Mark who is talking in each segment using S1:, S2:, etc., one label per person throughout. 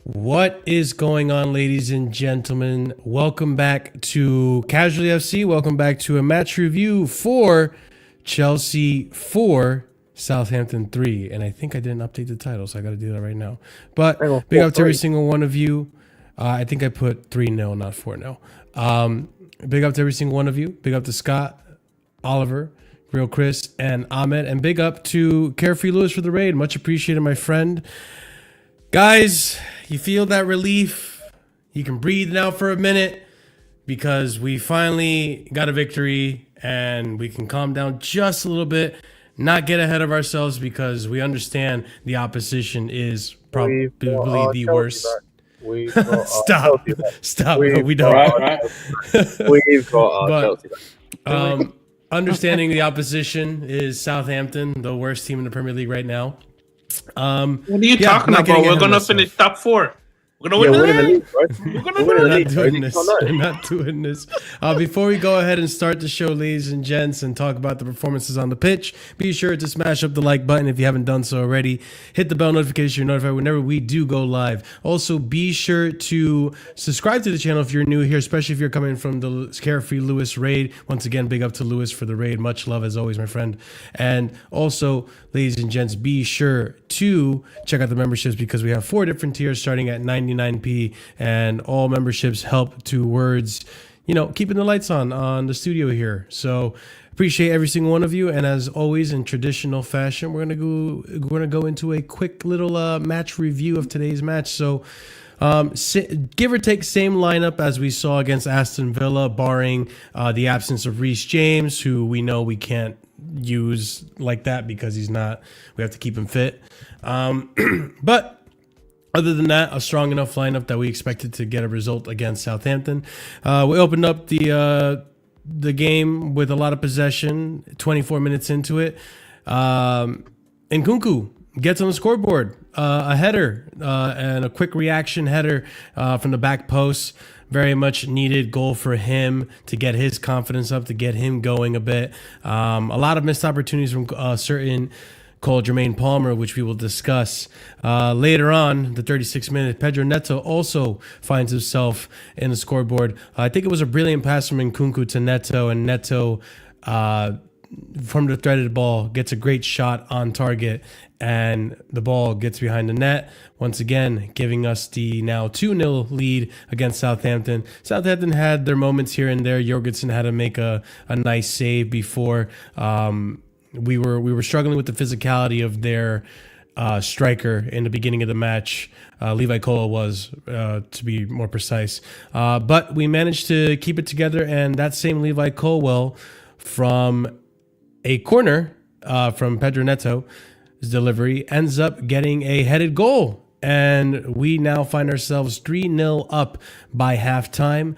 S1: What is going on, ladies and gentlemen? Welcome back to Casually FC. Welcome back to a match review for Chelsea 4, Southampton 3. And I think I didn't update the title, so I got to do that right now. But big up to every single one of you. I think I put 3-0, not 4-0. Big up to every single one of you. Big up to Scott, Oliver, Real Chris, and Ahmed. And big up to Carefree Lewis for the raid. Much appreciated, my friend. Guys, you feel that relief? You can breathe now for a minute because we finally got a victory and we can calm down just a little bit, not get ahead of ourselves because we understand the opposition is probably the worst. Stop. We don't.
S2: We've got our Chelsea back.
S1: Understanding the opposition is Southampton, the worst team in the Premier League right now.
S3: What are you talking about? We're gonna finish top 4. We're gonna win the league.
S2: We're gonna win the league.
S1: We're not doing this. Before we go ahead and start the show, ladies and gents, and talk about the performances on the pitch, be sure to smash up the like button if you haven't done so already. Hit the bell notification so you're notified whenever we do go live. Also, be sure to subscribe to the channel if you're new here, especially if you're coming from the Carefree Lewis raid. Once again, big up to Lewis for the raid. Much love as always, my friend. And also, ladies and gents, be sure to check out the memberships because we have 4 different tiers starting at 99p, and all memberships help towards, keeping the lights on the studio here. So appreciate every single one of you. And as always, in traditional fashion, we're gonna go into a quick little match review of today's match. So give or take same lineup as we saw against Aston Villa, barring the absence of Reece James, who we know we can't use like that because he's not, we have to keep him fit. But other than that, a strong enough lineup that we expected to get a result against Southampton. We opened up the game with a lot of possession, 24 minutes into it. Nkunku gets on the scoreboard, a header and a quick reaction header from the back post. Very much needed goal for him to get his confidence up, to get him going a bit. A lot of missed opportunities from certain called Jermaine Palmer, which we will discuss later on. The 36th minute, Pedro Neto also finds himself in the scoreboard. I think it was a brilliant pass from Nkunku to Neto, and Neto from the threaded ball gets a great shot on target, and the ball gets behind the net, once again giving us the now 2-0 lead against Southampton. Southampton had their moments here and there. Jorgensen had to make a nice save before. We were struggling with the physicality of their striker in the beginning of the match. Levi Colwill was, to be more precise. But we managed to keep it together, and that same Levi Colwill from a corner from Pedro Neto's delivery ends up getting a headed goal. And we now find ourselves 3-0 up by halftime.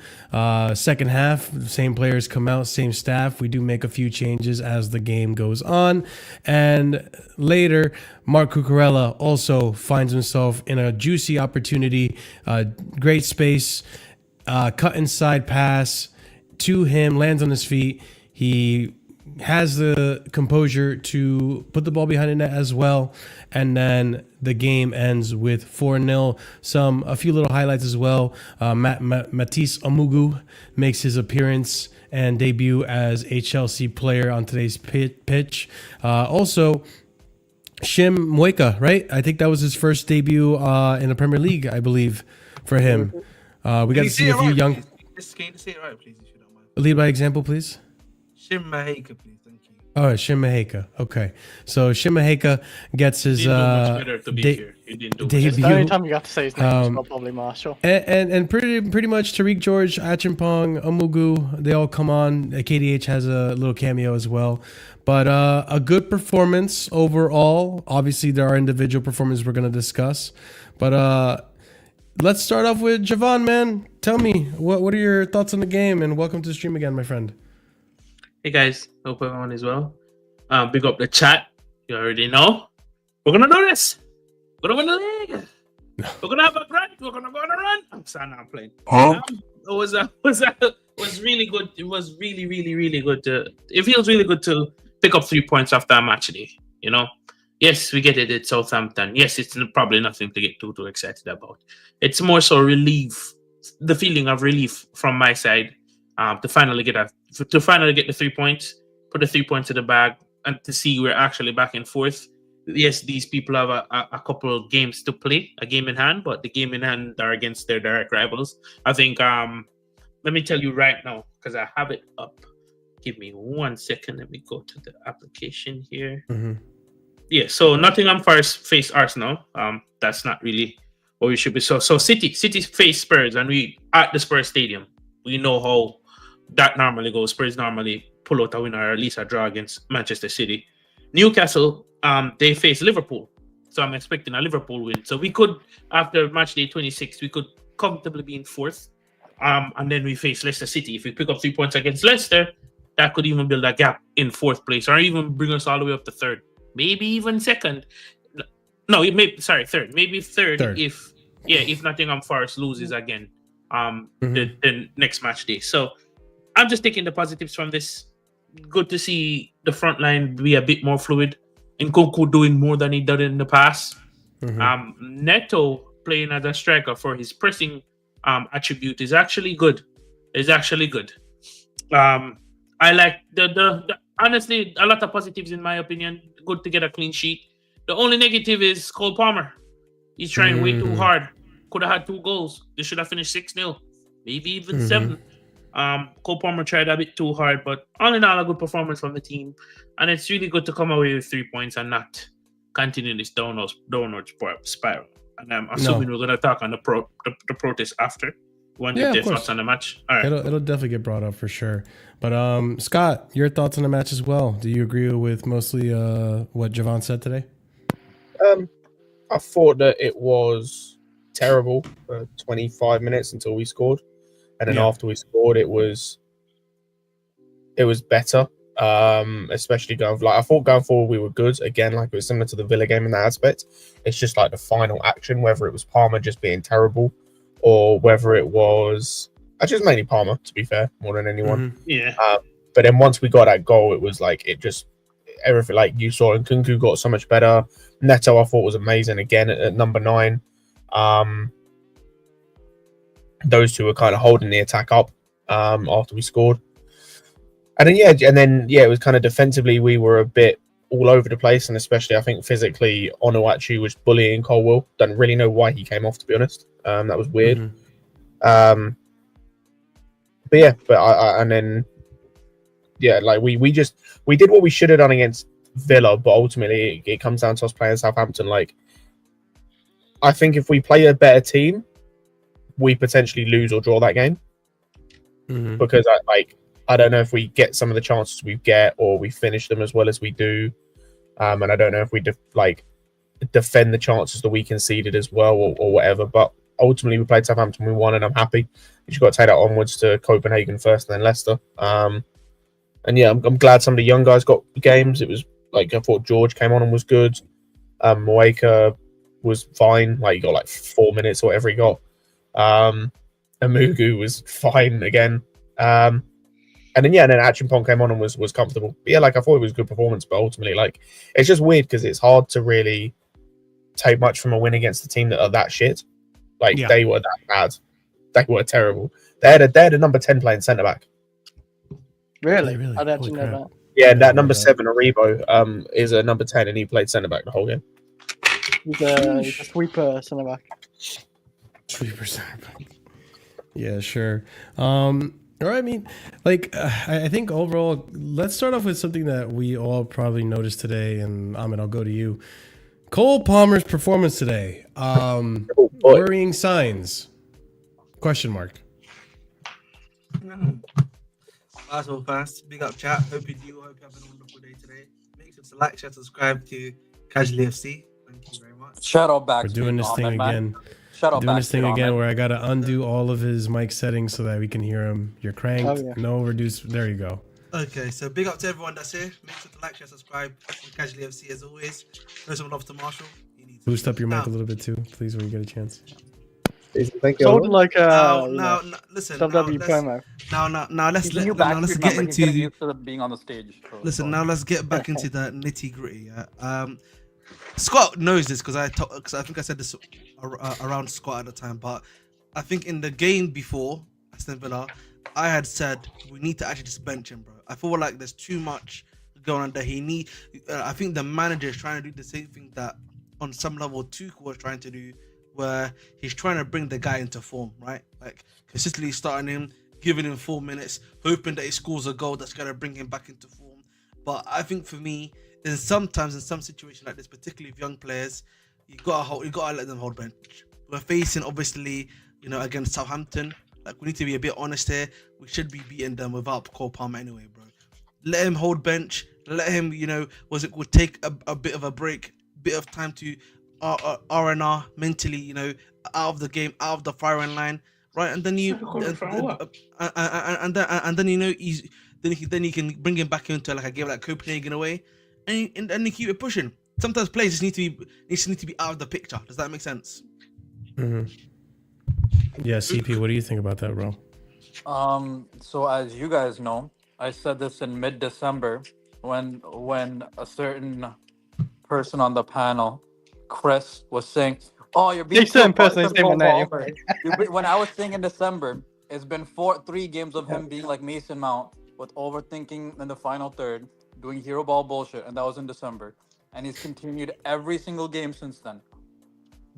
S1: Second half, same players come out, same staff. We do make a few changes as the game goes on. And later, Marc Cucurella also finds himself in a juicy opportunity. Great space, cut inside pass to him, lands on his feet. He has the composure to put the ball behind the net as well, and then the game ends with 4-0. A few little highlights as well. Matisse Omugu makes his appearance and debut as a Chelsea player on today's pitch. Also, Shim Mweka, right? I think that was his first debut in the Premier League, I believe, for him. We got to see a few young.
S3: Can you say it right, please, if you don't mind?
S1: Lead by example, please.
S3: Shim Maheka, please. Thank you.
S1: Oh, Shim Maheka. Okay. So Shim Maheka gets his debut.
S4: The only time you have to say his name is probably Marshall.
S1: And pretty much Tariq George, Achimpong, Omugu, they all come on. KDH has a little cameo as well. But a good performance overall. Obviously, there are individual performances we're going to discuss. But let's start off with Javon, man. Tell me, what are your thoughts on the game? And welcome to the stream again, my friend.
S3: Hey guys, hope everyone is well. Big up the chat. You already know. We're gonna do this. We're gonna win the league. We're gonna have a run. We're gonna go on a run. I'm sorry, I'm playing. It was really good. It was really good. It feels really good to pick up 3 points after a match today. Yes, we get it. It's Southampton. Yes, it's probably nothing to get too excited about. It's more so relief, the feeling of relief from my side, to finally get the 3 points, put the 3 points in the bag, and to see we're actually back and forth. Yes, these people have a couple of games to play, a game in hand, but the game in hand are against their direct rivals. I think. Let me tell you right now, because I have it up. Give me 1 second. Let me go to the application here.
S1: Mm-hmm.
S3: Yeah, so Nottingham Forest face Arsenal. That's not really what we should be. So City face Spurs, and we at the Spurs stadium. We know how that normally goes. Spurs normally pull out a win or at least a draw against Manchester City. Newcastle, they face Liverpool, so I'm expecting a Liverpool win. So we could, after match day 26, we could comfortably be in fourth. And then we face Leicester City. If we pick up 3 points against Leicester, that could even build a gap in fourth place, or even bring us all the way up to third. Maybe even second. No, third. Maybe third. If Nottingham Forest loses again the next match day. So I'm just taking the positives from this. Good to see the front line be a bit more fluid. Nkunku doing more than he did in the past. Netto playing as a striker for his pressing attribute is actually good. I like the honestly, a lot of positives in my opinion. Good to get a clean sheet. The only negative is Cole Palmer. He's trying way too hard. Could have had 2 goals. They should have finished 6-0, maybe even 7. Cole Palmer tried a bit too hard, but all in all, a good performance from the team. And it's really good to come away with 3 points and not continue this downward spiral. And I'm assuming we're going to talk on the protest after. Want to get their thoughts on the match? All right.
S1: It'll definitely get brought up for sure. But Scott, your thoughts on the match as well. Do you agree with mostly what Javon said today?
S2: I thought that it was terrible for 25 minutes until we scored. And then after we scored, it was better. Especially I thought going forward we were good. Again, like it was similar to the Villa game in that aspect. It's just like the final action, whether it was Palmer just being terrible or whether it was just mainly Palmer, to be fair, more than anyone. But then once we got that goal, it was like everything like you saw, and Nkunku got so much better. Netto I thought was amazing again at number 9. Those two were kind of holding the attack up after we scored. And then it was kind of defensively we were a bit all over the place, and especially I think physically Onuachu was bullying Colwell. Don't really know why he came off, to be honest. That was weird. We did what we should have done against Villa, but ultimately it comes down to us playing Southampton. Like, I think if we play a better team, we potentially lose or draw that game. Because I don't know if we get some of the chances we get or we finish them as well as we do. And I don't know if we defend the chances that we conceded as well or whatever. But ultimately, we played Southampton, we won, and I'm happy. You just got to take that onwards to Copenhagen first and then Leicester. I'm glad some of the young guys got games. It was like I thought George came on and was good. Moeka was fine. Like he got like 4 minutes or whatever he got. Amugu was fine again. And then Achimpong came on and was comfortable. But I thought it was a good performance, but ultimately, it's just weird because it's hard to really take much from a win against a team that are that shit. They were that bad. They were terrible. They had a number 10 playing centre back.
S4: Really? I didn't know that.
S2: Yeah, that number 7, Aribo, is a number 10, and he played centre back the whole game.
S4: He's a sweeper centre back.
S1: Sweeper centre back. Yeah, sure. I mean, I think overall, let's start off with something that we all probably noticed today, and Ahmed, I'll go to you. Cole Palmer's performance today. Worrying signs? Question mark.
S5: First, big up chat. Hope you having a wonderful day today. Make sure to like, share, subscribe to Casually FC. Thank you very much.
S6: Shout out back.
S1: We're doing this thing again. Doing this thing again where I gotta undo all of his mic settings so that we can hear him. You're cranked.
S4: Oh, yeah.
S1: No reduce. There you go.
S5: Okay, so big up to everyone that's here. Make sure to like, share, subscribe on Casually FC as always. Show some love to Marshall.
S1: Boost up your mic a little bit too, please, when you get a chance.
S2: Thank you.
S4: Sold like
S5: listen.
S4: promo.
S5: Now let's get into
S6: being on the stage.
S5: Listen, now let's get back into the nitty gritty. Scott knows this because I think I said this around Scott at the time, but I think in the game before Aston Villa, I had said we need to actually just bench him, bro. I feel like there's too much going on there. I think the manager is trying to do the same thing that on some level Tuchel was trying to do, where he's trying to bring the guy into form, right? Like consistently starting him, giving him 4 minutes, hoping that he scores a goal that's gonna bring him back into form. But I think for me, sometimes in some situations like this, particularly with young players, you gotta let them hold bench. We're facing obviously, against Southampton. Like we need to be a bit honest here. We should be beating them without Cole Palmer anyway, bro. Let him hold bench. Let him, would take a bit of a break, bit of time to R&R mentally, out of the game, out of the firing line, right? And then then you can bring him back into like a game like Copenhagen away, and then you keep it pushing. Sometimes players just need to be out of the picture. Does that make sense?
S1: Mm-hmm. Yeah, CP, what do you think about that, bro?
S6: So as you guys know, I said this in mid-December when a certain person on the panel, Chris, was saying, "Oh, you're being too harsh on Cole Palmer." When I was saying in December, it's been 3 games of him being like Mason Mount with overthinking in the final third, doing hero ball bullshit, and that was in December. And he's continued every single game since then.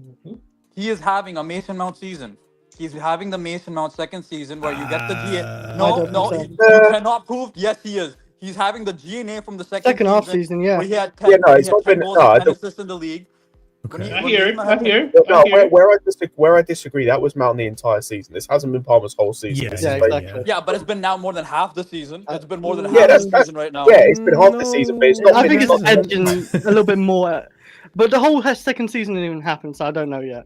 S6: Mm-hmm. He is having a Mason Mount season. He's having the Mason Mount second season where you get the GA. No, you cannot prove. Yes, he is. He's having the GNA from the second
S7: half season. Yeah.
S6: Where he had 10,
S2: it's not been
S6: goals and 10 assists in the league.
S1: Okay.
S3: I hear.
S2: Where I disagree, that was Mount the entire season. This hasn't been Palmer's whole season.
S7: Exactly.
S6: Yeah, but it's been now more than half the season. It's been more than half the season right now.
S2: Yeah, it's been half the season, but it's not.
S7: I think it's edging a little bit more. But the whole second season didn't even happen, so I don't know yet.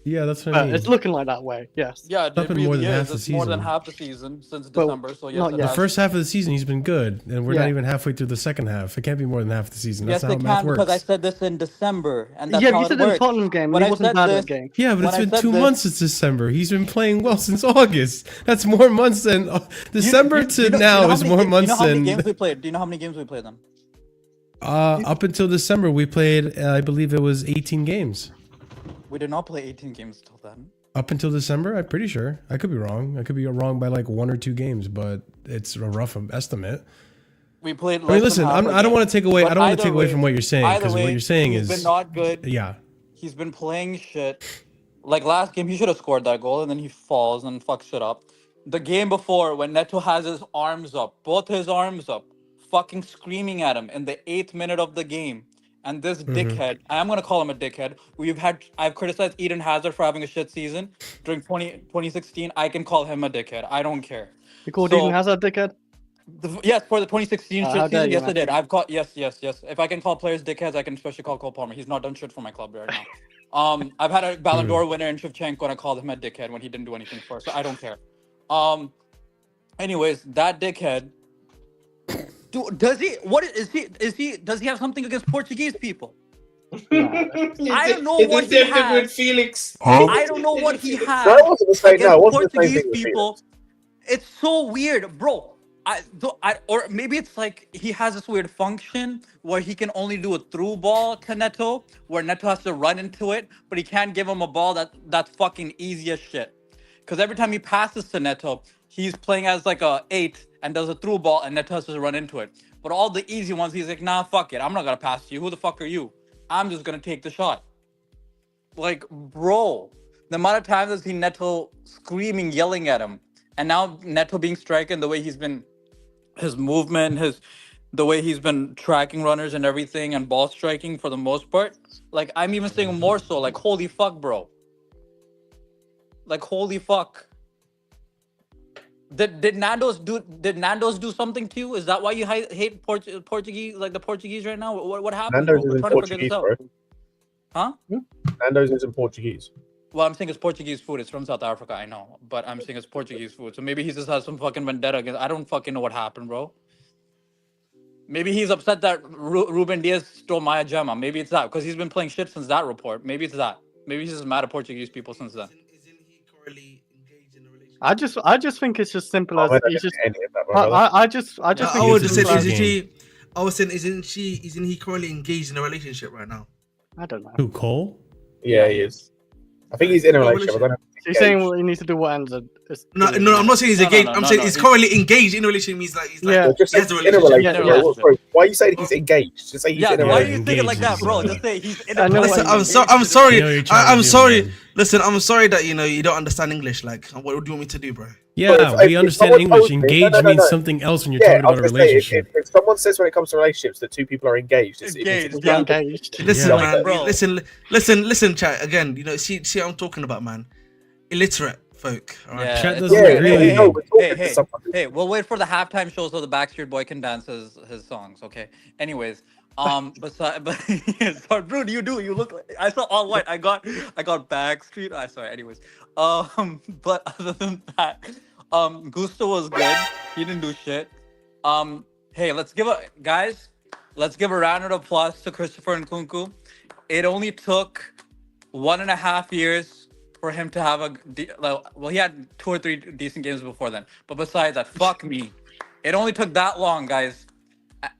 S1: Yeah, that's what I mean.
S7: It's looking like that way, yes.
S6: Yeah, it
S1: really
S6: more
S1: than
S6: half the season since December. So yes,
S7: not
S1: the first half of the season, he's been good, and we're not even halfway through the second half. It can't be more than half the season. That's
S6: yes,
S1: how math works.
S6: Because I said this in December, and that's
S7: how
S6: you
S7: said in the Tottenham game, and he wasn't bad at the game.
S1: Yeah, but it's been 2 months since December. He's been playing well since August. That's more months than December to now is more months than.
S6: Do you know how many games we played then?
S1: Up until December, we played. I believe it was 18 games.
S6: We did not play 18 games until then.
S1: Up until December, I'm pretty sure. I could be wrong. I could be wrong by like 1 or 2 games, but it's a rough estimate.
S6: We played.
S1: I mean, listen, I don't want to take away. I don't want to take away from what you're saying, because what you're saying
S6: he's been not good.
S1: Yeah.
S6: He's been playing shit. Like last game, he should have scored that goal, and then he falls and fucks shit up. The game before, when Netto has his arms up, both his arms up, fucking screaming at him in the 8th minute of the game. And this dickhead, I'm going to call him a dickhead. I've criticized Eden Hazard for having a shit season during 2016. I can call him a dickhead. I don't care.
S7: You called Eden Hazard a dickhead?
S6: Yes, for the 2016 shit season. Yes,
S7: man.
S6: I did. I've caught, yes. If I can call players dickheads, I can especially call Cole Palmer. He's not done shit for my club right now. I've had a Ballon d'Or winner in Shevchenko, and I called him a dickhead when he didn't do anything for us. So I don't care. Anyways, that dickhead. Does he have something against Portuguese people? I don't know what he has.
S3: With Felix.
S6: I don't know what he has against Portuguese people. It's so weird, bro. Or maybe it's like he has this weird function where he can only do a through ball to Netto, where Netto has to run into it, but he can't give him a ball that's fucking easy as shit. Because every time he passes to Netto, he's playing as like a 8 and does a through ball, and Netto has to run into it. But all the easy ones, he's like, nah, fuck it. I'm not going to pass to you. Who the fuck are you? I'm just going to take the shot. Like, bro, the amount of times I've seen Netto screaming, yelling at him. And now Netto being striking, the way he's been, his movement, the way he's been tracking runners and everything, and ball striking for the most part. Like, I'm even saying more so, like, holy fuck, bro. Like, holy fuck. Did Nando's do something to you? Is that why you hate Portuguese, like the Portuguese right now? What happened?
S2: Nando's isn't Portuguese, bro.
S6: Huh?
S2: Nando's isn't Portuguese.
S6: Well, I'm saying it's Portuguese food. It's from South Africa, I know. But I'm saying it's Portuguese food. So maybe he just has some fucking vendetta against. I don't fucking know what happened, bro. Maybe he's upset that Ruben Diaz stole Maya Gemma. Maybe it's that. Because he's been playing shit since that report. Maybe it's that. Maybe he's just mad at Portuguese people since then.
S5: Isn't he currently engaged in a relationship?
S7: I just think it's just simple as he's just. I just think
S5: I would
S7: it's
S5: have said,
S7: simple as.
S5: I was saying, isn't he currently engaged in a relationship right now?
S7: I don't know.
S1: Who, Cole?
S2: Yeah, he is. I think he's in a relationship. I don't know.
S7: So you're saying what he needs to do what Enzo is
S5: No,
S7: doing.
S5: I'm not saying he's engaged. I'm saying he's
S6: he-
S5: currently engaged in a relationship. He's like,
S7: Yeah.
S2: Just
S5: he
S2: say
S5: has a
S2: he's in a
S5: relationship.
S2: relationship.
S6: Yeah,
S2: Bro, why are you saying he's engaged? Just say he's
S6: Yeah,
S2: in a
S6: why are
S2: relationship.
S6: you thinking like that,
S1: Engaged
S6: bro?
S1: is,
S6: Just say he's in
S7: I
S6: a
S7: know
S5: Listen,
S7: what
S5: I'm sorry.
S1: You know you're trying to
S5: I'm
S1: do,
S5: sorry.
S1: man.
S5: Listen, I'm sorry that you don't understand English. Like, what do you want me to do, bro?
S1: Yeah,
S2: if
S1: we understand
S2: someone
S1: English.
S2: told me-
S1: Engaged
S2: no.
S1: means something else when you're
S2: Yeah,
S1: talking
S2: I was
S1: about a
S2: gonna say,
S1: relationship.
S2: if someone says when it comes to relationships that two people are engaged, it means
S6: Engaged,
S2: it's
S6: yeah.
S7: engaged.
S5: Listen,
S1: Yeah.
S5: man.
S6: Bro.
S5: Listen, chat. Again, see what I'm talking about, man. Illiterate folk. All right?
S6: Yeah,
S1: Chat
S6: it's-
S1: doesn't
S2: Yeah,
S1: agree
S2: yeah,
S1: with
S2: no,
S1: you.
S2: we're talking
S6: Hey,
S2: to someone.
S6: Hey, we'll wait for the halftime show so the Backstreet Boy can dance his songs, okay? Anyways, but sorry, Bruno, you look like I saw all white. I got Backstreet. Sorry, anyways. But other than that, Gusto was good. He didn't do shit. Hey, let's give a round of applause to Christopher Nkunku. It only took 1.5 years for him to have well, he had 2 or 3 decent games before then. But besides that, fuck me. It only took that long, guys.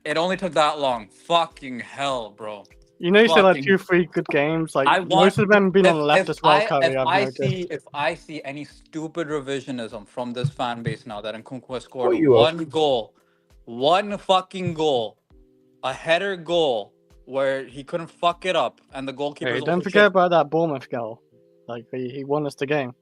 S6: It only took that long. Fucking hell, bro.
S7: You know, you still had
S6: Fucking-
S7: 2-3 good games. Like
S6: I want-
S7: most of them been on the left
S6: If
S7: as well. Curry, I've
S6: I
S7: noticed.
S6: if I see any stupid revisionism from this fan base now that Nkunku has scored
S2: What you are?
S6: one fucking goal, a header goal where he couldn't fuck it up, and the goalkeeper.
S7: Hey, don't forget about that Bournemouth goal. Like he won us the game.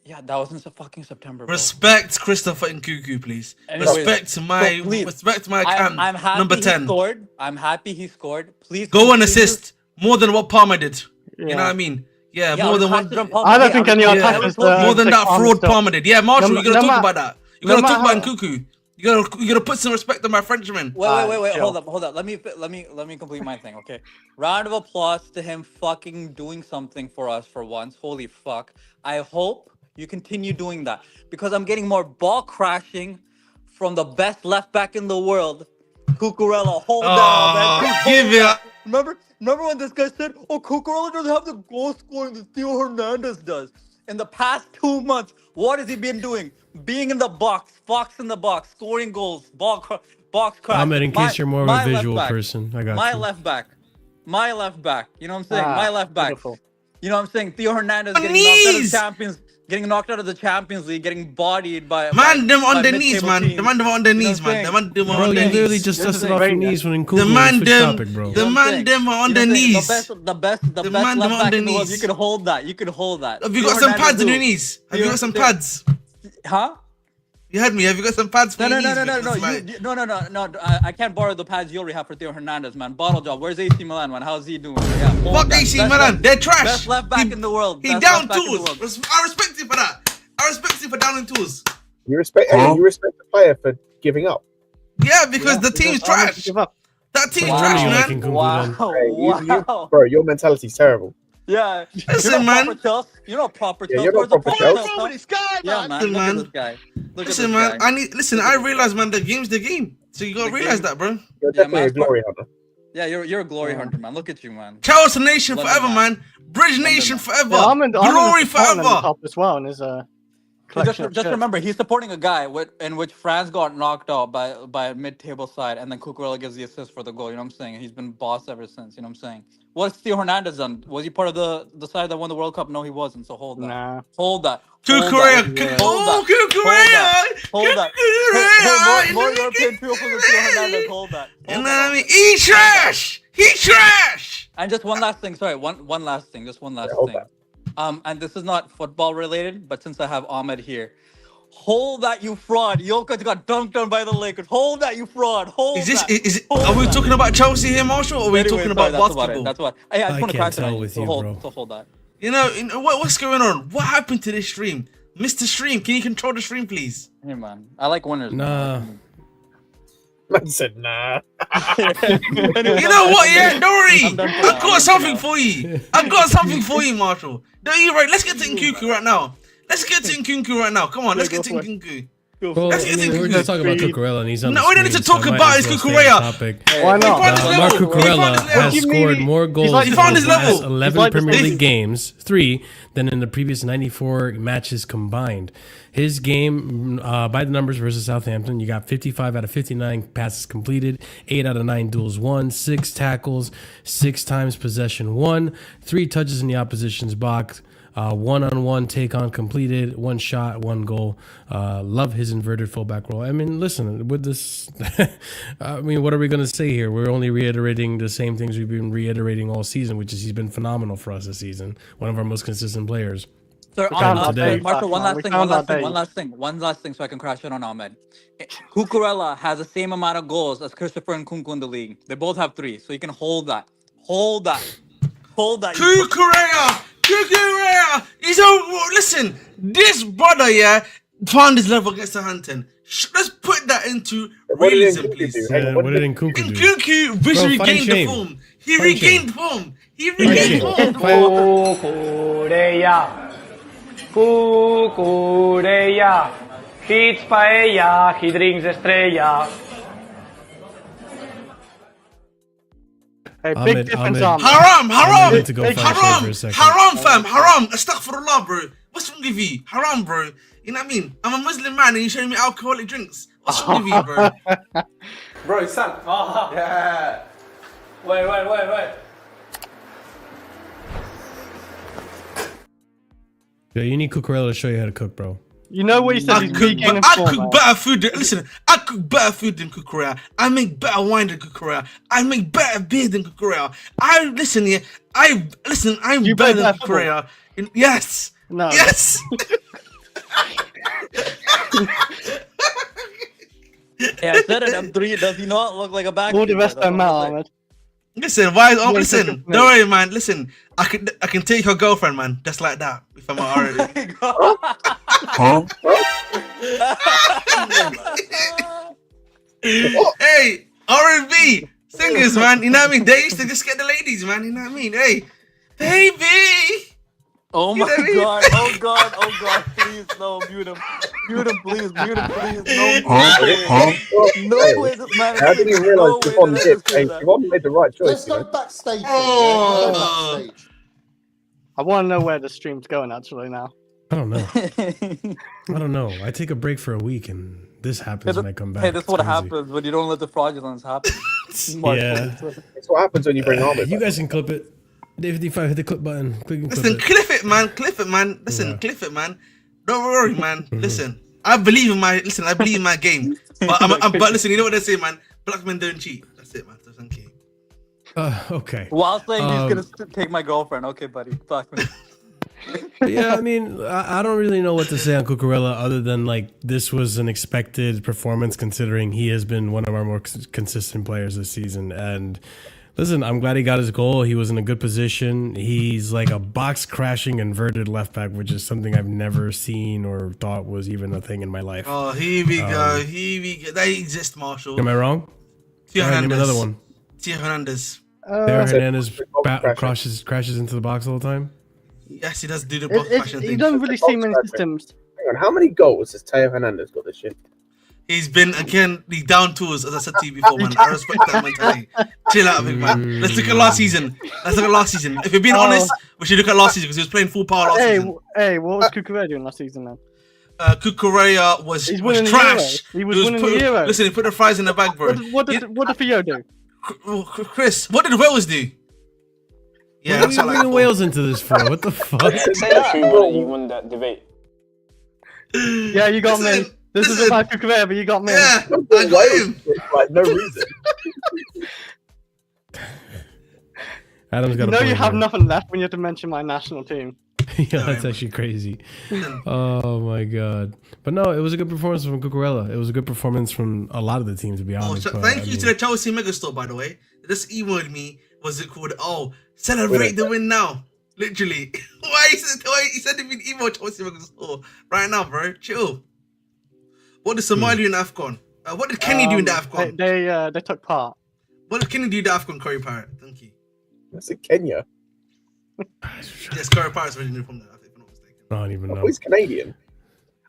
S6: Yeah, that was in fucking September. Bro.
S5: Respect Christopher Nkunku, please.
S6: Anyways,
S5: Respect my
S6: please,
S5: account.
S6: I'm happy
S5: number 10.
S6: He scored. I'm happy he scored. Please
S5: Go and
S6: continue.
S5: assist more than what Palmer did.
S7: Yeah.
S5: You know what I mean? Yeah,
S6: Yeah,
S5: more than
S6: pass
S5: one.
S6: it on Palmer.
S7: I don't
S6: Hey,
S7: think
S6: I
S7: any
S6: was-
S5: yeah,
S7: attackers.
S5: more than
S7: take
S5: that
S7: Palmer
S5: fraud
S7: stuff.
S5: Palmer did. Yeah, Marshall,
S7: No
S5: you gotta
S7: ma-
S5: talk about that. You
S7: no
S5: gotta talk
S7: matter
S5: about Nkunku. You gotta put some respect on my Frenchman.
S6: Wait.
S7: chill.
S6: Hold up. Let me complete my thing, okay? Round of applause to him fucking doing something for us for once. Holy fuck. I hope you continue doing that because I'm getting more ball crashing from the best left back in the world, Cucurella. Hold down, man. Hold
S5: Give it
S6: down.
S5: up.
S6: Remember when this guy said, "Oh, Cucurella doesn't have the goal scoring that Theo Hernandez does." In the past 2 months, what has he been doing? Being in the box, fox in the box, scoring goals, box crash.
S1: Ahmed, in case you're more of a
S6: my left
S1: visual
S6: back.
S1: person, I got
S6: My
S1: you.
S6: left back. My left back. You know what I'm saying? My left back.
S7: Beautiful.
S6: You know what I'm saying? Theo Hernandez
S5: On
S6: getting knocked out of the Champions League, getting bodied by
S5: Man, them on
S6: by
S5: their knees,
S6: mid-table
S5: man.
S6: teams.
S5: The man them on their
S6: You know
S5: knees,
S6: what I'm
S5: man. The
S6: saying?
S5: man them
S1: Bro,
S5: on
S1: you
S5: their
S1: literally
S5: knees.
S1: just
S6: This is
S1: dusted off your
S7: great,
S1: knees when Nkunku
S5: The man
S1: switched
S5: them-
S1: topic, bro.
S5: the
S6: You know what I'm
S5: man
S6: saying?
S5: them are on
S6: You know
S5: their
S6: what I'm saying?
S5: knees.
S6: The best
S5: The man
S6: left
S5: them on
S6: back
S5: their
S6: in the world.
S5: knees.
S6: You can hold that. You can hold that.
S5: Have you
S6: Theo
S5: got some
S6: Hernandez
S5: pads on your
S6: who?
S5: knees? Have you
S6: Theo-
S5: got some
S6: Theo-
S5: pads?
S6: Huh?
S5: You heard me. Have you got some pads for
S6: No,
S5: your
S6: no,
S5: knees?
S6: no, no, no,
S5: Because,
S6: no,
S5: like,
S6: no. I can't borrow the pads you already have for Theo Hernandez, man. Bottle job. Where's AC Milan, man? How's he doing? Yeah, hold
S5: Fuck
S6: that.
S5: AC
S6: Best
S5: Milan.
S6: left-
S5: They're trash.
S6: Best left back in the world.
S5: He
S6: Best
S5: down
S6: left back in the
S5: tools.
S6: world.
S5: I respect you for that. I respect you for downing tools.
S2: You respect the player for giving up.
S5: Yeah, because the team's
S7: I'm gonna
S5: trash.
S7: give up.
S5: That team's
S1: Wow.
S5: trash,
S1: You like
S5: man.
S1: Nkunku,
S6: Wow,
S1: then.
S2: Hey, you,
S6: wow.
S2: bro, your mentality's terrible.
S6: Yeah,
S5: Listen,
S6: you're not
S5: man.
S6: proper Chelsea. You're not proper
S2: Yeah,
S6: Chelsea.
S2: you're not
S6: Where's the
S2: proper
S6: proper
S2: Chelsea.
S6: Chelsea? Yeah, man.
S5: Listen,
S6: Look
S5: man.
S6: at this guy. Look
S5: Listen,
S6: at this
S5: man.
S6: guy.
S5: I realize, man, the game's the game. So you gotta
S6: The
S5: realize
S6: game-
S5: that, bro.
S2: You're
S6: Yeah,
S2: definitely
S6: man,
S2: a glory hunter.
S6: Yeah, you're a glory
S7: Yeah.
S6: hunter, man. Look at you, man.
S5: Chelsea Nation
S6: Love
S5: forever,
S6: it,
S5: man. Bridge
S6: Love it,
S5: Nation
S6: man.
S5: forever.
S7: Yeah, I'm in
S5: Glory
S7: the Tottenham
S5: forever.
S7: top as well, and there's a collection of
S6: Just
S7: shirts.
S6: remember, he's supporting a guy in which France got knocked out by a mid-table side, and then Cucurella gives the assist for the goal. You know what I'm saying? He's been boss ever since. You know what I'm saying? What's Theo Hernandez done? Was he part of the side that won the World Cup? No, he wasn't. So hold that.
S7: Nah.
S6: Hold that.
S5: Cucurella.
S6: Hold that.
S5: Cucurella.
S6: Hold that. Hey, more European people than Theo Hernandez. Hold that.
S5: You
S6: Hold
S5: know
S6: that.
S5: what I mean? He trash. He trash.
S6: And just one last thing. Sorry, one last thing. Just one last
S2: hold
S6: thing. And this is not football related, but since I have Ahmed here, hold that, you fraud. Jokic got dunked on by the Lakers. Hold that, you fraud. Hold
S5: Is this?
S6: that.
S5: Is it?
S6: Hold
S5: Are we
S6: that.
S5: talking about Chelsea here, Marshall, or are we
S6: Anyway,
S5: talking
S6: sorry,
S5: about
S6: that's
S5: basketball?
S6: About it. That's what. Hey, I just
S1: I
S6: want to
S1: can't
S6: crack
S1: tell
S6: tonight.
S1: with
S6: So
S1: you,
S6: hold,
S1: bro.
S6: so hold that.
S5: You know what's going on? What happened to this stream, Mr. Stream? Can you control the stream, please?
S6: Hey man, I like winners.
S1: Nah.
S2: Man said, nah.
S5: You know what? Yeah, don't worry.
S6: I'm done for
S5: I
S6: now. I'm done
S5: got
S6: for
S5: something
S6: now.
S5: for you. I got something for you, Marshall. Don't you right? Let's get to Nkunku right now. Let's get to Nkunku right now. Come on, let's
S7: Yeah,
S5: get to
S7: go for
S5: Nkunku.
S1: Well, I mean, we're just talking about Cucurella, and he's on.
S5: No,
S1: the
S5: we don't need
S1: screen,
S5: to talk
S1: so I might
S5: about
S1: as
S5: his
S1: well stay on
S5: Cucurella.
S1: topic.
S7: Why not?
S5: He found his
S1: Mark
S5: level.
S1: Cucurella
S5: He found
S1: has
S5: his level.
S1: scored more goals
S7: like-
S1: in
S7: he
S5: found
S1: the
S5: his
S1: last
S5: level.
S1: 11
S7: He's like
S1: Premier
S7: this-
S1: League games, 3, than in the previous 94 matches combined. His game, by the numbers versus Southampton, you got 55 out of 59 passes completed, 8 out of 9 duels won, 6 tackles, 6 times possession won, 3 touches in the opposition's box, 1-on-1 take on completed, 1 shot, 1 goal. Love his inverted fullback role. I mean, listen, with this, I mean, what are we going to say here? We're only reiterating the same things we've been reiterating all season, which is he's been phenomenal for us this season. One of our most consistent players.
S6: Sir,
S1: today.
S6: Marco, one
S7: We
S6: last
S7: found
S6: one last thing, so I can crash it on Ahmed. Cucurella has the same amount of goals as Christopher Nkunku in the league. They both have 3, so you can hold that. Hold that.
S5: Cucurella! He's listen, this brother, yeah, found his level against Southampton. Let's put that into realism, please.
S1: What did Nkunku do?
S5: Nkunku visually
S1: Bro, find
S5: regained the
S1: shame.
S5: form. He
S1: Find
S5: regained
S1: shame.
S5: form. He regained
S1: shame.
S5: form.
S8: Cucurella, he eats paella, he drinks estrella.
S7: Hey,
S1: Ahmed,
S7: big difference,
S1: Ahmed.
S7: Ahmed.
S5: Haram.
S1: need to go find shame for
S5: Haram.
S1: a second.
S5: Haram, fam. Haram. Astaghfirullah, bro. What's wrong with you? Haram, bro. You know what I mean? I'm a Muslim man and you're showing me alcoholic drinks. What's wrong with you, bro?
S8: Bro, son. Yeah. Wait.
S1: Yeah, you need Cucurella to show you how to cook, bro.
S7: You know what he said? He's vegan and
S5: I
S7: form,
S5: cook
S7: man.
S5: better food. Listen, I cook better food than Cucurella. I make better wine than Cucurella. I make better beer than Cucurella. I'm
S7: You
S5: better
S7: play
S5: than
S7: better
S5: Cucurella. Yes.
S7: No.
S5: Yes.
S6: Yeah, I said it. M3 does he not look like a back?
S7: All the rest don't matter, Ahmed.
S5: Listen, why? Oh,
S7: Yeah,
S5: listen.
S7: take a
S5: Don't worry, man. Listen, I can take your girlfriend, man, just like that. If I'm not already. Hey, R&B singers, man. You know what I mean? They used to just get the ladies, man. You know what I mean? Hey, baby.
S6: Oh
S5: You
S6: my
S5: know what I mean?
S6: god, please, no, mute him, please, no way this man
S2: How did he realise the on dip? Hey, Yvonne made the right choice.
S9: Let's go backstage.
S5: Oh.
S9: Let's go backstage.
S7: I want to know where the stream's going actually now.
S1: I don't know. I don't know. I take a break for a week and this happens when I come back.
S6: Hey, this is what
S1: It's crazy.
S6: happens when you don't let the fraudulence happen.
S1: Yeah.
S2: It's what happens when you bring Ahmed.
S1: You guys can clip it. Day 55, hit the clip button. Click and clip
S5: Listen,
S1: it.
S5: cliff it, man. Listen,
S1: Yeah.
S5: cliff it, man. Don't worry, man. Listen, I believe in my game. But listen, you know what they say, man. Black men don't cheat. That's it, man. So thank you.
S1: Okay.
S6: While saying he's gonna take my girlfriend. Okay, buddy. Fuck me.
S1: Yeah, I mean, I don't really know what to say on Cucurella other than like this was an expected performance considering he has been one of our more consistent players this season. And listen, I'm glad he got his goal. He was in a good position. He's like a box crashing inverted left back, which is something I've never seen or thought was even a thing in my life.
S5: Oh, here we go. They exist, Marshall.
S1: Am I wrong?
S5: Theo
S1: All right, name
S5: Hernandez.
S1: another one.
S5: Theo Hernandez.
S1: Theo Hernandez
S2: crashing.
S1: crashes into the box all the time.
S5: Yes, he does do the box fashion
S7: You
S5: thing.
S7: don't really see many systems.
S2: Hang on, how many goals has Theo Hernandez got this year?
S5: He's been again the down tools, as I said to you before, man. I respect that mentality. Chill out, big man. Let's look at last season. If you're being honest, we should look at last season because he was playing full power last season.
S7: Hey, what was Cucurella doing last season then?
S5: Cucurella was
S7: He's winning the
S5: trash.
S7: Euro. He was winning the Euro.
S5: Listen, he put the fries in the bag, bro.
S7: What did Theo do?
S5: Chris, what did Wales do? Yeah,
S1: What are
S5: that's
S1: you
S5: all I
S1: bringing
S5: got.
S1: Wales into this for? What the fuck?
S8: Say that. You won that debate.
S7: Yeah, you got me. This is about Cucurella, but you got me.
S5: Yeah, I got him.
S2: Like, no reason.
S1: Adam's got
S7: You know
S1: a point
S7: you have
S1: here.
S7: nothing left when you have to mention my national team.
S1: Yeah, that's actually crazy. Oh my god! But no, it was a good performance from Cucurella. It was a good performance from a lot of the team, to be
S5: Oh,
S1: honest.
S5: so
S1: but,
S5: thank
S1: I
S5: you
S1: mean,
S5: to the Chelsea Megastore, by the way. They just emailed me. Was it called? Oh, celebrate the win now. Literally. Why he said if you email Chelsea Megastore right now, bro? Chill. What did Somalia do in AFCON? What did Kenny do in the AFCON?
S7: They took part.
S5: What did Kenny do in the AFCON, Corey Parrott? Thank you.
S2: That's in Kenya.
S5: Yes, Corey Parrott's originally from there, if I'm not mistaken.
S1: I don't even
S2: Oh,
S1: know.
S2: he's Canadian.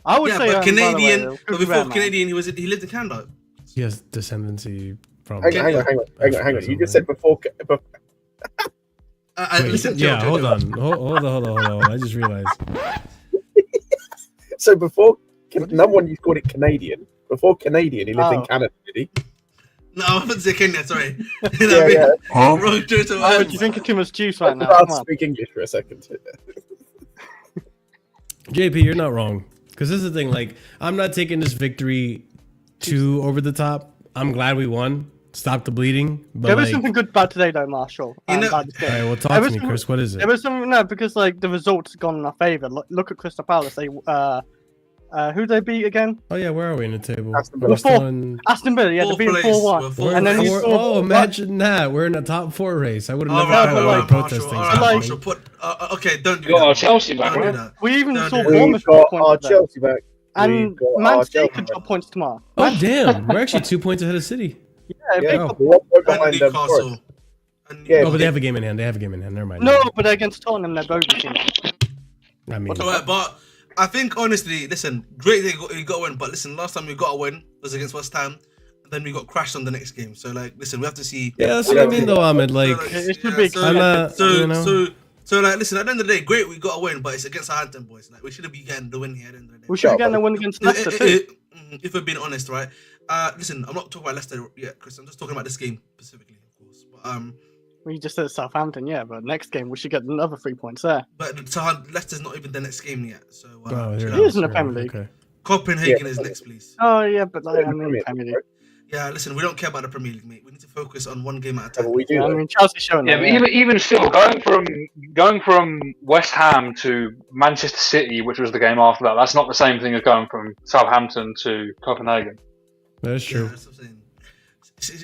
S7: I would
S5: Yeah,
S7: say
S5: but
S7: by the way,
S5: Canadian. But
S7: Cuckoo
S5: before
S7: Bear, man.
S5: Canadian, he lived in Canada.
S1: He has descendancy from.
S2: Hang on. You just said before.
S1: Wait,
S5: Listen,
S1: yeah,
S5: Joe,
S1: hold on. Hold on. I just realized.
S2: So before number one, you called it Canadian. Before Canadian, he lived in Canada, did he?
S5: No, I wasn't say Kenya. Sorry.
S2: Yeah.
S5: Wrong choice of
S7: Oh,
S5: words.
S7: you're drinking too much juice right now.
S2: I'll
S7: Come on.
S2: speak English for a second.
S1: JP, you're not wrong. Because this is the thing. Like, I'm not taking this victory too over the top. I'm glad we won. Stop the bleeding. But
S7: There was
S1: like,
S7: something good about today, though, Marshall.
S5: You know-
S7: about this game.
S1: all right, well, talk
S7: There
S1: to
S7: was
S1: me,
S7: some-
S1: Chris. What is it?
S7: There was something because like the results gone in our favour. Look at Crystal Palace. They who they beat again?
S1: Oh yeah, where are we in the table?
S2: Aston
S1: We're
S2: Villa.
S1: still in
S7: Aston Villa. Yeah, they
S5: Fourth
S7: beat
S5: place.
S7: 4-1.
S5: We're fourth
S7: And then
S5: place.
S7: you saw-
S1: Oh, imagine that. We're in a top 4 race. I would have
S5: All
S1: never
S5: right,
S1: thought
S7: but
S1: we were
S7: like-
S1: protesting.
S5: All right,
S7: like-
S5: Marshall, put. Okay, don't do
S8: Got
S5: that.
S8: our Chelsea back,
S5: Don't do
S8: right?
S5: that.
S7: We even
S5: Don't
S7: saw
S5: do that.
S7: Bournemouth
S2: We've got
S7: points
S2: our
S7: today.
S2: Chelsea back.
S7: And
S2: We've got
S7: Man
S2: our
S7: City
S2: Chelsea
S7: could
S2: back.
S7: drop points tomorrow.
S1: Oh damn, we're actually 2 points ahead of City.
S7: Yeah, big
S2: Yeah,
S7: up.
S2: we're 1 point
S5: And
S2: behind them.
S5: Newcastle. And
S2: Yeah,
S1: Oh, but they have a game in hand. Never mind.
S7: No, but against Tottenham, they're both team.
S1: I mean,
S5: All right, but I think honestly, listen, great they got a win, but listen, last time we got a win was against West Ham, and then we got crashed on the next game. So like, listen, we have to see.
S1: yeah, that's what I mean though, Ahmed. Like,
S7: It should be
S1: I'm not, you know.
S5: So like, listen, at the end of the day, great we got a win, but it's against Southampton boys. Like, we should be getting the win here at the end of the day.
S7: We should be getting a win against Leicester too.
S5: If we're being honest, right? Listen, I'm not talking about Leicester yet, Chris. I'm just talking about this game specifically, of course. But
S7: We just said Southampton, yeah, but next game we should get another 3 points there.
S5: Leicester's not even the next game yet. So
S1: Oh,
S5: chill
S1: here
S5: out.
S7: He is in the Premier League.
S1: Okay.
S5: Copenhagen
S2: Yeah.
S5: is next, please.
S7: Oh yeah, but like, I mean, Premier League.
S5: Yeah, listen, we don't care about the Premier League, mate. We need to focus on one game at a
S2: Yeah,
S5: time.
S2: but we do.
S7: Yeah, I
S2: though.
S7: mean, Chelsea's showing
S8: Yeah,
S7: that.
S8: but
S7: Yeah.
S8: even still, going from West Ham to Manchester City, which was the game after that, that's not the same thing as going from Southampton to Copenhagen.
S1: That's
S5: Yeah,
S1: true.
S5: that's what I'm saying.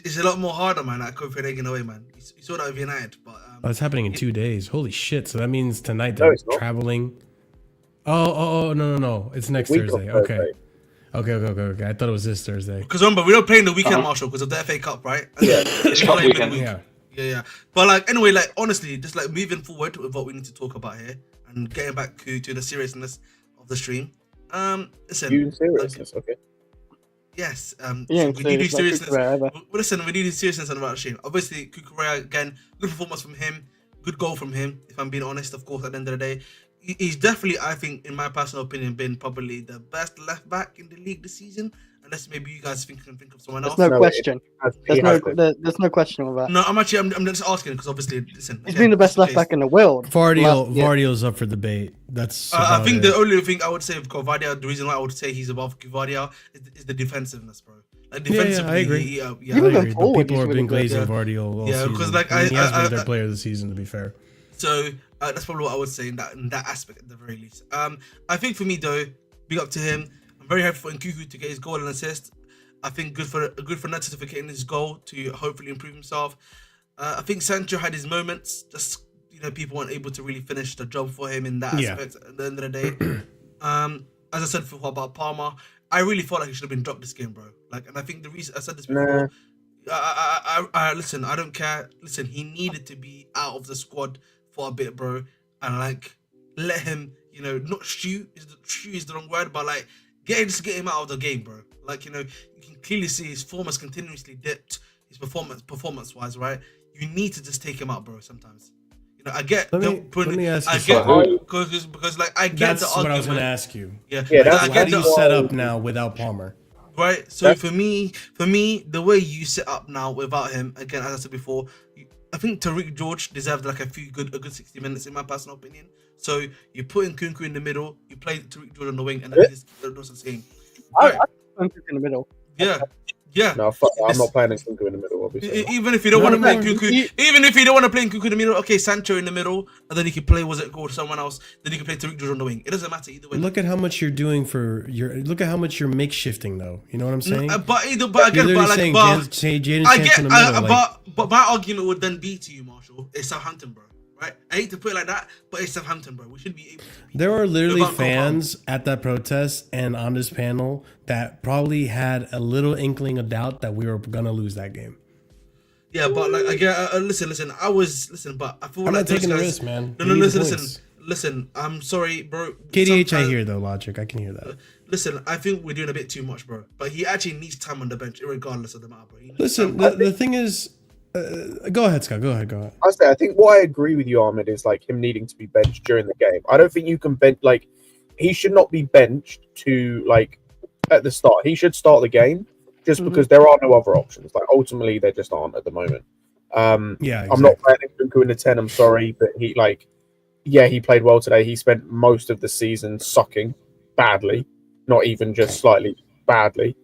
S5: It's a lot more harder, man, at Copenhagen away, man. You saw that with United, but
S1: Oh, it's happening in 2 days. Holy shit! So that means tonight
S2: No,
S1: they're
S2: it's not.
S1: traveling. Oh, no. It's next
S2: Week of
S1: Thursday.
S2: Thursday.
S1: Okay. I thought it was this Thursday.
S5: because remember, we don't play in the weekend, Marshall, because of the FA Cup, right?
S2: Yeah.
S8: It's cup weekend.
S1: Yeah.
S5: Yeah. But like, anyway, like honestly, just like moving forward with what we need to talk about here and getting back to the seriousness of the stream. Listen,
S2: You seriousness, okay.
S5: yes,
S7: Yeah,
S5: we do seriousness.
S7: wherever.
S5: Listen, we do seriousness about the stream. Obviously, Kukurea again, good performance from him, good goal from him. If I'm being honest, of course, at the end of the day, he's definitely, I think, in my personal opinion, been probably the best left back in the league this season. Unless maybe you guys can think of someone else.
S7: There's no
S2: No,
S7: question.
S2: He has been.
S7: There's no question of that.
S5: No, I'm just asking because obviously, listen,
S7: He's
S5: again,
S7: been the best
S5: it's
S7: left
S5: case.
S7: back in the world.
S1: Vardy's up for debate. That's.
S5: I
S1: about
S5: think
S1: it.
S5: the only thing I would say of Kovadia, the reason why I would say he's above Kovadia is the defensiveness, bro. Like defensively,
S1: I agree.
S5: yeah,
S1: I
S7: Even
S1: agree,
S7: forward,
S1: but people
S7: he's
S1: have
S7: really
S1: been
S7: good,
S1: glazing
S5: yeah.
S1: Vardy all
S5: Yeah,
S1: season.
S5: because, like,
S1: I mean, he has
S5: I-
S1: been their player of the season, to be fair.
S5: So that's probably what I would say in that aspect at the very least. I think for me though, big up to him. I'm very happy for Nkunku to get his goal and assist. I think good for Netto for getting his goal to hopefully improve himself. I think Sancho had his moments. Just people weren't able to really finish the job for him in that
S1: Yeah.
S5: aspect. At the end of the day, as I said before about Palmer, I really felt like he should have been dropped this game, bro. Like, and I think the reason I said this before. I listen. I don't care. Listen, he needed to be out of the squad for a bit, bro, and like let him, not shoot is the wrong word, but like just get him out of the game, bro. Like you can clearly see his form has continuously dipped. His performance wise, right? You need to just take him out, bro. Sometimes, I get.
S1: Let me ask you
S5: I get
S1: something.
S5: because like I get
S1: That's
S5: the
S1: what
S5: argument.
S1: I was going to ask you.
S5: Yeah,
S2: that's
S5: I
S1: How
S5: get
S1: do you
S5: the
S1: set up now without Palmer?
S5: right? So for me, the way you set up now without him, again, as I said before, I think Tariq George deserved like a good 60 minutes in my personal opinion. So you put in Nkunku in the middle, you play Tariq George on the wing, and then he's the game.
S7: I think in the middle.
S5: Yeah.
S2: No, fuck that. I'm not playing Nkunku in the middle, obviously.
S5: Even if you don't want to play
S1: no,
S5: Nkunku, even if you don't want to play Nkunku in the middle, okay, Sancho in the middle, and then you can play someone else, then you can play Tariq George on the wing. It doesn't matter either way.
S1: Look at how much you're doing look at how much you're makeshifting, though. You know what I'm saying?
S5: But
S1: You're
S5: again,
S1: literally saying Jadon
S5: I
S1: Sancho
S5: get,
S1: in the middle.
S5: but my argument would then be to you, Marshall, it's Southampton, bro. Right? I hate to put it like that, but it's Southampton, bro. We should be able to beat
S1: There are literally
S5: without
S1: fans at that protest and on this panel that probably had a little inkling of doubt that we were gonna lose that game.
S5: Yeah, but like, I get. Listen. But I feel
S1: I'm
S5: like
S1: not taking the
S5: those
S1: risk, man.
S5: No,
S1: We need the
S5: listen.
S1: points.
S5: listen, I'm sorry, bro.
S1: KDH, I hear though, logic. I can hear that.
S5: Listen, I think we're doing a bit too much, bro. But he actually needs time on the bench, regardless of the matter, bro.
S1: Listen, the thing is, go ahead, Scott. Go ahead.
S2: I think what I agree with you, Ahmed, is like him needing to be benched during the game. I don't think you can bench he should not be benched to at the start. He should start the game just because there are no other options. Like ultimately, there just aren't at the moment.
S1: Yeah, exactly.
S2: I'm not playing Nkunku in the 10. I'm sorry, but he he played well today. He spent most of the season sucking badly, not even just slightly badly.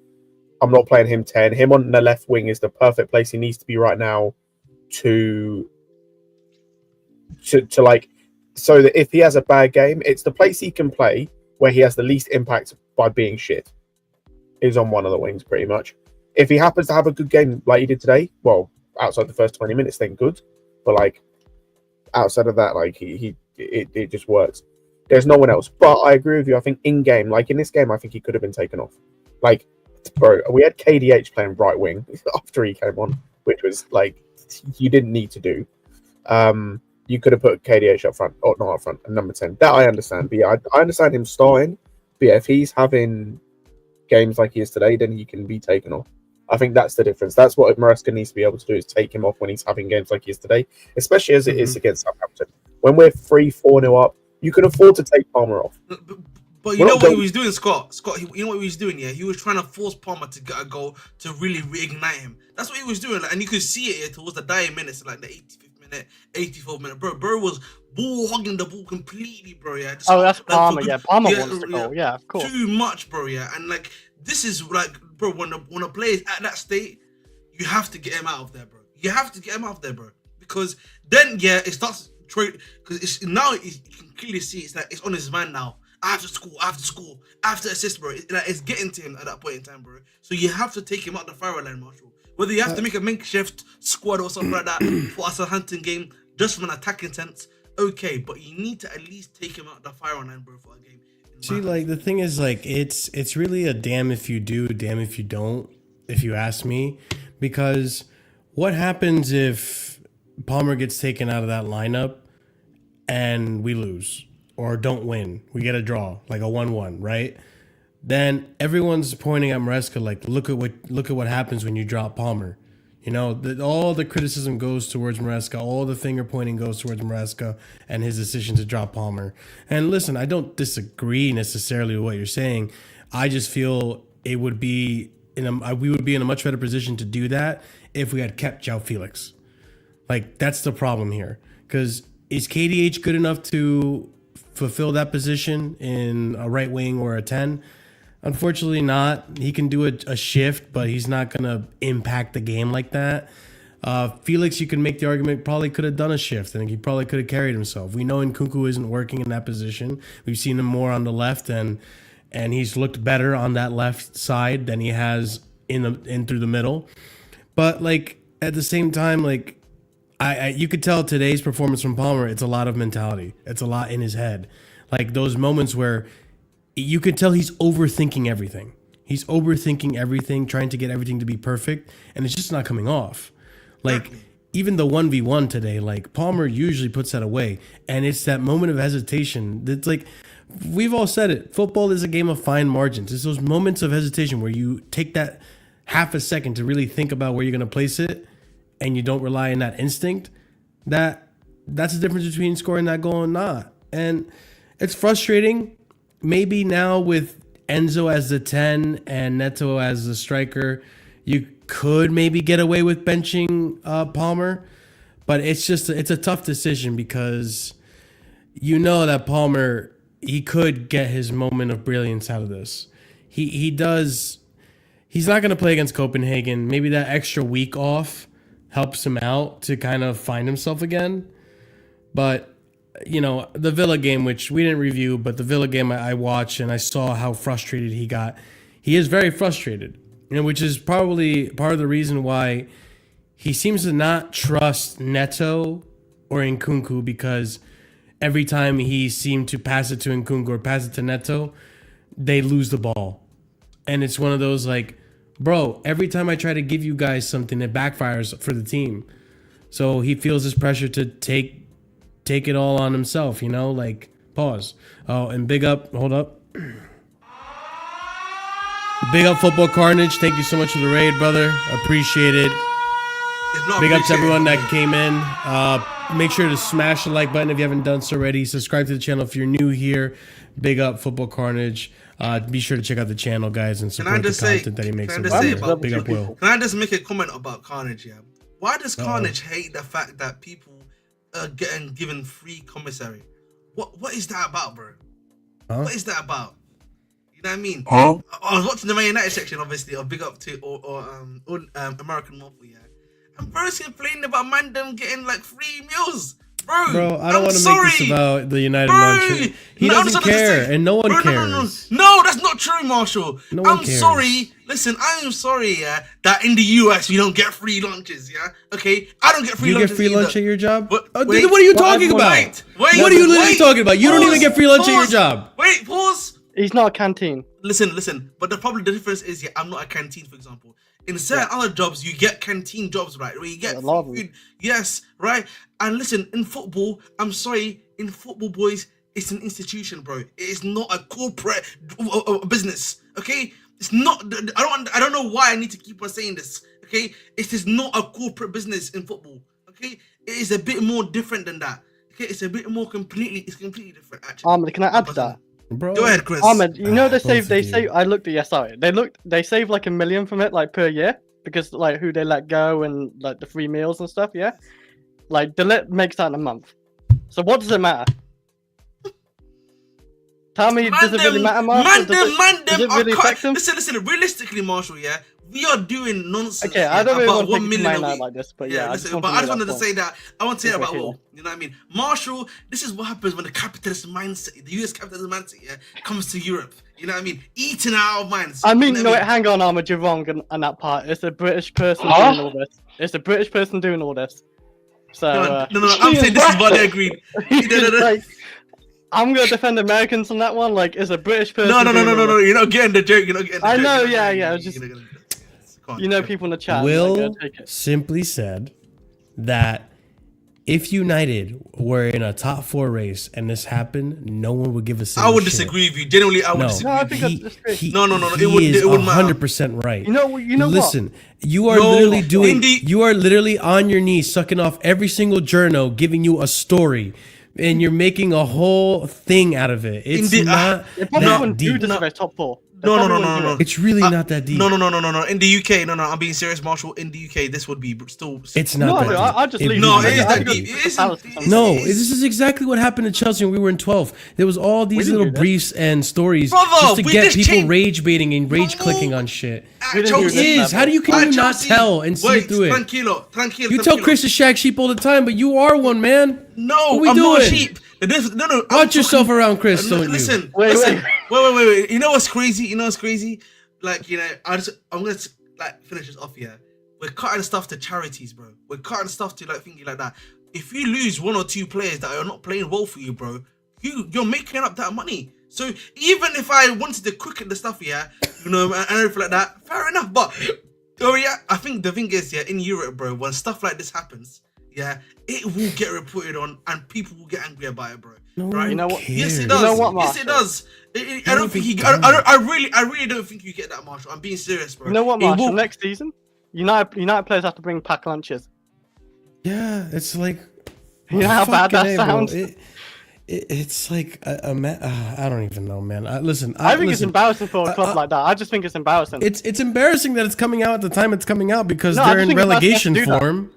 S2: I'm not playing him 10. Him on the left wing is the perfect place he needs to be right now to so that if he has a bad game, it's the place he can play where he has the least impact by being shit. Is on one of the wings pretty much. If he happens to have a good game like he did today, well, outside the first 20 minutes, then good. But outside of that, it just works. There's no one else. But I agree with you. I think in game, in this game, I think he could have been taken off. Bro, we had KDH playing right wing after he came on, which was you didn't need to do. You could have put KDH up front, or not up front, and number 10. That I understand. But yeah, I understand him starting. But yeah, if he's having games like he is today, then he can be taken off. I think that's the difference. That's what Maresca needs to be able to do, is take him off when he's having games like he is today, especially as it is against Southampton. When we're 3-4-0 up, you can afford to take Palmer off.
S5: But you know what he was doing, Scott? You know what he was doing, yeah? He was trying to force Palmer to get a goal to really reignite him. That's what he was doing. And you could see it towards the dying minutes, the 85th minute, 84th minute. Bro was ball hogging the ball completely, bro, yeah.
S7: That's Palmer, yeah. Palmer wants to go, yeah, of course.
S5: Too much, bro, yeah. And this is bro, when a player is at that state, you have to get him out of there, bro. You have to get him out of there, bro. Because then, yeah, it starts because now you can clearly see it's on his mind now. I have to score, I have to assist, bro. It's getting to him at that point in time, bro. So you have to take him out the fire line, Marshall. Whether you have to make a makeshift squad or something like that for a Southampton game, just from an attacking sense, okay. But you need to at least take him out the fire line, bro, for a game.
S1: See, the thing is, it's really a damn if you do, damn if you don't, if you ask me. Because what happens if Palmer gets taken out of that lineup and we lose? Or don't win, we get a draw, a 1-1, right? Then everyone's pointing at Maresca, look at what happens when you drop Palmer. You know, all the criticism goes towards Maresca, all the finger pointing goes towards Maresca and his decision to drop Palmer. And listen, I don't disagree necessarily with what you're saying. I just feel we would be in a much better position to do that if we had kept João Felix. That's the problem here, because is KDH good enough to fulfill that position in a right wing or a 10? Unfortunately not. He can do a shift, but he's not going to impact the game like that. Felix, you can make the argument, probably could have done a shift, and he probably could have carried himself. We know Nkunku isn't working in that position. We've seen him more on the left, and he's looked better on that left side than he has in through the middle. But at the same time, you could tell today's performance from Palmer, it's a lot of mentality. It's a lot in his head. Those moments where you could tell he's overthinking everything. He's overthinking everything, trying to get everything to be perfect, and it's just not coming off. Even the 1v1 today, Palmer usually puts that away, and it's that moment of hesitation that's we've all said it. Football is a game of fine margins. It's those moments of hesitation where you take that half a second to really think about where you're going to place it, and you don't rely on that instinct. That's the difference between scoring that goal and not. And it's frustrating. Maybe now with Enzo as the 10 and Netto as the striker, you could maybe get away with benching Palmer. But it's a tough decision, because you know that Palmer, he could get his moment of brilliance out of this. He's not going to play against Copenhagen. Maybe that extra week off helps him out to kind of find himself again. But, the Villa game, which we didn't review, but the Villa game I watched and I saw how frustrated he got. He is very frustrated, which is probably part of the reason why he seems to not trust Netto or Nkunku, because every time he seemed to pass it to Nkunku or pass it to Netto, they lose the ball. And it's one of those bro, every time I try to give you guys something, it backfires for the team. So he feels this pressure to take it all on himself, Pause. Oh, and big up. Hold up. Big up Football Carnage. Thank you so much for the raid, brother. Appreciate it. Big up to everyone that came in. Make sure to smash the like button if you haven't done so already. Subscribe to the channel if you're new here. Big up Football Carnage. Be sure to check out the channel, guys, and support the content that he makes. Big up Will.
S5: Can I just make a comment about Carnage? Yeah. Why does Carnage hate the fact that people are getting given free commissary? What is that about, bro?
S1: Huh?
S5: What is that about? You know what I mean?
S8: Huh?
S5: I was watching the Man United section, obviously, or big up to American Waffle, yeah. And bro's complaining about them getting like free meals. Bro,
S1: I don't want to make this about the United Munch. He doesn't care, and no one cares.
S5: No, that's not true, Marshall.
S1: No one
S5: I'm
S1: cares.
S5: sorry. Listen, I am sorry, yeah, that in the US we don't get free lunches, yeah? Okay? I don't get free lunches.
S1: You get free lunch at your job?
S5: But,
S1: what are you talking about?
S5: Wait,
S1: what are you literally talking about? You don't even get free lunch at your job.
S5: Wait, pause.
S7: He's not a canteen.
S5: Listen. But the difference is, yeah, I'm not a canteen, for example. In certain other jobs, you get canteen jobs, right? Where you get food. Yes, right? And listen, in football, I'm sorry, in football, boys, it's an institution, bro. It is not a corporate business, okay? It's not. I don't know why I need to keep on saying this, okay? It is not a corporate business in football, okay? It is a bit more different than that, okay? It's a bit more completely different, actually.
S7: Ahmed, can I add to that?
S1: Bro.
S5: Go ahead, Chris.
S7: Ahmed, you know they save. I looked at they save like $1 million from it, like per year, because like who they let go and like the free meals and stuff. Yeah, like Delit makes that in a month. So what does it matter? Tell me, does it really matter, Marshall? Does it really affect them?
S5: Listen. Realistically, Marshall, yeah, we are doing nonsense.
S7: Okay, I don't really
S5: about
S7: want to
S5: 1
S7: take
S5: million
S7: mine out like this, but yeah,
S5: I just wanted to say that. I want to say that about Will. You know what I mean? Marshall, this is what happens when the capitalist mindset, the US capitalist mindset, yeah, comes to Europe. You know what I mean? Eating our minds.
S7: I mean, no, hang on, Ahmed, you're wrong on that part. It's a British person doing all this. It's a British person doing all this. So
S5: no, I'm saying this is what they agreed.
S7: Like, I'm gonna defend Americans on that one. Like, it's a British person.
S5: No. You're not getting the joke.
S7: I know, yeah. Just you know, people in the chat.
S1: Will simply said that if United were in a top 4 race and this happened, no one would give a single
S5: I would
S1: shit.
S5: disagree with you. Generally, I would disagree.
S7: No, I think that's great.
S5: No.
S1: It wouldn't 100% right.
S7: You know
S1: Listen, you are literally doing. You are literally on your knees, sucking off every single journo, giving you a story, and you're making a whole thing out of it. It's not that deep.
S7: Top 4.
S5: No.
S1: It's really not that deep.
S5: No. In the UK, no. I'm being serious, Marshall. In the UK, this would be still.
S1: It's not that deep.
S7: I'll just leave.
S5: No, it is that deep.
S1: No, this is exactly what happened to Chelsea when we were in 12th. There was all these little briefs and stories just to get people rage baiting and rage clicking on shit. It is. How do you can you not tell and see through it?
S5: Tranquilo.
S1: You tell Chris is shag sheep all the time, but you are one, man.
S5: No, I'm not a sheep. No.
S1: Watch yourself around Chris, don't you?
S5: Listen. Wait. You know what's crazy? Like, you know, I'm gonna like finish this off here. We're cutting stuff to charities, bro. We're cutting stuff to like thinking like that. If you lose 1 or 2 players that are not playing well for you, bro, you're making up that money. So even if I wanted to quicken the stuff, yeah, you know, and everything like that, fair enough. But yeah, I think the thing is, yeah, in Europe, bro, when stuff like this happens, yeah, it will get reported on, and people will get angry about it, bro.
S1: No,
S5: right?
S7: You know what?
S5: Yes, it does.
S7: You know what,
S5: yes, it does. I don't think I really don't think you get that, Marshall. I'm being serious, bro.
S7: You know what, Marshall? Next season, United players have to bring packed lunches.
S1: Yeah, it's like.
S7: You know how bad that sounds.
S1: It's like I don't even know, man. Listen,
S7: I think it's embarrassing for a club like that. I just think it's embarrassing.
S1: It's embarrassing that it's coming out at the time it's coming out because they're in relegation form,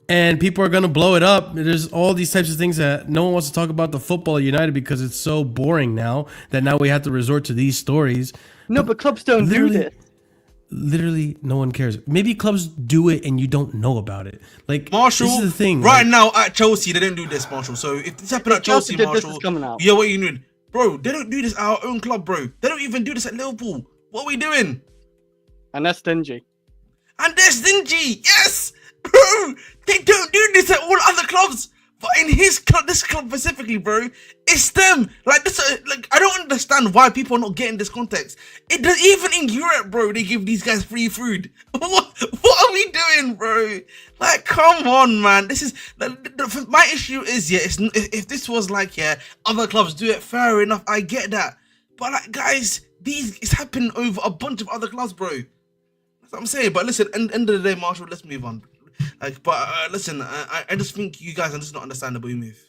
S1: and people are gonna blow it up. There's all these types of things that no one wants to talk about the football at United because it's so boring now that now we have to resort to these stories.
S7: No, but clubs don't do this.
S1: Literally, no one cares. Maybe clubs do it and you don't know about it. Like,
S5: Marshall,
S1: this is the thing.
S5: Right now at Chelsea, they don't do this, Marshall. So if this happened at Chelsea, Marshall, yeah, what you doing, bro? They don't do this at our own club, bro. They don't even do this at Liverpool. What are we doing?
S7: And they're stingy.
S5: Yes, bro. They don't do this at all other clubs. But in his club, this club specifically, bro, it's them. Like this, like I don't understand why people are not getting this context. It does, even in Europe, bro, they give these guys free food. What are we doing, bro? Like, come on, man. This is my issue is if this was like other clubs do it, fair enough. I get that, but like, guys, it's happening over a bunch of other clubs, bro. That's what I'm saying. But listen, end of the day, Marshall, let's move on. Like, but listen, I just think you guys are just not understandable. You move.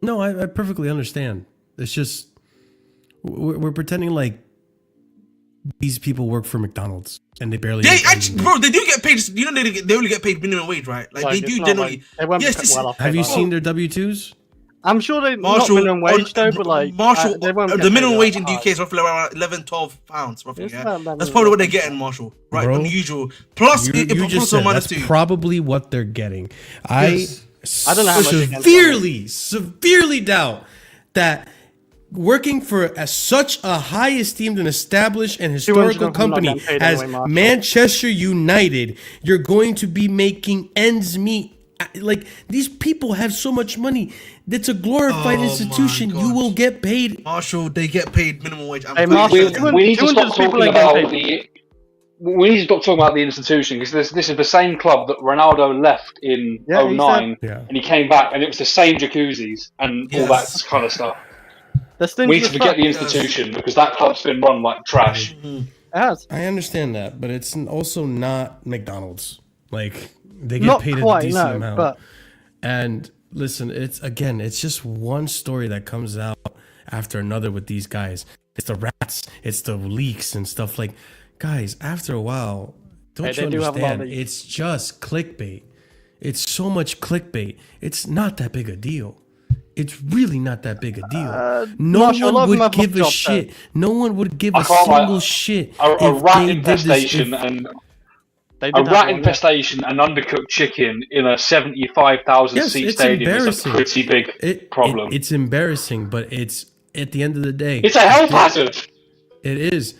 S1: No, I perfectly understand. It's just we're pretending like these people work for McDonald's and they barely.
S5: They actually, bro, they do get paid. You know, they only get paid minimum wage, right? Like they do generally.
S7: Like,
S5: yes.
S1: Have you seen their W-2s?
S7: I'm sure they
S5: Marshall,
S7: not minimum wage though, but like
S5: Marshall,
S7: they won't
S5: the minimum wage in the UK is roughly around 11, 12 pounds, roughly. Yeah? That's probably what they're getting, Marshall. Right,
S1: Bro,
S5: unusual. Plus,
S1: you just said that's
S5: too.
S1: probably what they're getting.
S5: Yes.
S7: I don't know how much
S1: severely doubt that working for such a high esteemed and established and historical company as Manchester United, you're going to be making ends meet. Like, these people have so much money. It's a glorified institution. You will get paid.
S5: Marshall, they get paid minimum wage.
S8: We need to stop talking about we need to stop talking about the institution, because this is the same club that Ronaldo left in 09 and he came back and it was the same jacuzzis and all that kind of stuff. We need to forget the institution because that club's been run like trash.
S1: I understand that, but it's also not McDonald's. Like, they get
S7: not
S1: paid
S7: quite,
S1: a decent
S7: no,
S1: amount.
S7: but...
S1: And listen, it's just one story that comes out after another with these guys. It's the rats, it's the leaks and stuff. Like, guys, after a while, don't you understand? It's just clickbait. It's so much clickbait. It's not that big a deal. It's really not that big a deal. No one would give a shit. No one would give a single shit.
S8: A rat infestation and a rat infestation and undercooked chicken in a 75,000 seat stadium is a pretty big problem.
S1: It's embarrassing, but it's at the end of the day,
S8: it's a health hazard.
S1: It is.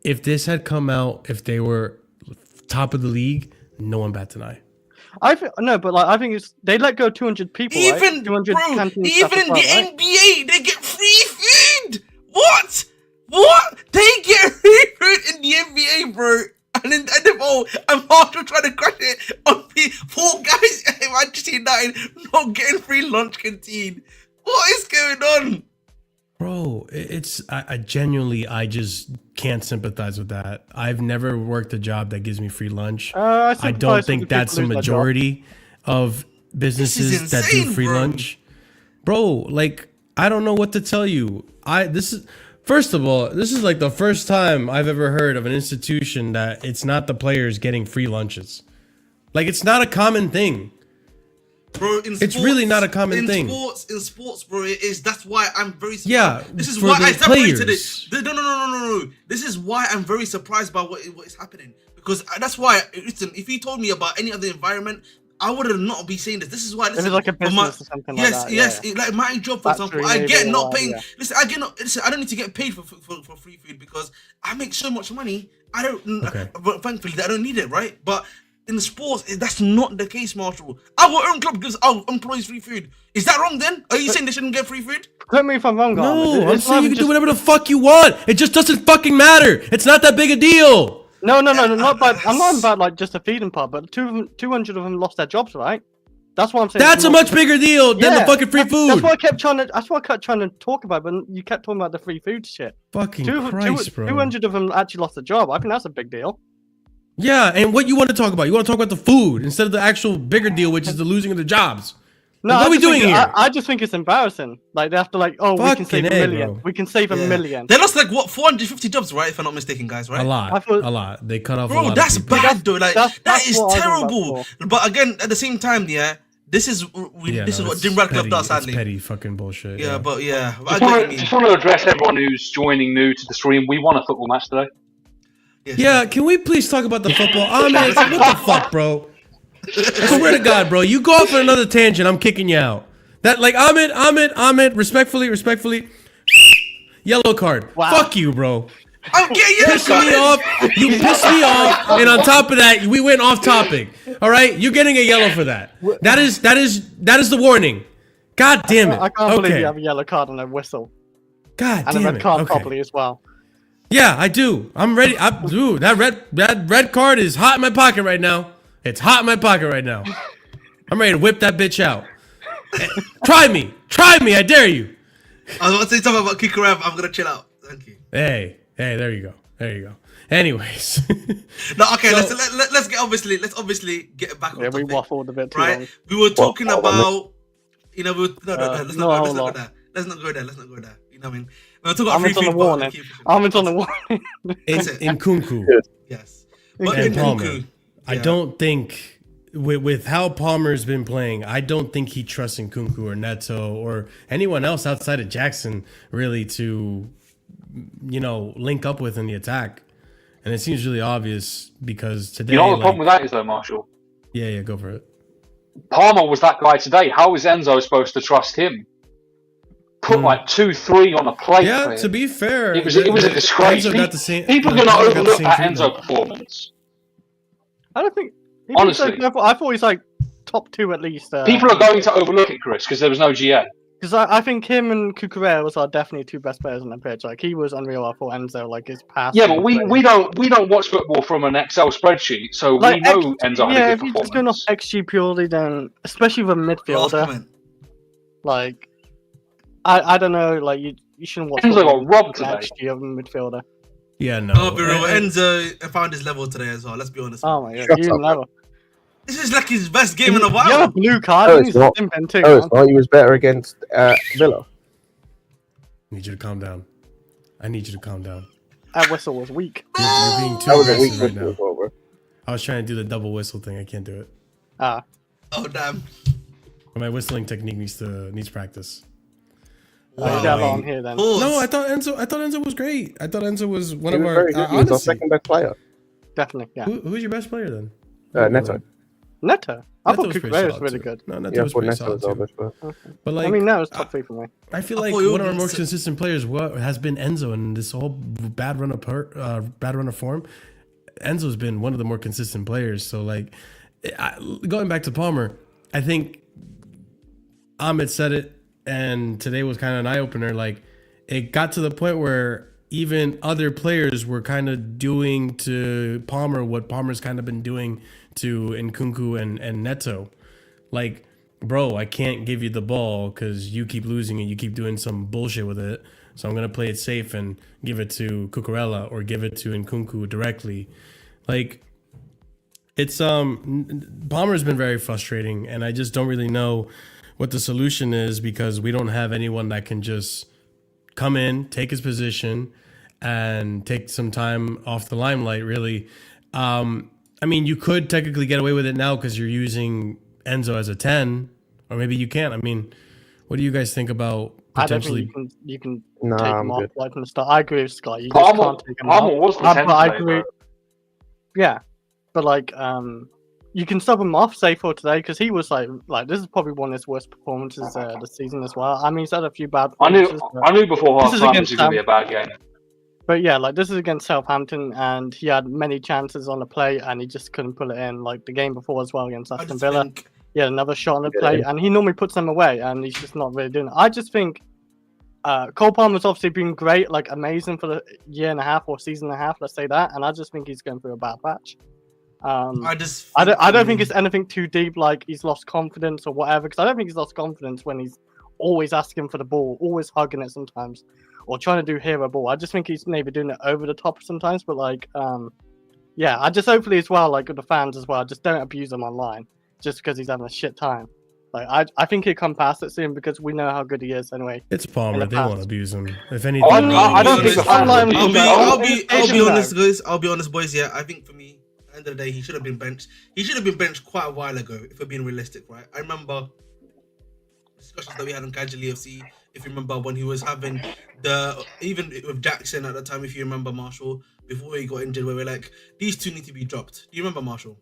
S1: If this had come out, if they were top of the league, no one bats an eye.
S7: I think it's they let go 200 people.
S5: Even
S7: right? 200
S5: bro, even in the
S7: right?
S5: NBA, they get free food. What? They get free food in the NBA, bro. And in the NFL, I'm also trying to crash it on four guys at Manchester United not getting free lunch canteen. What is going on?
S1: Bro, I genuinely, I just can't sympathize with that. I've never worked a job that gives me free lunch. I don't think that's the majority of businesses that do free lunch. Bro, like, I don't know what to tell you. First of all, this is like the first time I've ever heard of an institution that it's not the players getting free lunches. Like, it's not a common thing.
S5: Bro,
S1: it's really not a common thing.
S5: In sports, bro, it is. That's why I'm very surprised.
S1: Yeah,
S5: this is why I separated it. No. This is why I'm very surprised by what is happening. Because that's why, listen, if you told me about any other environment, I would have not be saying this. This is why. Listen,
S7: if it's like a business or something like that.
S5: Yes. Like my job, for example, I get not paying. Listen, I don't need to get paid for free food because I make so much money. I don't. But thankfully, I don't need it, right? But in the sports, that's not the case, Marshall. Our own club gives our employees free food. Is that wrong then? Are you saying they shouldn't get free food?
S7: Correct me if I'm wrong,
S1: No, I'm saying you can do whatever the fuck you want. It just doesn't fucking matter. It's not that big a deal.
S7: No, not bad. I'm not about like just the feeding part, but 200 of them lost their jobs, right? That's what I'm saying.
S1: That's a much bigger deal than the fucking free food.
S7: That's what I kept trying to talk about, but you kept talking about the free food shit.
S1: Fucking Christ, bro.
S7: 200 of them actually lost a job. I think that's a big deal.
S1: Yeah, and what you want to talk about? You want to talk about the food instead of the actual bigger deal, which is the losing of the jobs.
S7: No,
S1: what are we doing here?
S7: I just think it's embarrassing. Like, they have to we can save a million.
S1: Bro.
S7: We can save a million.
S5: They lost 450 jobs, right? If I'm not mistaken, guys, right?
S1: A lot. They cut off a lot.
S5: Bro, that's bad, though. Like, that is terrible. But again, at the same time, this is what Jim Radcliffe does, sadly.
S1: It's petty fucking bullshit.
S5: Yeah, but yeah.
S8: Just want to address everyone who's joining new to the stream. We won a football match today.
S1: Yeah, can we please talk about the football? Ahmed, what the fuck, bro? I swear to God, bro, you go off on another tangent, I'm kicking you out. That, like, Ahmed, respectfully, yellow card. Wow. Fuck you, bro.
S5: I'm getting
S1: You pissed me off, and on top of that, we went off topic. All right, you're getting a yellow for that. That is the warning. God damn it.
S7: I can't believe you have a yellow card and a whistle.
S1: God
S7: and a
S1: damn
S7: red
S1: it.
S7: card
S1: Okay.
S7: probably as well.
S1: Yeah, I do. I'm ready. Dude, that red card is hot in my pocket right now. It's hot in my pocket right now. I'm ready to whip that bitch out. Try me. I dare you.
S5: I was about to say something about Kikurev. I'm gonna chill out. Thank you.
S1: Hey, there you go. Anyways.
S5: No, okay. Let's obviously get back on
S7: Yeah, we
S5: topic,
S7: waffled a bit too
S5: right?
S7: long.
S5: We were talking about, you know, let's not go there. You know what I mean? We're talking about
S7: Armin's on the warning. Armin's on the warning.
S1: Nkunku.
S5: Yes. But
S1: And Palmer.
S5: Nkunku,
S1: I don't think with how Palmer's been playing, I don't think he trusts Nkunku or Netto or anyone else outside of Jackson really to, link up with in the attack. And it seems really obvious because today.
S8: You know what the problem with that is, though, Marshall?
S1: Yeah, go for it.
S8: Palmer was that guy today. How is Enzo supposed to trust him? Put like 2-3 on a plate.
S1: Yeah, to be fair,
S8: it was a disgrace. People are going to overlook that Enzo performance.
S7: I don't think.
S8: Honestly,
S7: I thought he's like top 2 at least.
S8: People are going to overlook it, Chris, because there was no GA.
S7: Because I think him and Cucurella are definitely 2 best players on the pitch. Like he was unreal. I thought Enzo, like his pass.
S8: Yeah, but we don't watch football from an Excel spreadsheet, so like, we know Enzo had a good performance. Yeah, if you're just going off
S7: XG purely, then especially with a midfielder, like I don't know, like you shouldn't watch.
S8: Enzo got robbed today.
S7: XG of a midfielder.
S1: Yeah, no.
S5: I'll be real. Enzo found his level today as well. Let's be honest.
S7: Oh my god, you level.
S5: This is like his best game in a while.
S7: You have a blue card.
S2: No, it's not. He was better against Villa.
S1: I need you to calm down.
S7: That whistle was weak.
S1: You're being too aggressive right now. Well, I was trying to do the double whistle thing. I can't do it.
S7: Ah.
S5: Oh damn.
S1: My whistling technique needs practice.
S7: Wow. You got on here then.
S1: No, I thought Enzo was great. I thought Enzo was one of our.
S2: Very good. He was our second best player.
S7: Definitely, yeah.
S1: Who's your best player then?
S2: Netto.
S7: I thought Cucurella was really good.
S1: No, Netto was pretty solid too. But like,
S7: I mean, that was top 3 for me.
S1: I feel like one of our more consistent players has been Enzo, and this whole bad run of form. Enzo's been one of the more consistent players. So like, going back to Palmer, I think Ahmed said it, and today was kind of an eye opener. Like, it got to the point where even other players were kind of doing to Palmer what Palmer's kind of been doing to Nkunku and Netto. Like, bro, I can't give you the ball because you keep losing it. You keep doing some bullshit with it. So I'm going to play it safe and give it to Cucurella or give it to Nkunku directly. Like, it's Palmer's been very frustrating, and I just don't really know what the solution is because we don't have anyone that can just come in, take his position, and take some time off the limelight, really. I mean, you could technically get away with it now because you're using Enzo as a 10, or maybe you can't. I mean, what do you guys think about potentially?
S7: I don't think you can take him off right from the start. I agree with Scott. You just can't take him
S8: Palmer
S7: off.
S8: Was the 10
S7: I
S8: today,
S7: agree. Yeah, but like, you can sub him off, say for today, because he was like this is probably one of his worst performances this season as well. I mean, he's had a few bad performances.
S8: I knew before half time this was going to be a bad game.
S7: But yeah, like this is against Southampton, and he had many chances on the play, and he just couldn't put it in. Like the game before as well against Aston Villa, he had another shot on the play, and he normally puts them away, and he's just not really doing it. I just think Cole Palmer's obviously been great, like amazing for the year and a half or season and a half, let's say that, and I just think he's going through a bad patch. I don't think it's anything too deep, like he's lost confidence or whatever, because I don't think he's lost confidence when he's always asking for the ball, always hugging it sometimes, or trying to do hero ball. I just think he's maybe doing it over the top sometimes, but like, yeah, I just hopefully as well, like with the fans as well, just don't abuse him online just because he's having a shit time. Like, I think he'll come past it soon because we know how good he is anyway.
S1: It's Palmer. They won't abuse him. If anything,
S8: I don't think
S5: I'll be honest, boys. Yeah, I think for me, at the end of the day, he should have been benched. He should have been benched quite a while ago, if we're being realistic, right? I remember discussions that we had on Casually FC. If you remember when he was having even with Jackson at the time, if you remember, Marshall, before he got injured, where we're like, these two need to be dropped. Do you remember, Marshall?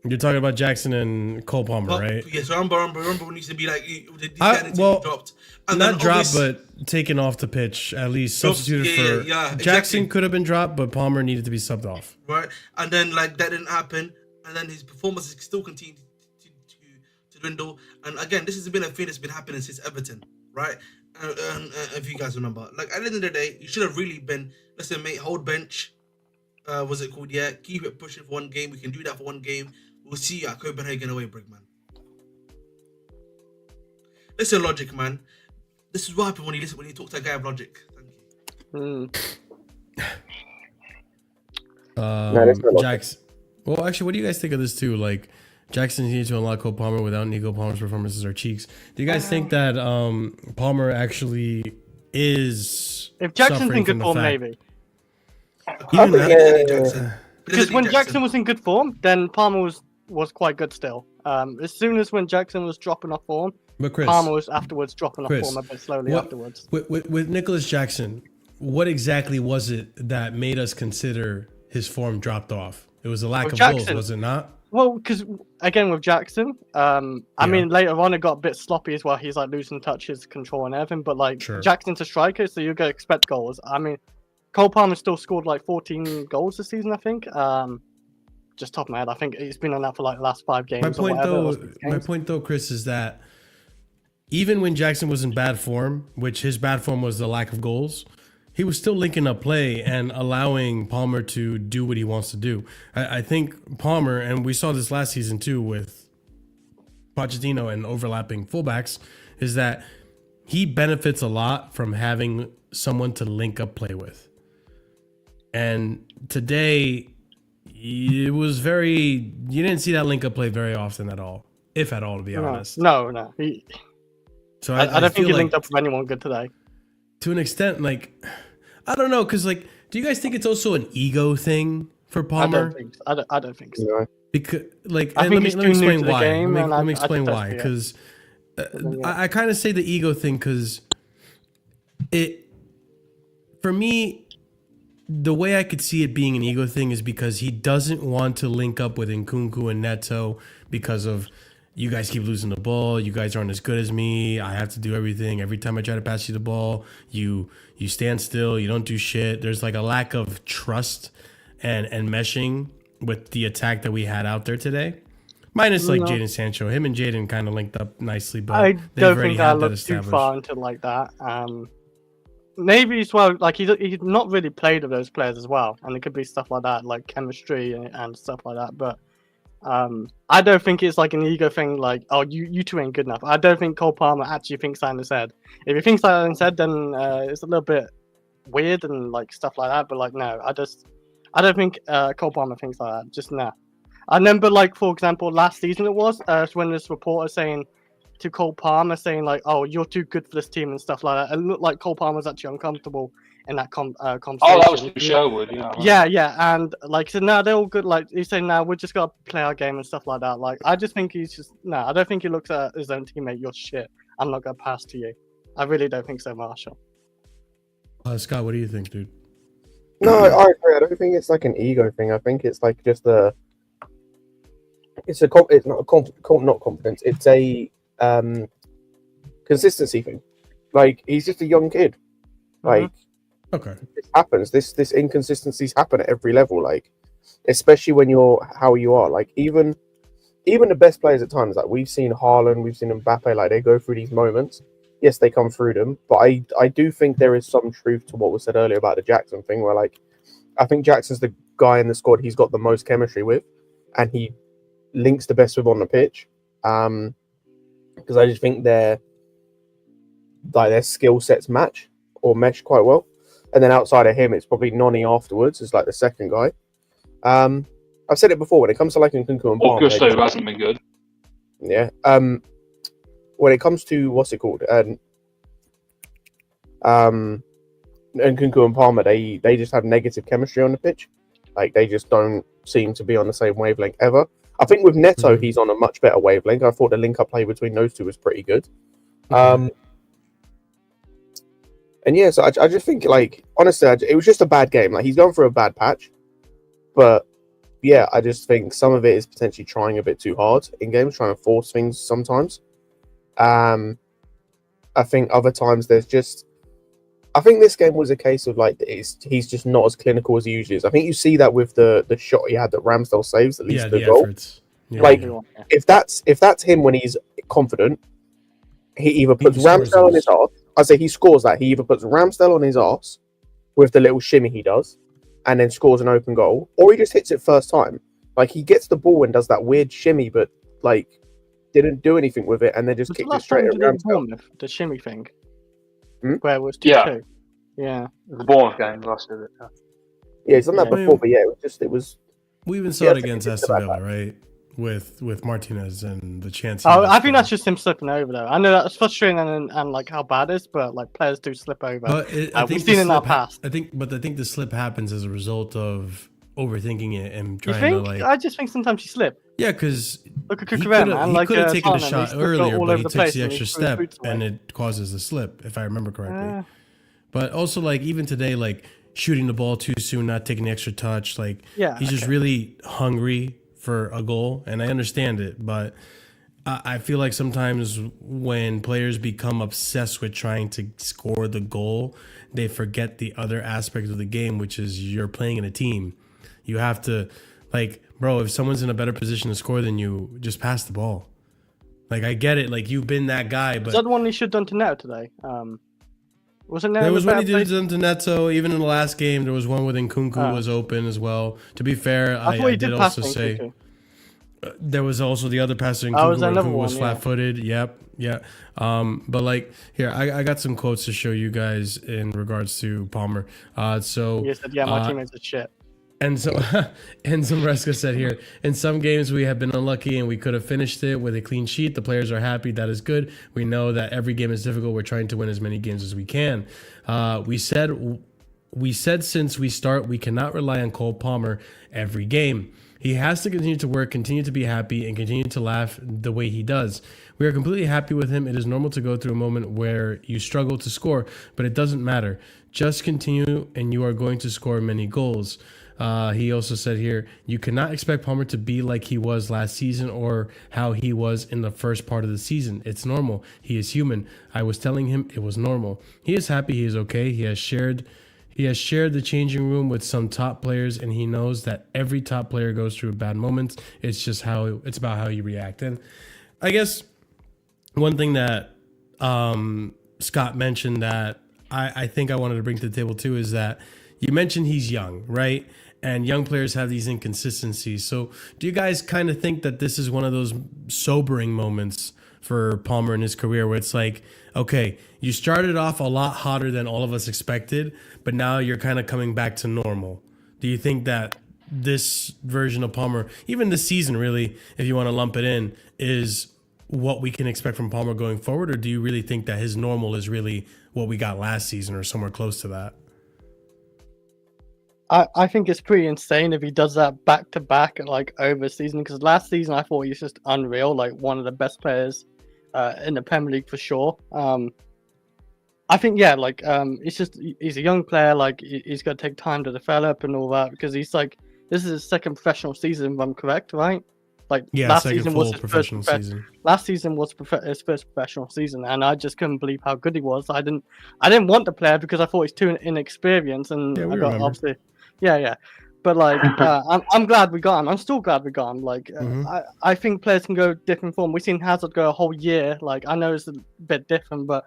S1: You're talking about Jackson and Cole Palmer, right?
S5: Yes, I remember when he used to be like, these
S1: guys
S5: need to be dropped. And
S1: not dropped, but taken off the pitch, at least substituted for.
S5: Yeah,
S1: Jackson could have been dropped, but Palmer needed to be subbed off.
S5: Right, and then like that didn't happen, and then his performances still continued to dwindle. And again, this has been a thing that's been happening since Everton. right? If you guys remember, like at the end of the day, you should have really been, listen, mate, hold bench. Was it called? Yeah, keep it pushing for one game. We can do that for one game. We'll see you at Copenhagen away, Brigman. Listen, logic, man. This is what happens when you talk to a guy of logic. Thank you.
S1: Jax. Well, actually, what do you guys think of this too? Like, Jackson needs to unlock Cole Palmer without Nico Palmer's performances or cheeks. Do you guys think that Palmer actually is?
S7: If Jackson's in good form, maybe. Because when Jackson was in good form, then Palmer was quite good still. As soon as when Jackson was dropping off form,
S1: but Chris,
S7: Palmer was afterwards dropping off form a bit slowly afterwards.
S1: With Nicholas Jackson, what exactly was it that made us consider his form dropped off? It was a lack of goals, was it not?
S7: Well, because again with Jackson, I mean later on it got a bit sloppy as well. He's like losing touches, control, and everything. But like Jackson's a striker, so you're gonna expect goals. I mean, Cole Palmer still scored like 14 goals this season, I think. Just top of my head, I think he's been on that for like the last 5 games.
S1: My point though, Chris, is that even when Jackson was in bad form, which his bad form was the lack of goals, he was still linking up play and allowing Palmer to do what he wants to do. I think Palmer, and we saw this last season too with Pochettino and overlapping fullbacks, is that he benefits a lot from having someone to link up play with. And today, it was you didn't see that link up play very often at all, if at all, to be honest.
S7: No.
S1: So
S7: I don't think he linked up with anyone good today.
S1: To an extent, like, I don't know, because, like, do you guys think it's also an ego thing for Palmer?
S7: I don't think so.
S2: No.
S1: Because, like, let me explain why. Let me explain why. Because I kind of say the ego thing because for me, the way I could see it being an ego thing is because he doesn't want to link up with Nkunku and Netto because of, you guys keep losing the ball. You guys aren't as good as me. I have to do everything. Every time I try to pass you the ball, you stand still. You don't do shit. There's like a lack of trust and meshing with the attack that we had out there today. Minus like Jadon Sancho. Him and Jadon kind of linked up nicely, but
S7: I don't think I looked too far into like that. Maybe as well, like he's not really played with those players as well, and it could be stuff like that, like chemistry and stuff like that. But I don't think it's like an ego thing, like, oh, you two ain't good enough. I don't think Cole Palmer actually thinks that in his head. If he thinks that in his head, then it's a little bit weird and like stuff like that. But like, no, I don't think Cole Palmer thinks like that. Just no. I remember, like, for example, last season it was when this reporter saying to Cole Palmer, saying like, "Oh, you're too good for this team" and stuff like that. It looked like Cole Palmer was actually uncomfortable in that conversation.
S8: Oh, that was Sherwood, yeah.
S7: Yeah, and like he said, no, they're all good. Like he's saying, no, we just gotta play our game and stuff like that. Like I just think he's just I don't think he looks at his own teammate. You're shit. I'm not gonna pass to you. I really don't think so, Marshall.
S1: Scott, what do you think, dude?
S2: No, I agree. I don't think it's like an ego thing. I think it's like just it's not confidence. It's a consistency thing. Like he's just a young kid. Like
S1: okay,
S2: this happens. This inconsistencies happen at every level. Like especially when you're how you are. Like even the best players at times. Like we've seen Haaland, we've seen Mbappe. Like they go through these moments. Yes, they come through them. But I do think there is some truth to what was said earlier about the Jackson thing. Where like I think Jackson's the guy in the squad he's got the most chemistry with, and he links the best with on the pitch. Because I just think their skill sets match or mesh quite well. And then outside of him, it's probably Noni afterwards as like the second guy. I've said it before when it comes to like Nkunku and Palmer.
S8: Gusto hasn't been good.
S2: Yeah. When it comes to what's it called, Nkunku and Palmer, they just have negative chemistry on the pitch. Like they just don't seem to be on the same wavelength ever. I think with Netto, he's on a much better wavelength. I thought the link-up play between those two was pretty good. And yeah, so I just think, like, honestly, it was just a bad game. Like, he's going through a bad patch. But, yeah, I just think some of it is potentially trying a bit too hard in games, trying to force things sometimes. I think other times there's just... I think this game was a case of, like, he's just not as clinical as he usually is. I think you see that with the shot he had that Ramsdale saves, at least the goal.
S1: Yeah.
S2: Like, if that's him when he's confident, he either puts Ramsdale on his arse. I say he scores that. He either puts Ramsdale on his arse with the little shimmy he does, and then scores an open goal, or he just hits it first time. Like he gets the ball and does that weird shimmy, but like didn't do anything with it, and then just kicked it straight at Ramsdale.
S7: The shimmy thing,
S2: where
S7: it was 2-2. Yeah,
S8: the Bournemouth game last year.
S2: Yeah, he's done that before, but yeah, it was.
S1: We even saw it against Aston Villa, right? With Martinez and the chance.
S7: I think that's just him slipping over, though. I know that's frustrating and like how bad it is, but like players do slip over.
S1: But we've seen in our past. I think the slip happens as a result of overthinking it and trying to like.
S7: I just think sometimes you slip.
S1: Yeah, because
S7: look at Cucurella, man.
S1: He could have taken a shot earlier, but he takes the extra step and it causes the slip, if I remember correctly. But also, like even today, like shooting the ball too soon, not taking the extra touch, like he's just really hungry for a goal, and I understand it, but I feel like sometimes when players become obsessed with trying to score the goal, they forget the other aspect of the game, which is you're playing in a team. You have to, like, bro, if someone's in a better position to score than you, just pass the ball. Like, I get it, like you've been that guy, but
S7: is that the one he should have done to Netto today? Was it Netto?
S1: There was one he did to Netto. Even in the last game, there was one with Nkunku was open as well. To be fair, I did also say there was also the other pass to Nkunku where Nkunku was flat-footed. Yep, yeah. But like here, I got some quotes to show you guys in regards to Palmer. So
S7: you said, my teammates are shit.
S1: And so, Enzo Maresca said here, in some games we have been unlucky and we could have finished it with a clean sheet. The players are happy. That is good. We know that every game is difficult. We're trying to win as many games as we can. We said since we start, we cannot rely on Cole Palmer every game. He has to continue to work, continue to be happy, and continue to laugh the way he does. We are completely happy with him. It is normal to go through a moment where you struggle to score, but it doesn't matter. Just continue, and you are going to score many goals. He also said here, you cannot expect Palmer to be like he was last season or how he was in the first part of the season. It's normal. He is human. I was telling him it was normal. He is happy. He is okay. He has shared the changing room with some top players, and he knows that every top player goes through bad moments. It's just it's about how you react. And I guess one thing that Scott mentioned that I think I wanted to bring to the table too is that you mentioned he's young, right? And young players have these inconsistencies. So do you guys kind of think that this is one of those sobering moments for Palmer in his career where it's like, okay, you started off a lot hotter than all of us expected, but now you're kind of coming back to normal? Do you think that this version of Palmer, even this season really, if you want to lump it in, is what we can expect from Palmer going forward? Or do you really think that his normal is really what we got last season or somewhere close to that?
S7: I think it's pretty insane if he does that back to back like over a season, because last season I thought he was just unreal, like one of the best players in the Premier League for sure. I think it's just he's a young player, like he's got to take time to develop and all that, because he's like, this is his second professional season if I'm correct, right? Like last season was his professional season. Last season was his first professional season, and I just couldn't believe how good he was. I didn't want the player because I thought he's too inexperienced, and I got obviously. Yeah. But like, I'm glad we got him. I'm still glad we got him. Like, I think players can go different form. We've seen Hazard go a whole year. Like, I know it's a bit different, but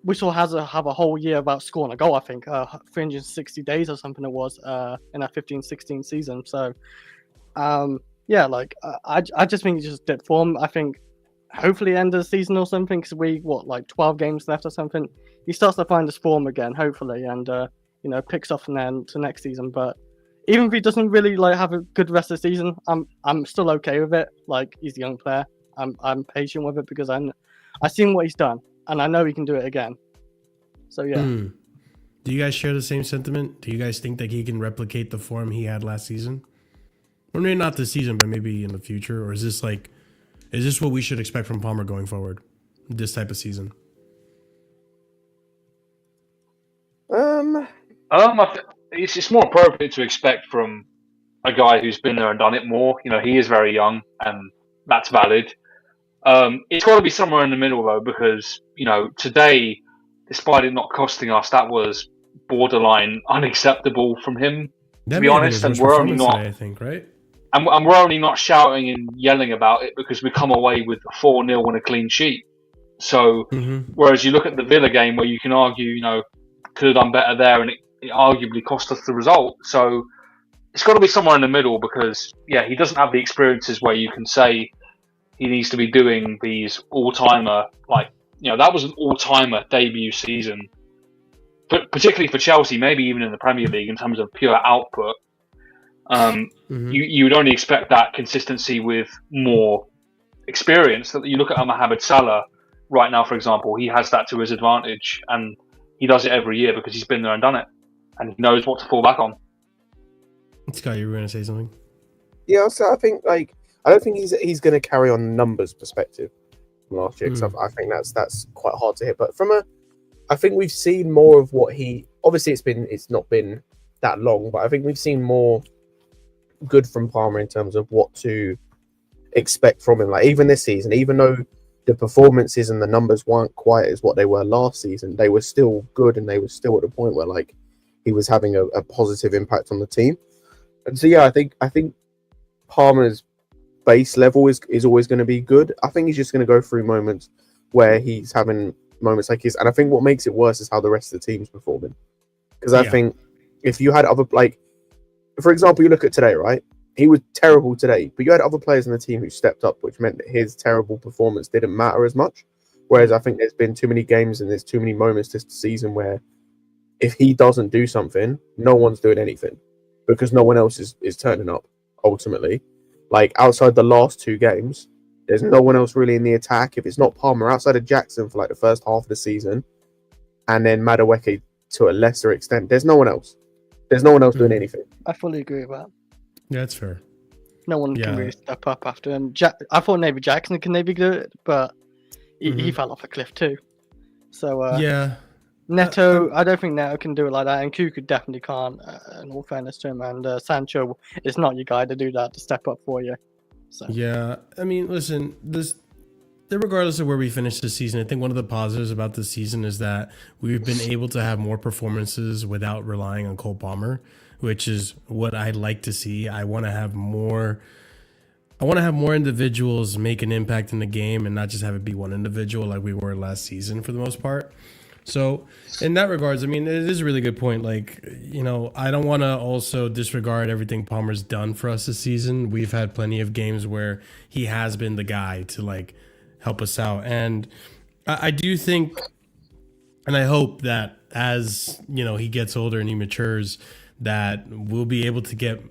S7: we saw Hazard have a whole year without scoring a goal. I think 360 days or something it was in that 15-16 season. So, I just think he just did form. I think hopefully end of the season or something, because 12 games left or something. He starts to find his form again, hopefully, and picks off from then to next season. But even if he doesn't really have a good rest of the season, I'm still okay with it. Like, he's a young player. I'm patient with it because I've seen what he's done, and I know he can do it again. So yeah.
S1: Do you guys share the same sentiment? Do you guys think that he can replicate the form he had last season? Or maybe not this season, but maybe in the future? Or is this what we should expect from Palmer going forward? This type of season?
S8: It's more appropriate to expect from a guy who's been there and done it more. He is very young, and that's valid. It's got to be somewhere in the middle, though, because, today, despite it not costing us, that was borderline unacceptable from him, to be honest. And we're only not,
S1: today, I think, right?
S8: And we're only not shouting and yelling about it because we come away with a 4-0 and a clean sheet. So, whereas you look at the Villa game where you can argue, you know, could have done better there, and it arguably cost us the result. So it's got to be somewhere in the middle because, yeah, he doesn't have the experiences where you can say he needs to be doing these all-timer, like, you know, that was an all-timer debut season, but particularly for Chelsea, maybe even in the Premier League in terms of pure output. You would only expect that consistency with more experience. That you look at Mohamed Salah right now, for example, he has that to his advantage, and he does it every year because he's been there and done it, and he knows what to fall back on.
S1: Scott, you were going to say something?
S2: Yeah, so I think I don't think he's going to carry on numbers perspective from last year. Because I think that's quite hard to hit. But I think we've seen more of what he. Obviously, it's not been that long, but I think we've seen more good from Palmer in terms of what to expect from him. Like even this season, even though the performances and the numbers weren't quite as what they were last season, they were still good, and they were still at the point where like he was having a positive impact on the team. And so yeah, I think Palmer's base level is always going to be good. I think he's just going to go through moments where he's having moments like his, and I think what makes it worse is how the rest of the team's performing. Because I think if you had other, like, for example, you look at today, right? He was terrible today, but you had other players in the team who stepped up, which meant that his terrible performance didn't matter as much. Whereas I think there's been too many games and there's too many moments this season where if he doesn't do something, no one's doing anything because no one else is turning up, ultimately. Like, outside the last two games, there's no one else really in the attack. If it's not Palmer, outside of Jackson for like the first half of the season, and then Madueke to a lesser extent, there's no one else. There's no one else doing anything.
S7: I fully agree with that.
S1: Yeah, that's fair.
S7: No one can really step up after him. I thought maybe Jackson can maybe do it, but he fell off a cliff too. So Netto, I don't think Netto can do it like that, and Nkunku definitely can't. In all fairness to him, and Sancho is not your guy to do that, to step up for you. So.
S1: Yeah, I mean, listen, regardless of where we finish this season, I think one of the positives about this season is that we've been able to have more performances without relying on Cole Palmer, which is what I'd like to see. I want to have more individuals make an impact in the game and not just have it be one individual like we were last season for the most part. So in that regards, I mean, it is a really good point. Like, you know, I don't want to also disregard everything Palmer's done for us this season. We've had plenty of games where he has been the guy to like help us out. And I do think, and I hope that as, you know, he gets older and he matures, that we'll be able to get,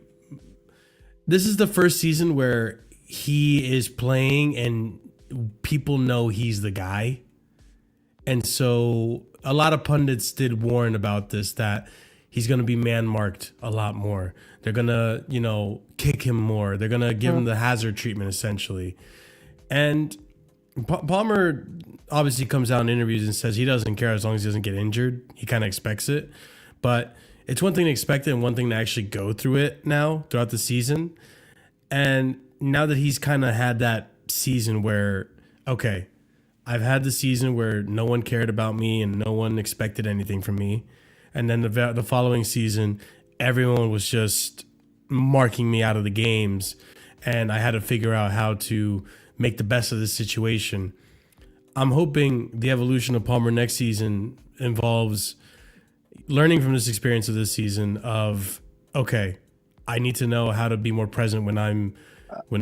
S1: this is the first season where he is playing and people know he's the guy. And so a lot of pundits did warn about this, that he's going to be man-marked a lot more. They're going to, you know, kick him more. They're going to give him the Hazard treatment, essentially. And Palmer obviously comes out in interviews and says he doesn't care as long as he doesn't get injured. He kind of expects it. But it's one thing to expect it and one thing to actually go through it now throughout the season. And now that he's kind of had that season where, okay, I've had the season where no one cared about me and no one expected anything from me. And then the following season, everyone was just marking me out of the games. And I had to figure out how to make the best of this situation. I'm hoping the evolution of Palmer next season involves learning from this experience of this season of, okay, I need to know how to be more present when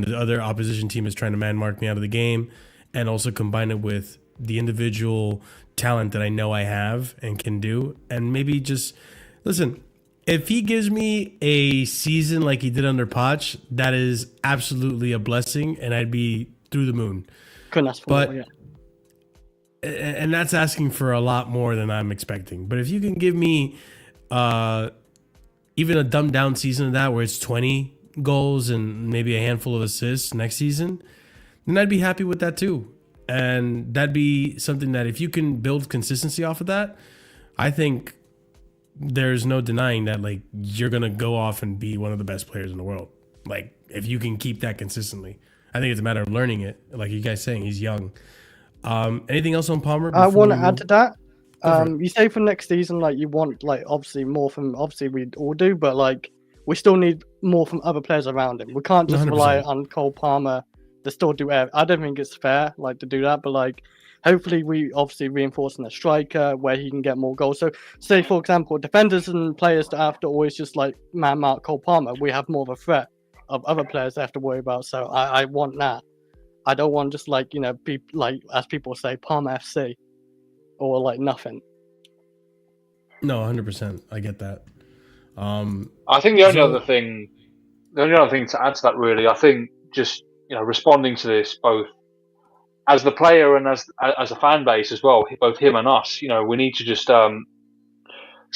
S1: the other opposition team is trying to man mark me out of the game, and also combine it with the individual talent that I know I have and can do. And maybe just, listen, if he gives me a season like he did under Poch, that is absolutely a blessing, and I'd be through the moon.
S7: Couldn't ask for more, yeah.
S1: And that's asking for a lot more than I'm expecting. But if you can give me even a dumbed down season of that where it's 20 goals and maybe a handful of assists next season, then I'd be happy with that too. And that'd be something that if you can build consistency off of that, I think there's no denying that like you're going to go off and be one of the best players in the world. Like if you can keep that consistently, I think it's a matter of learning it. Like you guys saying, he's young. Anything else on Palmer?
S7: I want to add to that. You say for next season, like you want like obviously more from, obviously we all do, but like we still need more from other players around him. We can't just
S1: 100%.
S7: rely on Cole Palmer to still do everything. I don't think it's fair like to do that, but like Hopefully, we obviously reinforcing a striker where he can get more goals. So, say for example, defenders and players that have to always just like man mark Cole Palmer, we have more of a threat of other players they have to worry about. So, I want that. I don't want just like be like as people say Palmer FC or like nothing.
S1: No, 100%. I get that.
S8: I think the only other thing to add to that, really, I think just responding to this both as the player and as a fan base as well, both him and us, we need to just try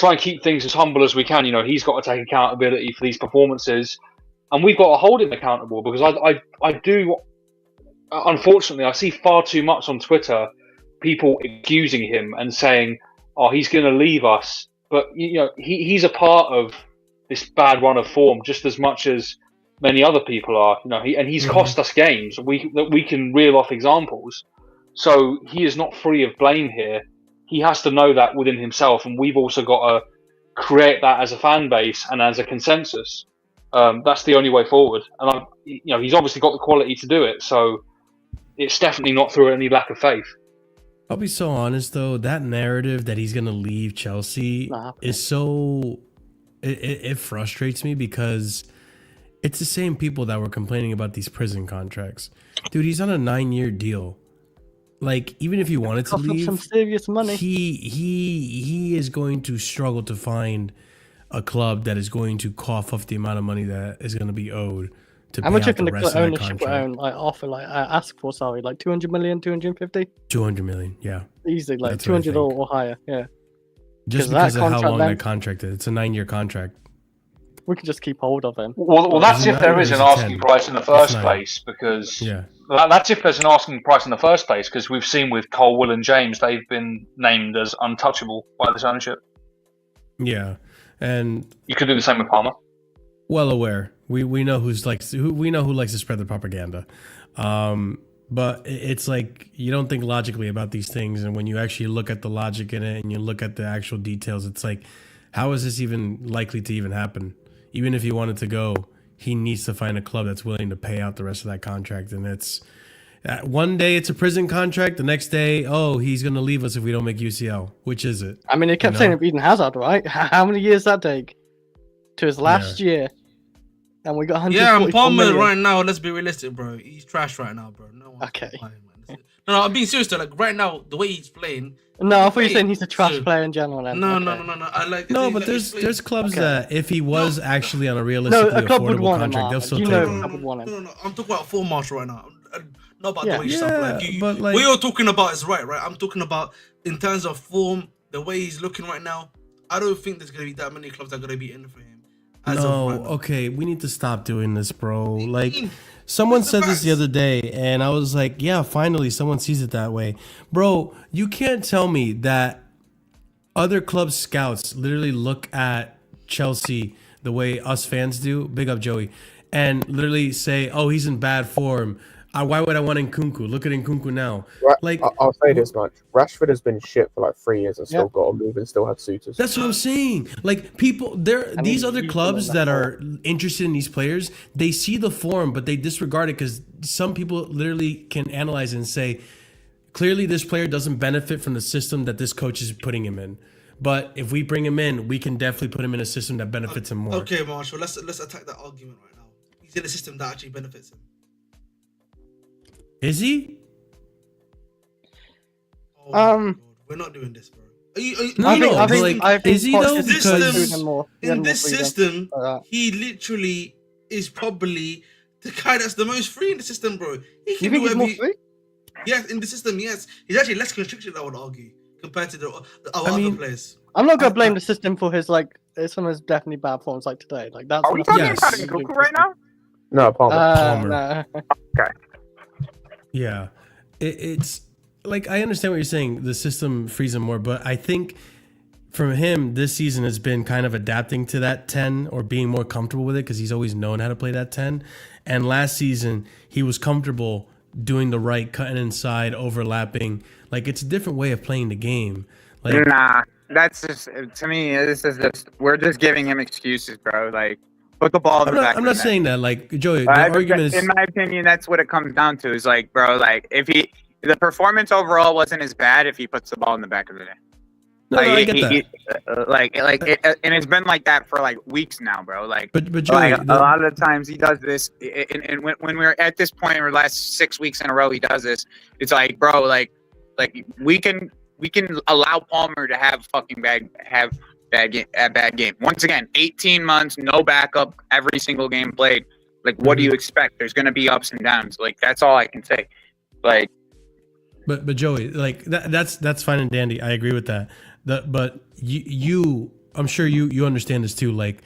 S8: and keep things as humble as we can. He's got to take accountability for these performances, and we've got to hold him accountable, because I do, unfortunately, I see far too much on Twitter people accusing him and saying, "Oh, he's going to leave us," but he's a part of this bad run of form just as much as many other people are, he's cost us games. We can reel off examples. So he is not free of blame here. He has to know that within himself, and we've also got to create that as a fan base and as a consensus. That's the only way forward. And he's obviously got the quality to do it. So it's definitely not through any lack of faith.
S1: I'll be so honest though, that narrative that he's gonna leave Chelsea is so it frustrates me, because it's the same people that were complaining about these prison contracts. Dude, he's on a 9-year deal. Like, even if he wanted to leave,
S7: some serious money.
S1: He is going to struggle to find a club that is going to cough up the amount of money that is going to be owed to
S7: how
S1: pay
S7: much
S1: out the rest of that
S7: ownership
S1: contract.
S7: like offer, like ask for, sorry, like 200 million, 250?
S1: 200 million, yeah.
S7: Easily, like
S1: That's
S7: 200 or higher, yeah.
S1: Just because of how long that contract is. It's a 9-year contract.
S7: We can just keep hold of him.
S8: Well, that's if there is an asking price in the first place, because that's if there's an asking price in the first place, because we've seen with Cole, Will, and James, they've been named as untouchable by this ownership.
S1: Yeah, and
S8: you could do the same with Palmer.
S1: Well aware, we know who likes to spread the propaganda, but it's like you don't think logically about these things, and when you actually look at the logic in it and you look at the actual details, it's like, how is this even likely to even happen? Even if he wanted to go, he needs to find a club that's willing to pay out the rest of that contract. And it's one day it's a prison contract. The next day, he's going to leave us if we don't make UCL. Which is it?
S7: I mean, they kept saying Eden Hazard, right? How many years that take? To his last year. And we got 144
S5: and Palmer
S7: million.
S5: right now, let's be realistic, bro. He's trash right now, bro. No one
S7: okay.
S5: No, I'm being serious though. Like right now, the way he's playing.
S7: No, I thought you were saying he's a trash player in general. Then.
S5: No.
S1: But there's clubs that if he was actually on a realistically affordable contract, they'll still take him.
S5: No. I'm talking about full Marshall right now. Not about the way he's playing. What you're talking about is right. I'm talking about in terms of form, the way he's looking right now. I don't think there's gonna be that many clubs that are gonna be in for him.
S1: Okay, we need to stop doing this, bro. Like, someone said this the other day, and I was like, yeah, finally someone sees it that way. Bro, you can't tell me that other club scouts literally look at Chelsea the way us fans do, big up Joey, and literally say, oh, he's in bad form. Why would I want Nkunku? Look at Nkunku now. Like,
S2: I'll say this much: Rashford has been shit for like 3 years and still got a move and still had suitors.
S1: That's what I'm saying. Like, people, these other clubs that are interested in these players, they see the form, but they disregard it because some people literally can analyze it and say, clearly this player doesn't benefit from the system that this coach is putting him in. But if we bring him in, we can definitely put him in a system that benefits him more.
S5: Okay, Marshall, let's attack that argument right now. He's in a system that actually benefits him.
S1: Is he?
S5: We're not doing this, bro.
S1: I think is he though?
S5: Because in this system, he literally is probably the guy that's the most free in the system, bro. He can do whatever. Yeah, in the system, yes, he's actually less constricted, I would argue, compared to the other players.
S7: I'm not gonna blame the system for his some of his definitely bad forms like today. Like that's.
S9: Are we talking about Nkunku right now?
S2: No, Palmer.
S7: No.
S9: Okay.
S1: Yeah, it's like I understand what you're saying. The system frees him more, but I think from him this season has been kind of adapting to that 10 or being more comfortable with it because he's always known how to play that 10. And last season he was comfortable doing the right, cutting inside, overlapping. Like it's a different way of playing the game. Like,
S9: nah, that's just to me. This is just we're just giving him excuses, bro. Like. Put the ball in the back.
S1: I'm not saying that, like, Joey, the argument is...
S9: In my opinion, that's what it comes down to. Is like, bro, like, if he the performance overall wasn't as bad if he puts the ball in the back of the net.
S1: No, I get that.
S9: And it's been like that for like weeks now, bro. Like,
S1: but Joey,
S9: a lot of the times he does this, and when we're at this point in the last 6 weeks in a row, he does this. It's like, bro, like we can allow Palmer to have fucking bad game. Once again, 18 months, no backup, every single game played. Like, what do you expect? There's gonna be ups and downs. Like, that's all I can say. Like,
S1: but Joey, like that's fine and dandy. I agree with that. But you, I'm sure you understand this too. Like,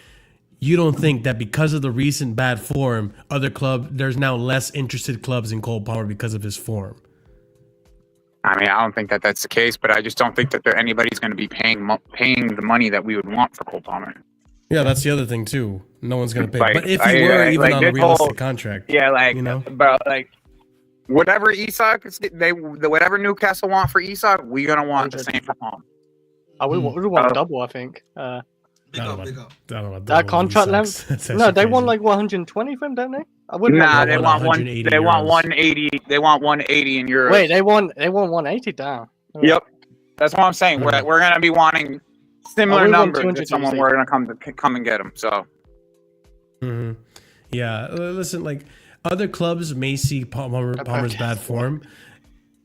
S1: you don't think that because of the recent bad form, there's now less interested clubs in Cole Palmer because of his form.
S9: I mean, I don't think that that's the case, but I just don't think that anybody's going to be paying the money that we would want for Cole Palmer.
S1: Yeah, that's the other thing too. No one's going to pay. Like, but if he were even on a realistic contract,
S9: yeah, like, you know, but like whatever Isak, whatever Newcastle want for Isak, we're gonna want the same for Palmer.
S7: We want a double, I think.
S5: Big up.
S7: That contract length? No, they want like 120 for him, don't they?
S9: Nah, they want 180. They want 180 in euros.
S7: Wait, they want 180 down.
S9: Yep, that's what I'm saying. We're gonna be wanting similar numbers to someone. We're gonna come and get them. So.
S1: Yeah, listen, like other clubs may see Palmer's bad form.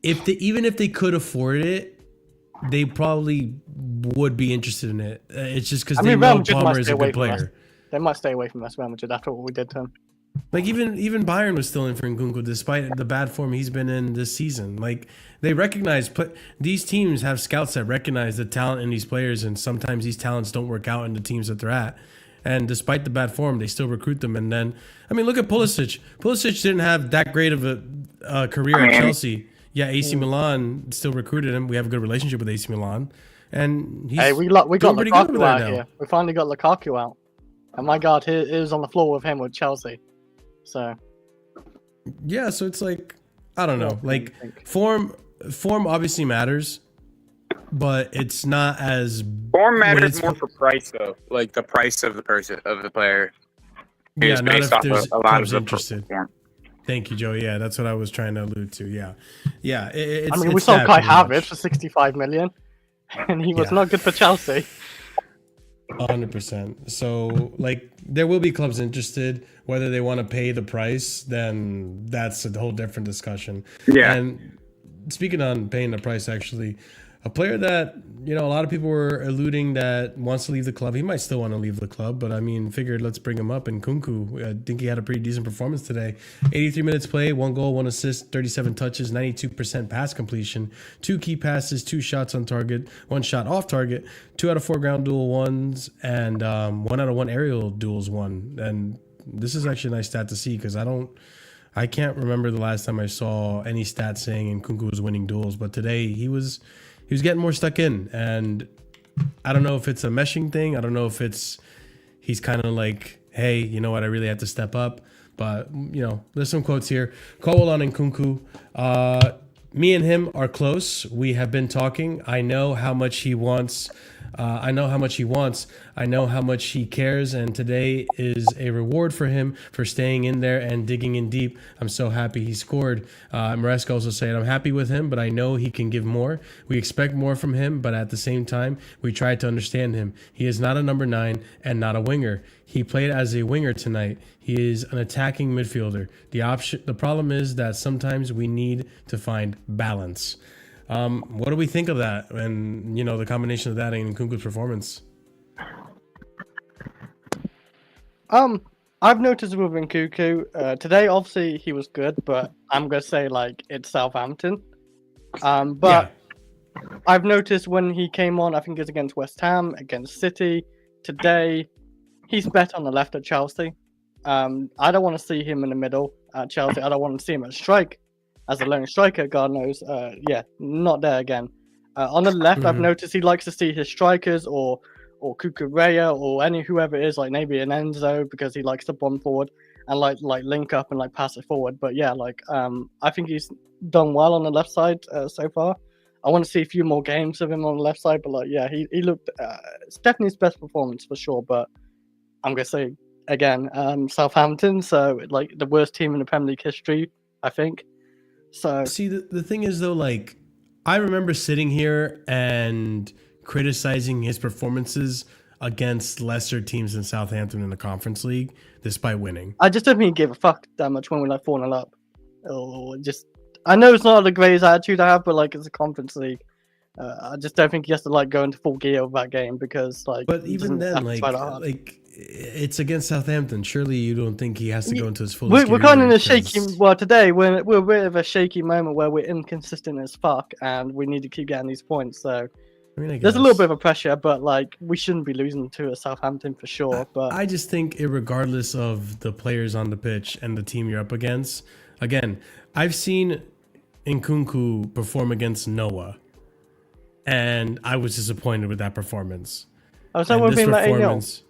S1: Even if they could afford it, they probably would be interested in it. It's just because they know Palmer is a good player.
S7: They might stay away from us, Real Madrid, after what we did to him.
S1: Like even Bayern was still in for Nkunku despite the bad form he's been in this season. Like they recognize these teams have scouts that recognize the talent in these players, and sometimes these talents don't work out in the teams that they're at. And despite the bad form, they still recruit them. And then, I mean, look at Pulisic. Pulisic didn't have that great of a career at Chelsea. Yeah, AC Milan still recruited him. We have a good relationship with AC Milan, and he's
S7: we got Lukaku out here. We finally got Lukaku out, and my God, he was on the floor with him with Chelsea. So
S1: yeah, so it's like I don't know, like form obviously matters, but it's not as
S9: form matters more for price though, like the price of the player.
S1: Yeah, not if there's clubs interested. Thank you, Joe. Yeah, that's what I was trying to allude to. Yeah. I
S7: mean, we saw Kai Havertz for 65 million, and he was not good for Chelsea.
S1: 100%. So, like, there will be clubs interested. Whether they want to pay the price, then that's a whole different discussion.
S9: Yeah.
S1: And speaking on paying the price, actually, a player that, a lot of people were alluding that wants to leave the club. He might still want to leave the club, but I mean, figured let's bring him up. And Nkunku, I think he had a pretty decent performance today. 83 minutes played, 1 goal, 1 assist, 37 touches, 92% pass completion, 2 key passes, 2 shots on target, 1 shot off target, 2 out of 4 ground duel ones, and 1 out of 1 aerial duels won. And this is actually a nice stat to see because I can't remember the last time I saw any stat saying Nkunku was winning duels, but today he was getting more stuck in, and I don't know if it's a meshing thing. I don't know if he's kind of like, hey, you know what? I really have to step up. But, there's some quotes here. Cole on Nkunku. Me and him are close. We have been talking. I know how much he wants. I know how much he cares, and today is a reward for him for staying in there and digging in deep. I'm so happy he scored. Maresca also said, I'm happy with him, but I know he can give more. We expect more from him, but at the same time, we try to understand him. He is not a number 9 and not a winger. He played as a winger tonight. He is an attacking midfielder. The problem is that sometimes we need to find balance. What do we think of that? And, the combination of that and Nkunku's performance?
S7: I've noticed with Nkunku, today, obviously, he was good, but I'm going to say, it's Southampton. But I've noticed when he came on, I think it's against West Ham, against City. Today, he's better on the left at Chelsea. I don't want to see him in the middle at Chelsea. I don't want to see him at strike. As a lone striker, God knows, not there again. On the left, I've noticed he likes to see his strikers or Cucurella or whoever it is, like maybe an Enzo, because he likes to bomb forward and like link up and pass it forward. But I think he's done well on the left side so far. I want to see a few more games of him on the left side, but he looked. It's definitely his best performance for sure. But I'm gonna say again, Southampton, so the worst team in the Premier League history, I think. So
S1: see, the thing is though, like I remember sitting here and criticizing his performances against lesser teams in Southampton in the Conference League, despite winning.
S7: I just don't think he gave a fuck that much when we like 4-0 up. Or just, I know it's not the greatest attitude I have, but like it's a Conference League. I just don't think he has to like go into full gear of that game because like.
S1: But even then, like it's against Southampton. Surely you don't think he has to go into his full.
S7: We're kind of in a shaky. Well, today we're a bit of a shaky moment where we're inconsistent as fuck, and we need to keep getting these points. So
S1: I mean,
S7: there's a little bit of a pressure, but like we shouldn't be losing to a Southampton for sure. But
S1: I just think, regardless of the players on the pitch and the team you're up against, again, I've seen Nkunku perform against Noah, and I was disappointed with that performance.
S7: I was talking about like 8-0.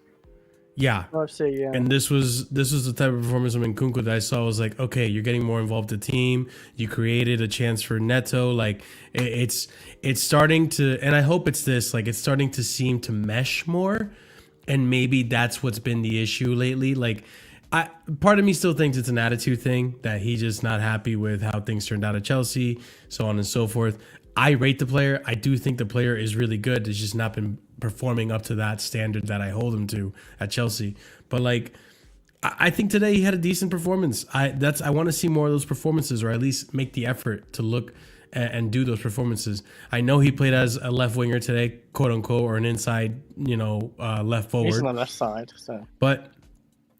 S1: Yeah.
S7: Yeah.
S1: And this was the type of performance from Nkunku that I saw. I was like, okay, you're getting more involved with the team. You created a chance for Netto. Like it's starting to, and I hope it's this, like it's starting to seem to mesh more. And maybe that's what's been the issue lately. Like part of me still thinks it's an attitude thing, that he's just not happy with how things turned out at Chelsea, so on and so forth. I rate the player. I do think the player is really good. It's just not been performing up to that standard that I hold him to at Chelsea. But like, I think today he had a decent performance. I want to see more of those performances, or at least make the effort to look and do those performances. I know he played as a left winger today, quote unquote, or an inside, left forward.
S7: He's on the left side, so.
S1: But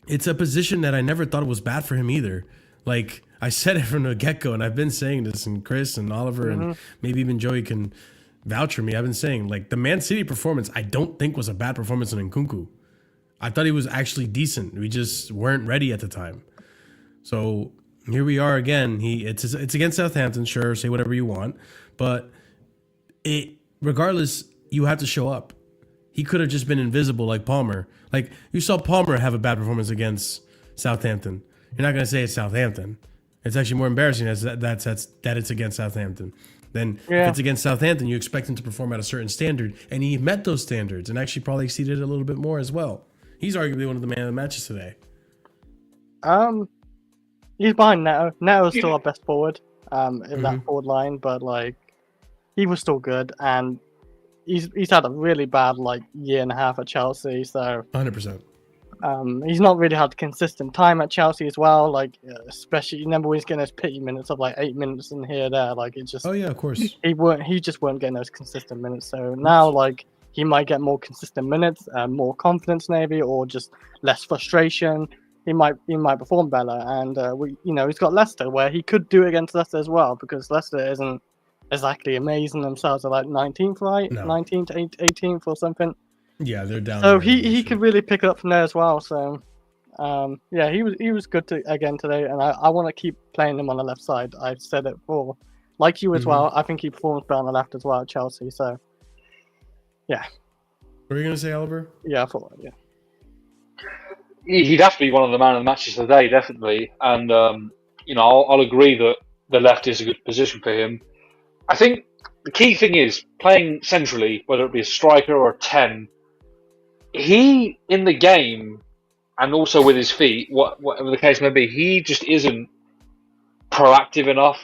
S1: it's a position that I never thought was bad for him either. Like I said it from the get-go, and I've been saying this, and Chris and Oliver and maybe even Joey can vouch for me. I've been saying, like, the Man City performance, I don't think was a bad performance in Nkunku. I thought he was actually decent. We just weren't ready at the time. So here we are again. It's against Southampton, sure, say whatever you want. But regardless, you have to show up. He could have just been invisible like Palmer. Like, you saw Palmer have a bad performance against Southampton. You're not going to say it's Southampton. It's actually more embarrassing that it's against Southampton. Then if it's against Southampton, you expect him to perform at a certain standard, and he met those standards and actually probably exceeded it a little bit more as well. He's arguably one of the man of the matches today.
S7: He's behind Netto. Netto's still our best forward in that forward line, but like he was still good, and he's had a really bad like year and a half at Chelsea. So
S1: 100%.
S7: He's not really had consistent time at Chelsea as well. Like especially, you remember when he's getting those pity minutes of like 8 minutes in here there. Like it just.
S1: Oh yeah, of course.
S7: He just weren't getting those consistent minutes. So now like he might get more consistent minutes, more confidence maybe, or just less frustration. He might perform better, and he's got Leicester where he could do it against Leicester as well, because Leicester isn't exactly amazing themselves. They're like 19th, right? No. 19th to 18th or something.
S1: Yeah, they're down.
S7: So he could really pick it up from there as well. So he was good again today, and I want to keep playing him on the left side. I've said it before, like you as well. I think he performs better on the left as well at Chelsea. So yeah.
S1: What are you gonna say, Oliver?
S7: Yeah, I thought yeah.
S8: He'd have to be one of the man of the matches today, definitely. And I'll agree that the left is a good position for him. I think the key thing is playing centrally, whether it be a striker or a 10. He, in the game, and also with his feet, whatever the case may be, he just isn't proactive enough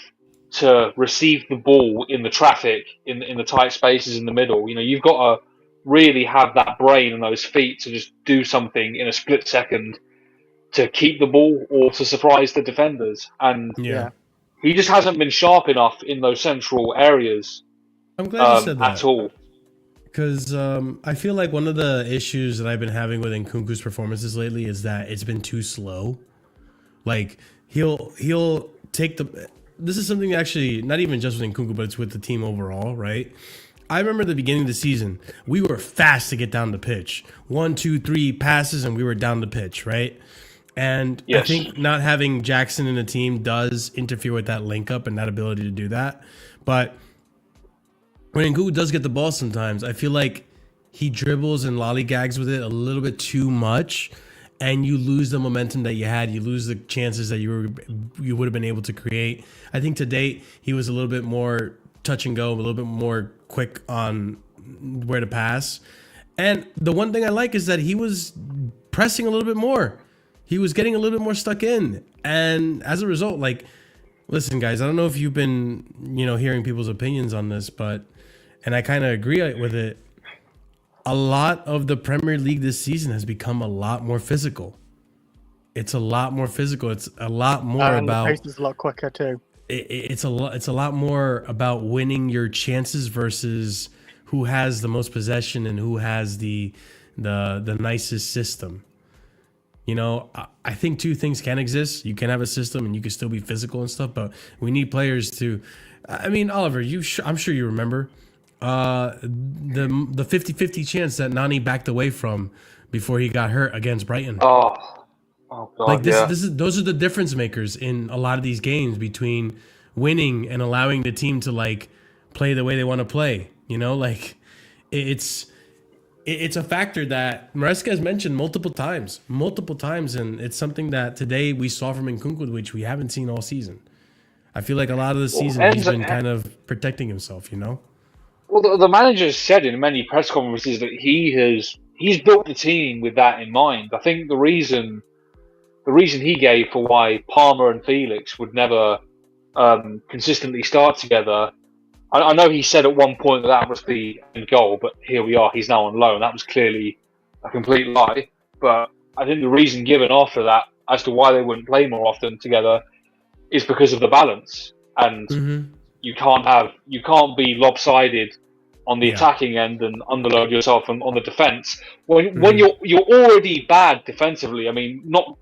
S8: to receive the ball in the traffic, in the tight spaces in the middle. You've got to really have that brain and those feet to just do something in a split second to keep the ball or to surprise the defenders. And he just hasn't been sharp enough in those central areas.
S1: I'm glad you said that.
S8: At all.
S1: Because I feel like one of the issues that I've been having with Nkunku's performances lately is that it's been too slow. Like he'll take the. This is something actually not even just with Nkunku, but it's with the team overall, right? I remember at the beginning of the season, we were fast to get down the pitch. 1, 2, 3 passes, and we were down the pitch, right? And I think not having Jackson in the team does interfere with that link up and that ability to do that. But when Nkunku does get the ball sometimes, I feel like he dribbles and lollygags with it a little bit too much, and you lose the momentum that you had. You lose the chances that you would have been able to create. I think to date, he was a little bit more touch and go, a little bit more quick on where to pass. And the one thing I like is that he was pressing a little bit more. He was getting a little bit more stuck in. And as a result, like, Listen, guys, I don't know if you've been, hearing people's opinions on this, and I kind of agree with it. A lot of the Premier League this season has become a lot more physical. It's a lot more physical. It's a lot more about.
S7: The pace is a lot quicker too.
S1: It's a lot more about winning your chances versus who has the most possession and who has the nicest system. I think two things can exist. You can have a system and you can still be physical and stuff, but we need players to. I mean, Oliver, I'm sure you remember the 50-50 chance that Nani backed away from before he got hurt against Brighton.
S8: Oh God,
S1: like those are the difference makers in a lot of these games between winning and allowing the team to like play the way they want to play. It's a factor that Maresca has mentioned multiple times, and it's something that today we saw from Nkunku, which we haven't seen all season. I feel like a lot of the season he's been kind of protecting himself,
S8: Well, the manager has said in many press conferences that he's built the team with that in mind. I think the reason he gave for why Palmer and Felix would never consistently start together. I know he said at one point that was the end goal, but here we are. He's now on loan. That was clearly a complete lie. But I think the reason given after that as to why they wouldn't play more often together is because of the balance. And you can't be lopsided on the attacking end and underload yourself on the defense when you're already bad defensively. I mean, not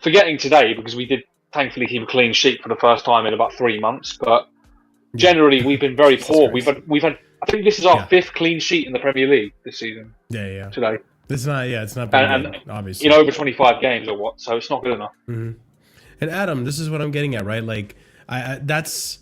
S8: forgetting today because we did thankfully keep a clean sheet for the first time in about 3 months, but. Generally, we've been very poor. We've had. I think this is our 5th clean sheet in the Premier League this season.
S1: Yeah.
S8: Today.
S1: It's not. Yeah, it's not. Good, obviously,
S8: in over 25 games or what? So it's not good enough.
S1: Mm-hmm. And Adam, this is what I'm getting at, right? Like, that's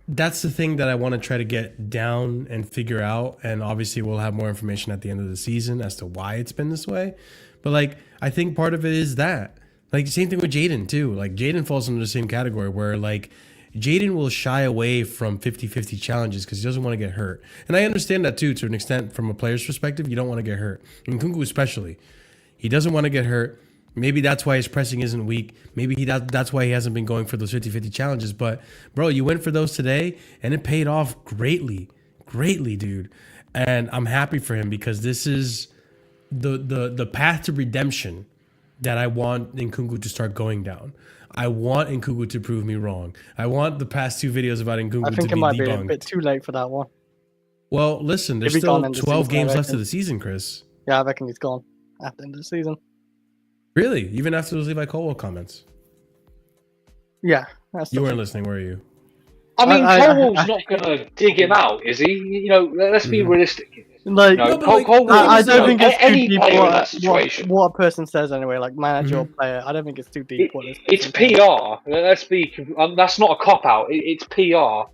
S1: the thing that I want to try to get down and figure out. And obviously, we'll have more information at the end of the season as to why it's been this way. But like, I think part of it is that, like, the same thing with Jaden too. Like, Jaden falls into the same category where like. Jaden will shy away from 50-50 challenges because he doesn't want to get hurt. And I understand that too, to an extent, from a player's perspective. You don't want to get hurt. Nkunku especially. He doesn't want to get hurt. Maybe that's why his pressing isn't weak. Maybe that's why he hasn't been going for those 50-50 challenges. But, bro, you went for those today, and it paid off greatly. Greatly, dude. And I'm happy for him because this is the path to redemption that I want Nkunku to start going down. I want Nkunku to prove me wrong. I want the past 2 videos about Nkunku to be debunked.
S7: I think it might be a bit too late for that one.
S1: Well, listen, there's still 12 games left of the season, Chris.
S7: Yeah, I reckon he's gone at the end of the season.
S1: Really? Even after those Levi Colwell comments?
S7: Yeah.
S1: You weren't listening, were you?
S8: I mean, Colwell's not going to dig him out, is he? Let's be realistic.
S7: Like, I don't think it's too deep what a person says anyway, like manager or player. I don't think it's too deep.
S8: It's PR. That's not a cop out. It's PR.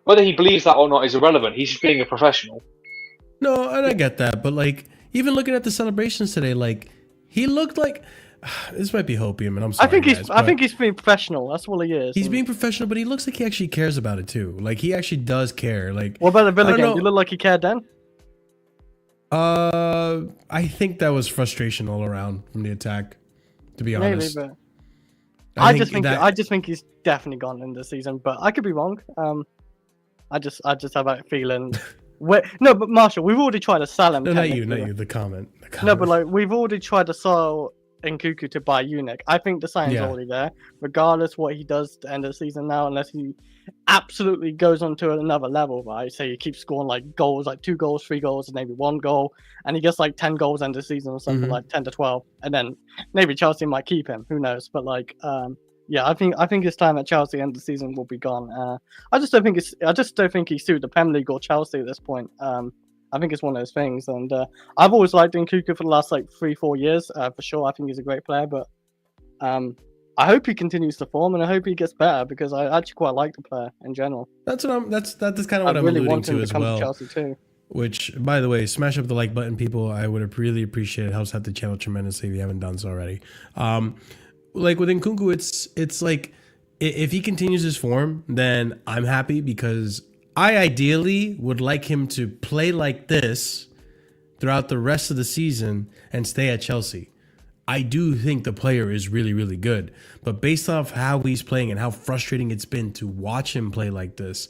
S8: Whether he believes that or not is irrelevant. He's just being a professional.
S1: No, and I get that, but like even looking at the celebrations today, like he looked like this might be hopium, and I'm sorry.
S7: I think he's being professional. That's what he is.
S1: He's being professional, but he looks like he actually cares about it too. Like he actually does care. Like
S7: what about the Villa game? You look like he cared then.
S1: I think that was frustration all around from the attack. To be honest,
S7: maybe, but I just think he's definitely gone in this season. But I could be wrong. I just have that feeling. No, but Marshall, we've already tried to sell him.
S1: No, not you. The comment.
S7: No, but like we've already tried to sell Nkunku to buy Unic. I think the sign's already there, regardless what he does to end of the season now, unless he absolutely goes on to another level, right? Say he keeps scoring like goals, like 2 goals, 3 goals, and maybe 1 goal, and he gets like 10 goals end of the season or something, like 10 to 12, and then maybe Chelsea might keep him. Who knows? But like, yeah, I think his time at Chelsea end of the season will be gone. I just don't think he suited the Premier League or Chelsea at this point. I think it's one of those things, and I've always liked Nkunku for the last like 3-4 years, for sure. I think he's a great player, but I hope he continues to form, and I hope he gets better because I actually quite like the player in general.
S1: That's kind of what I'm alluding to as well.
S7: To Chelsea too.
S1: Which, by the way, smash up the like button, people. I would really appreciate it. It helps out the channel tremendously if you haven't done so already. Like with Nkunku, it's like if he continues his form, then I'm happy because I ideally would like him to play like this throughout the rest of the season and stay at Chelsea. I do think the player is really, really good. But based off how he's playing and how frustrating it's been to watch him play like this,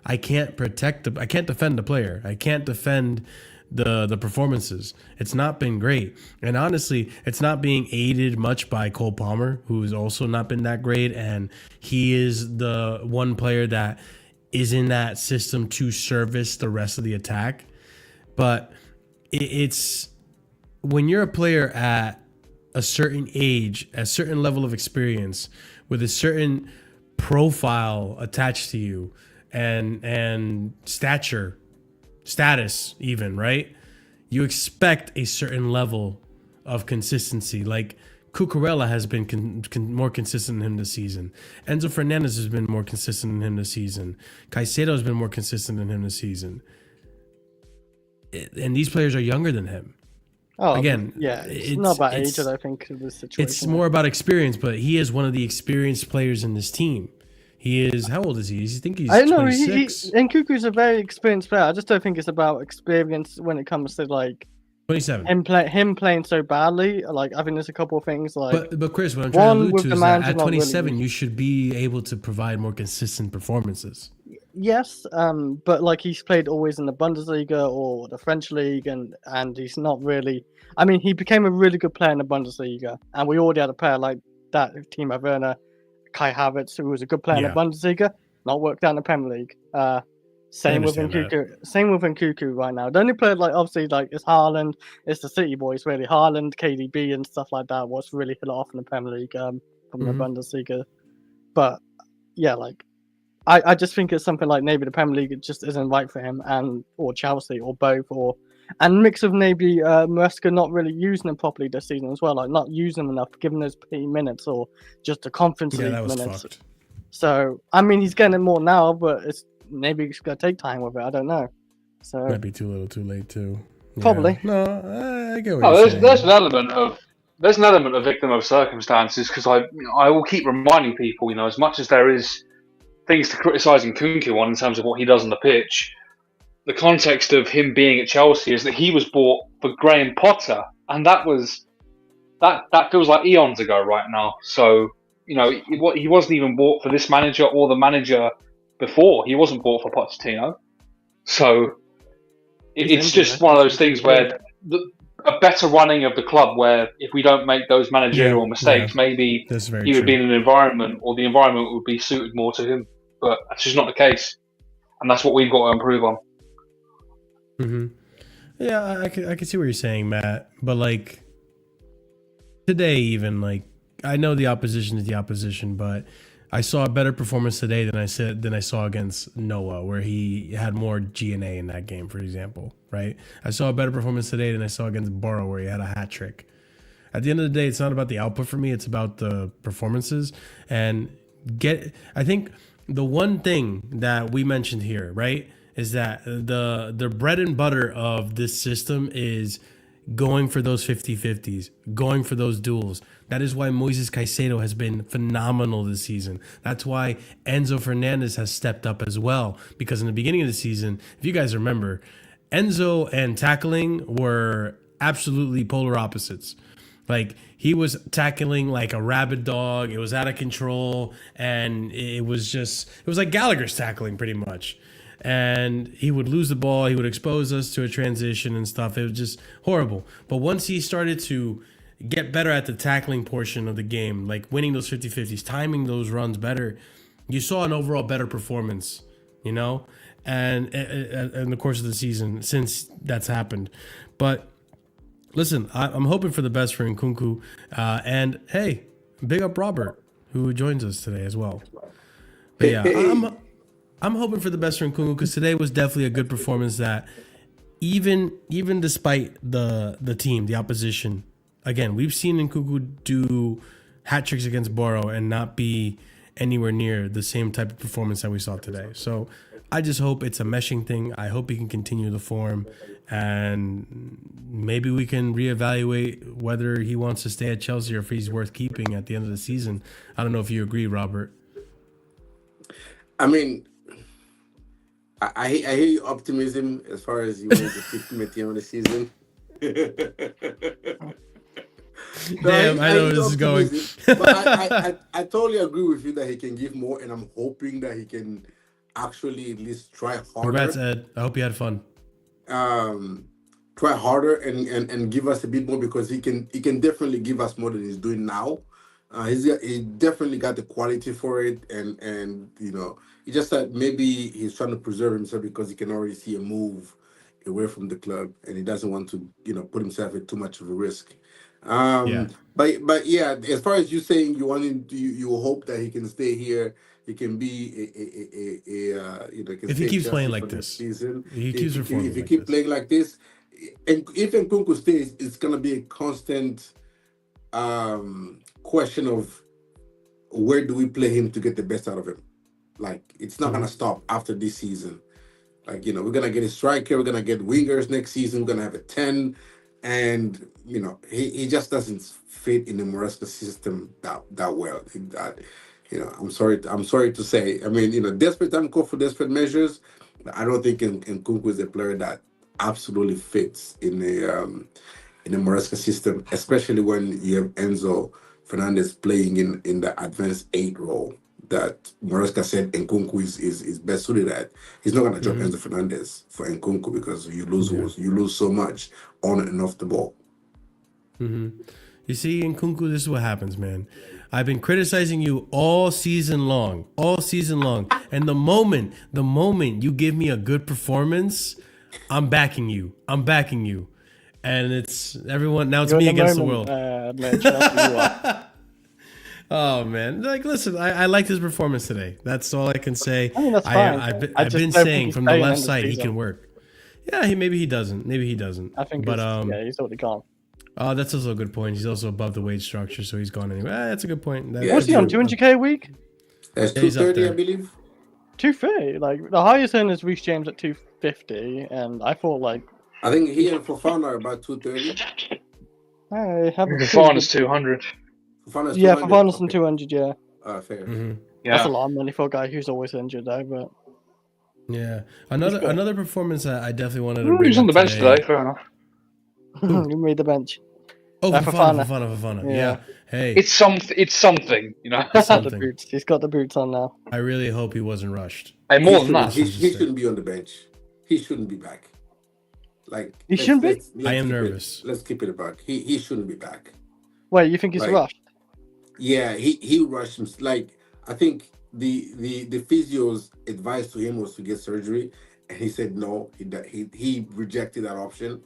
S1: I can't defend the player. I can't defend the performances. It's not been great. And honestly, it's not being aided much by Cole Palmer, who's also not been that great. And he is the one player that is in that system to service the rest of the attack. But it's when you're a player at a certain age, a certain level of experience, with a certain profile attached to you, and status even, right? You expect a certain level of consistency. Like Cucurella has been more consistent than him this season. Enzo Fernandez has been more consistent than him this season. Caicedo has been more consistent than him this season. And these players are younger than him.
S7: Oh,
S1: again,
S7: yeah, it's not about age, I think, in this situation.
S1: It's more about experience, but he is one of the experienced players in this team. He is, how old is he? I think he's 26.
S7: Nkunku's a very experienced player. I just don't think it's about experience when it comes to, like,
S1: 27.
S7: Him playing so badly. Like, I think there's a couple of things, like...
S1: But Chris, what I'm trying to allude to is that at 27, you should be able to provide more consistent performances.
S7: Yes, but like he's played always in the Bundesliga or the French league, and he's not really. I mean, he became a really good player in the Bundesliga, and we already had a player like that, Timo Werner, Kai Havertz, who was a good player in the Bundesliga, not worked out in the Premier League. Same with Nkunku. Same with Nkunku right now. The only player, like, obviously, like, is Haaland. It's the City boys, really. Haaland, KDB, and stuff like that. What's really hit off in the Premier League from the Bundesliga, but yeah, like. I just think it's something like maybe the Premier League just isn't right for him, or Chelsea, or both, and mix of maybe Maresca not really using him properly this season as well, like not using him enough, giving those minutes or just the Conference League minutes.
S1: Fucked.
S7: So I mean, he's getting it more now, but maybe it's gonna take time with it. I don't know. So
S1: might be too little, too late too. Yeah.
S7: Probably.
S1: No, I get what you're saying.
S8: There's an element of victim of circumstances, because I will keep reminding people, as much as there is things to criticise Nkunku on in terms of what he does on the pitch, the context of him being at Chelsea is that he was bought for Graham Potter, and that feels like eons ago right now. So he wasn't even bought for this manager or the manager before. He wasn't bought for Pochettino. So it's just one of those things where a better running of the club, where if we don't make those managerial mistakes, maybe he would be in an environment, or the environment would be suited more to him. But that's just not the case, and that's what we've got to improve on.
S1: Mm-hmm. Yeah, I can see what you're saying, Matt. But like today, even like I know the opposition is the opposition, but I saw a better performance today than I saw against Noah, where he had more G&A in that game, for example. Right? I saw a better performance today than I saw against Borough, where he had a hat trick. At the end of the day, it's not about the output for me; it's about the performances. And I think the one thing that we mentioned here, right, is that the bread and butter of this system is going for those 50-50s, going for those duels. That is why Moises Caicedo has been phenomenal this season. That's why Enzo Fernandez has stepped up as well, because in the beginning of the season, if you guys remember, Enzo and tackling were absolutely polar opposites. Like, he was tackling like a rabid dog. It was out of control. And it was like Gallagher's tackling pretty much. And he would lose the ball. He would expose us to a transition and stuff. It was just horrible. But once he started to get better at the tackling portion of the game, like winning those 50-50s, timing those runs better, you saw an overall better performance, and in the course of the season since that's happened. But listen, I'm hoping for the best for Nkunku. And hey, big up Robert, who joins us today as well. But yeah, I'm hoping for the best for Nkunku, because today was definitely a good performance that even despite the team, the opposition, again, we've seen Nkunku do hat tricks against Borough and not be anywhere near the same type of performance that we saw today. So I just hope it's a meshing thing. I hope he can continue the form, and maybe we can reevaluate whether he wants to stay at Chelsea or if he's worth keeping at the end of the season. I don't know if you agree, Robert.
S10: I mean, I hear your optimism as far as you want to keep him at the end of the season.
S1: Damn, I know where this is going.
S10: But I totally agree with you that he can give more, and I'm hoping that he can actually at least try harder.
S1: Congrats, Ed. I hope you had fun.
S10: Try harder and give us a bit more, because he can definitely give us more than he's doing now. He definitely got the quality for it, and you know, he just that maybe he's trying to preserve himself because he can already see a move away from the club, and he doesn't want to, you know, put himself at too much of a risk. But yeah, as far as you saying you hope that he can stay here, he can be a you know,
S1: if he keeps playing like this
S10: season.
S1: If
S10: he keep playing like this, and if Nkunku stays, it's gonna be a constant question of where do we play him to get the best out of him. Like, it's not gonna stop after this season. Like, you know, we're gonna get a striker, we're gonna get wingers next season, we're gonna have a 10, and you know, he just doesn't fit in the Maresca system that well. You know, I'm sorry to say. I mean, you know, desperate time call for desperate measures. I don't think Nkunku is a player that absolutely fits in the Maresca system, especially when you have Enzo Fernandez playing in the advanced 8 role that Maresca said Nkunku is best suited at. He's not gonna drop Enzo Fernandez for Nkunku, because you lose so much on and off the ball.
S1: You see, Nkunku, this is what happens, man. I've been criticizing you all season long, and the moment you give me a good performance, I'm backing you, and it's everyone now. It's me against the world. Oh man, like, listen, I liked his performance today. That's all I can say.
S7: I mean, that's fine.
S1: I've been saying from the left side he can work. Yeah, maybe he doesn't.
S7: I think, but he's already gone.
S1: Oh, that's also a good point. He's also above the wage structure, so he's gone anyway. That's a good point.
S7: What's he on? 200k a week?
S10: That's 230, I believe.
S7: 230. Like, the highest end is Reece James at 250, and I thought, like,
S10: I think he and Fofana are about 230.
S8: Fofana's 200.
S7: Fofana's on 200. Yeah.
S10: Fair.
S8: Yeah,
S7: that's a lot of money for a guy who's always injured, though. But
S1: yeah, another performance that I definitely wanted to.
S8: He's on the bench today. Fair enough.
S7: He made the bench.
S1: Oh, Fofana. Yeah. Hey,
S8: it's something, you know.
S7: He's got the boots on now.
S1: I really hope he wasn't rushed.
S8: Hey, more than that,
S10: he shouldn't be on the bench. He shouldn't be back. Like,
S7: he shouldn't be.
S1: I am nervous.
S10: Let's keep it back. He shouldn't be back.
S7: Wait, you think he's rushed?
S10: Yeah, he rushed him. Like, I think the physio's advice to him was to get surgery, and he said no. He rejected that option.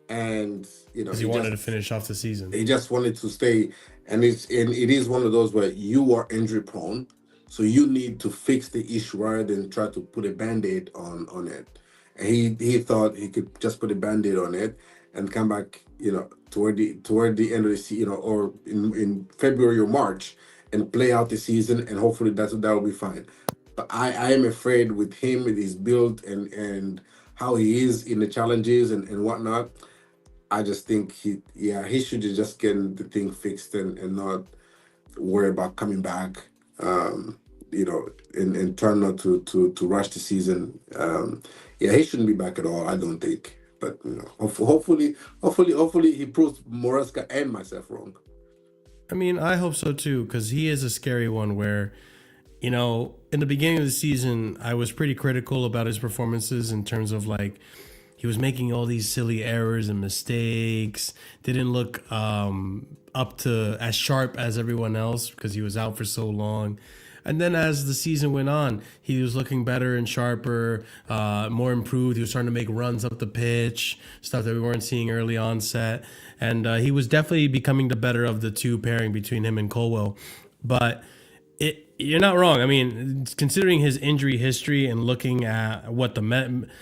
S10: And you know,
S1: because he wanted to finish off the season.
S10: He just wanted to stay, and it is one of those where you are injury prone, so you need to fix the issue rather than try to put a band-aid on it. And he thought he could just put a band-aid on it and come back, you know, toward the end of the season, you know, or in February or March, and play out the season, and hopefully that will be fine. But I am afraid with him, with his build and how he is in the challenges and whatnot. I just think he should just get the thing fixed and not worry about coming back, you know, and try not to rush the season. He shouldn't be back at all, I don't think. But you know, hopefully he proves Maresca and myself wrong.
S1: I mean, I hope so too, because he is a scary one where, you know, in the beginning of the season, I was pretty critical about his performances in terms of, like, he was making all these silly errors and mistakes, didn't look up to as sharp as everyone else because he was out for so long. And then as the season went on, he was looking better and sharper, more improved. He was starting to make runs up the pitch, stuff that we weren't seeing early onset. And he was definitely becoming the better of the two pairing between him and Colwell. But you're not wrong. I mean, considering his injury history and looking at what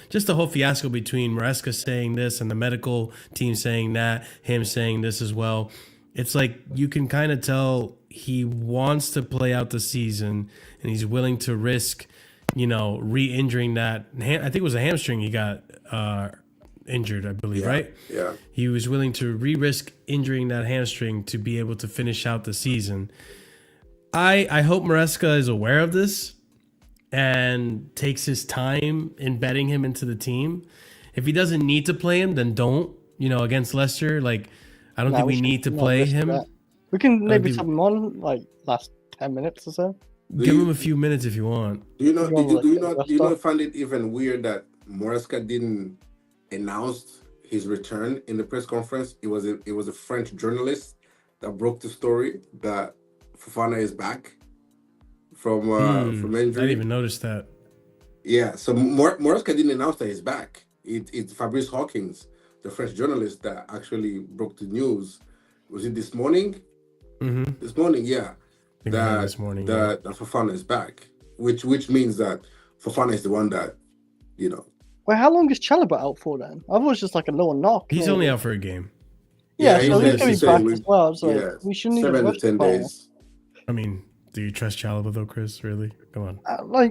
S1: just the whole fiasco between Maresca saying this and the medical team saying that, him saying this as well, it's like you can kind of tell he wants to play out the season and he's willing to risk, you know, re-injuring that. I think it was a hamstring he got injured, I believe, right?
S10: Yeah.
S1: He was willing to re-risk injuring that hamstring to be able to finish out the season. I hope Maresca is aware of this and takes his time in betting him into the team. If he doesn't need to play him, then don't. You know, against Leicester, like, I don't think we need to play him.
S7: We can maybe sub him on like last 10 minutes or so.
S1: Give him a few minutes if you want.
S10: Do you not find it even weird that Moresca didn't announce his return in the press conference? It was a French journalist that broke the story that Fofana is back from injury.
S1: I didn't even notice that.
S10: Yeah, so Moresca didn't announce that he's back. It's Fabrice Hawkins, the French journalist, that actually broke the news. Was it this morning?
S1: Mm-hmm.
S10: This morning, yeah. That Fofana is back, which means that Fofana is the one that,
S7: Well, how long is Chalobah out for then? I thought it was just like a little knock.
S1: He's only out for a game.
S7: Yeah, so he's going to be back as well. So we shouldn't need
S10: 7 to 10 days.
S1: I mean, do you trust Chalobah though, Chris? Really? Come on.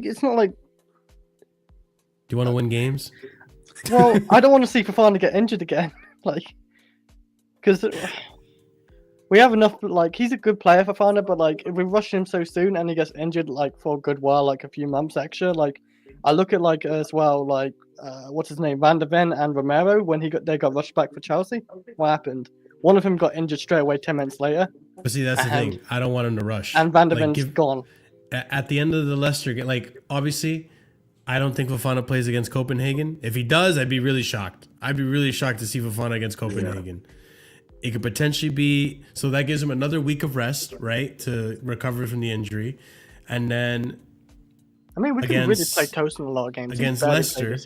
S7: It's not like.
S1: Do you want to win games?
S7: Well, I don't want to see Fofana get injured again. Because we have enough. He's a good player, Fofana, but if we rush him so soon and he gets injured for a good while, a few months extra, I look at as well, what's his name, Van der Ven and Romero when they got rushed back for Chelsea. What happened? One of them got injured straight away 10 minutes later.
S1: But see, that's the thing. I don't want him to rush.
S7: And Van der Ven's gone.
S1: At the end of the Leicester game, obviously, I don't think Fofana plays against Copenhagen. If he does, I'd be really shocked. I'd be really shocked to see Fofana against Copenhagen. Yeah. It could potentially be, so that gives him another week of rest, right, to recover from the injury. And then
S7: we can really play Tosin a lot of games
S1: against Leicester.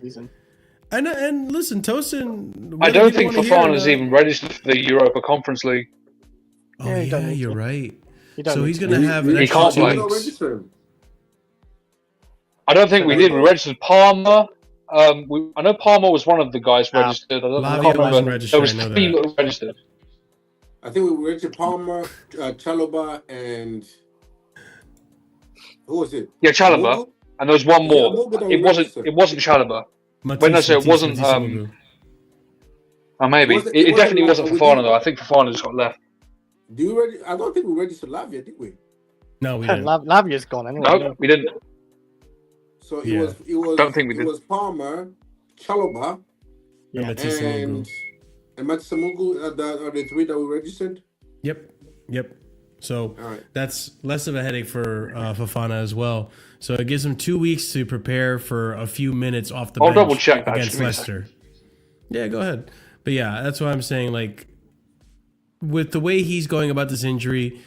S1: And listen, Tosin.
S8: I don't think Fofana's even registered for the Europa Conference League.
S1: Oh yeah, you're right. So he's going to have an
S8: extra 2 weeks. I don't think we did. We registered Palmer. I know Palmer was one of the guys registered. I can't remember. There was 3 that were registered.
S10: I think we registered Palmer, Chalobah, and who was it?
S8: Yeah, Chalobah. And there was one more. It wasn't Chalobah. When I say it wasn't, maybe it definitely wasn't Fofana though. I think Fofana just got left.
S10: I don't think we registered Lavia, did we?
S1: No, we didn't.
S7: Lavia's gone anyway.
S8: No, we didn't.
S10: So it was.
S8: Don't think we did.
S10: It was Palmer, Chalobah, and Matsumungu are the 3 that we registered.
S1: Yep. So that's less of a headache for Fofana as well. So it gives him 2 weeks to prepare for a few minutes off the bench
S8: double check that
S1: against Leicester. Yeah, go ahead. But yeah, that's why I'm saying with the way he's going about this injury,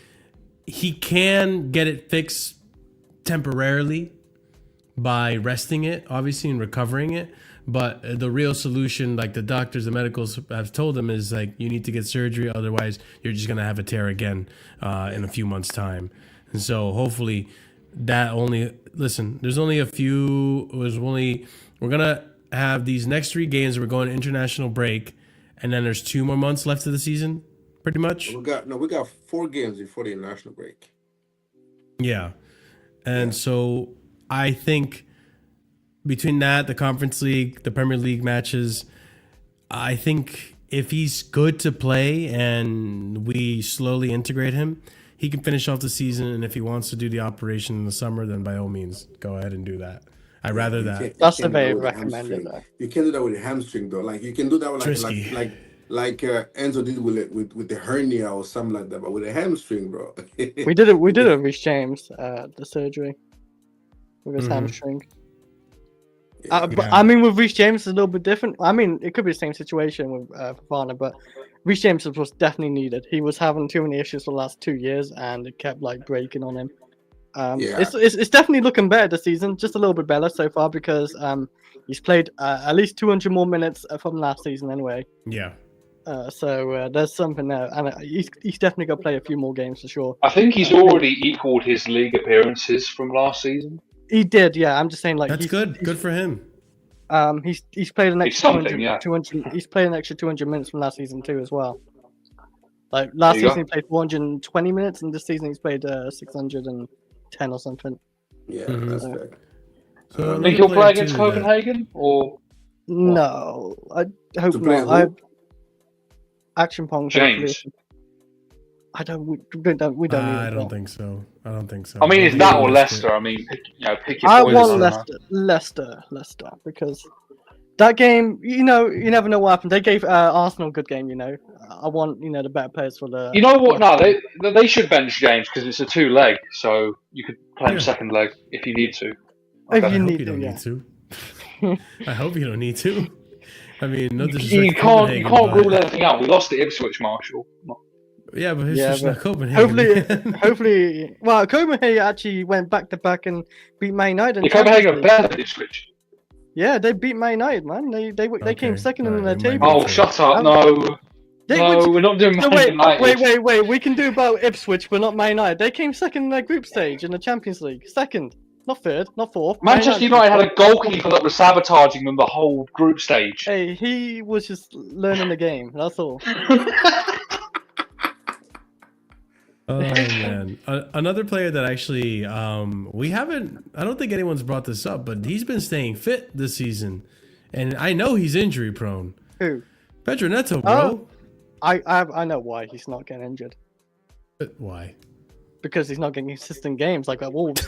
S1: he can get it fixed temporarily by resting it, obviously, and recovering it. But the real solution, the doctors, the medicals have told him, is you need to get surgery. Otherwise, you're just going to have a tear again in a few months' time. And so hopefully there's only a few. We're going to have these next 3 games. We're going to international break. And then there's 2 more months left of the season, pretty much.
S10: We got 4 games before the international break.
S1: Yeah. And so I think between that, the Conference League, the Premier League matches, I think if he's good to play and we slowly integrate him, he can finish off the season. And if he wants to do the operation in the summer, then by all means, go ahead and do that. I'd rather that.
S7: That's the way recommended.
S10: You can't do that with a hamstring, though. You can do that with like Enzo did with the hernia or something like that, but with a hamstring, bro.
S7: we did it with Reece James, the surgery with his hamstring. But with Reece James, it's a little bit different. It could be the same situation with Fofana, but Reece James was definitely needed. He was having too many issues for the last 2 years, and it kept breaking on him. It's definitely looking better this season, just a little bit better so far because he's played at least 200 more minutes from last season anyway.
S1: Yeah.
S7: So there's something there, and he's definitely got to play a few more games for sure.
S8: I think he's already equaled his league appearances from last season.
S7: He did, yeah. I'm just saying,
S1: that's good. Good for him.
S7: He's played an extra 200. He's played an extra 200 minutes from last season too, as well. Last season he played 420 minutes, and this season he's played 610 or something.
S10: Yeah, that's fair.
S8: So think he'll play against Copenhagen, or
S7: no? I hope not. Action Pong.
S8: James.
S7: We don't.
S1: I don't think so.
S8: I mean, it's that or Leicester. I mean, pick your
S7: I
S8: poison.
S7: want Leicester because That game, you never know what happened. They gave Arsenal a good game, I want, the better players for the...
S8: You know what? No, they should bench James because it's a 2-leg, so you could play him second leg if you need to.
S7: If
S1: I
S7: you
S1: hope
S7: need
S1: you don't
S7: to,
S1: need to. I hope you don't need to. I mean, no disrespect.
S8: You can't rule anything out. We lost to Ipswich, Marshall.
S1: Yeah, but it's not Copenhagen.
S7: Hopefully, well, Copenhagen actually went back to back and beat Man United.
S8: Yeah, Copenhagen are better than Ipswich.
S7: Yeah, they beat Man United, man. They came second in their table.
S8: Oh, shut up! No, we're not doing Man United.
S7: Wait. We can do about Ipswich, but not Man United. They came second in their group stage in the Champions League. Second, not third, not fourth.
S8: Manchester United had a goalkeeper that was sabotaging them the whole group stage.
S7: Hey, he was just learning the game. That's all.
S1: Oh man, another player that actually we haven't. I don't think anyone's brought this up, but he's been staying fit this season, and I know he's injury prone.
S7: Who?
S1: Pedro Neto, bro.
S7: I know why he's not getting injured.
S1: Why?
S7: Because he's not getting consistent games like at Wolves.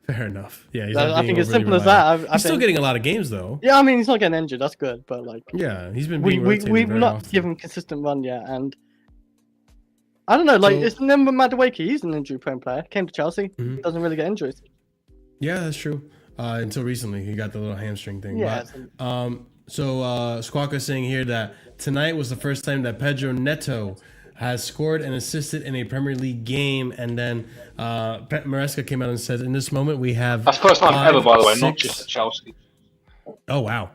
S1: Fair enough. Yeah,
S7: I think it's simple as that.
S1: He's still getting a lot of games though.
S7: Yeah, I mean he's not getting injured. That's good, but like
S1: yeah, he's been.
S7: We've not given him consistent run yet, and. I don't know, it's never Madueke. He's an injury-prone player. Came to Chelsea, doesn't really get injuries.
S1: Yeah, that's true. Until recently, he got the little hamstring thing.
S7: Yeah.
S1: But, Squawka saying here that tonight was the first time that Pedro Neto has scored and assisted in a Premier League game, and then Maresca came out and said, "In this moment, we have."
S8: That's the first time ever, by the way, not just at Chelsea.
S1: Oh wow!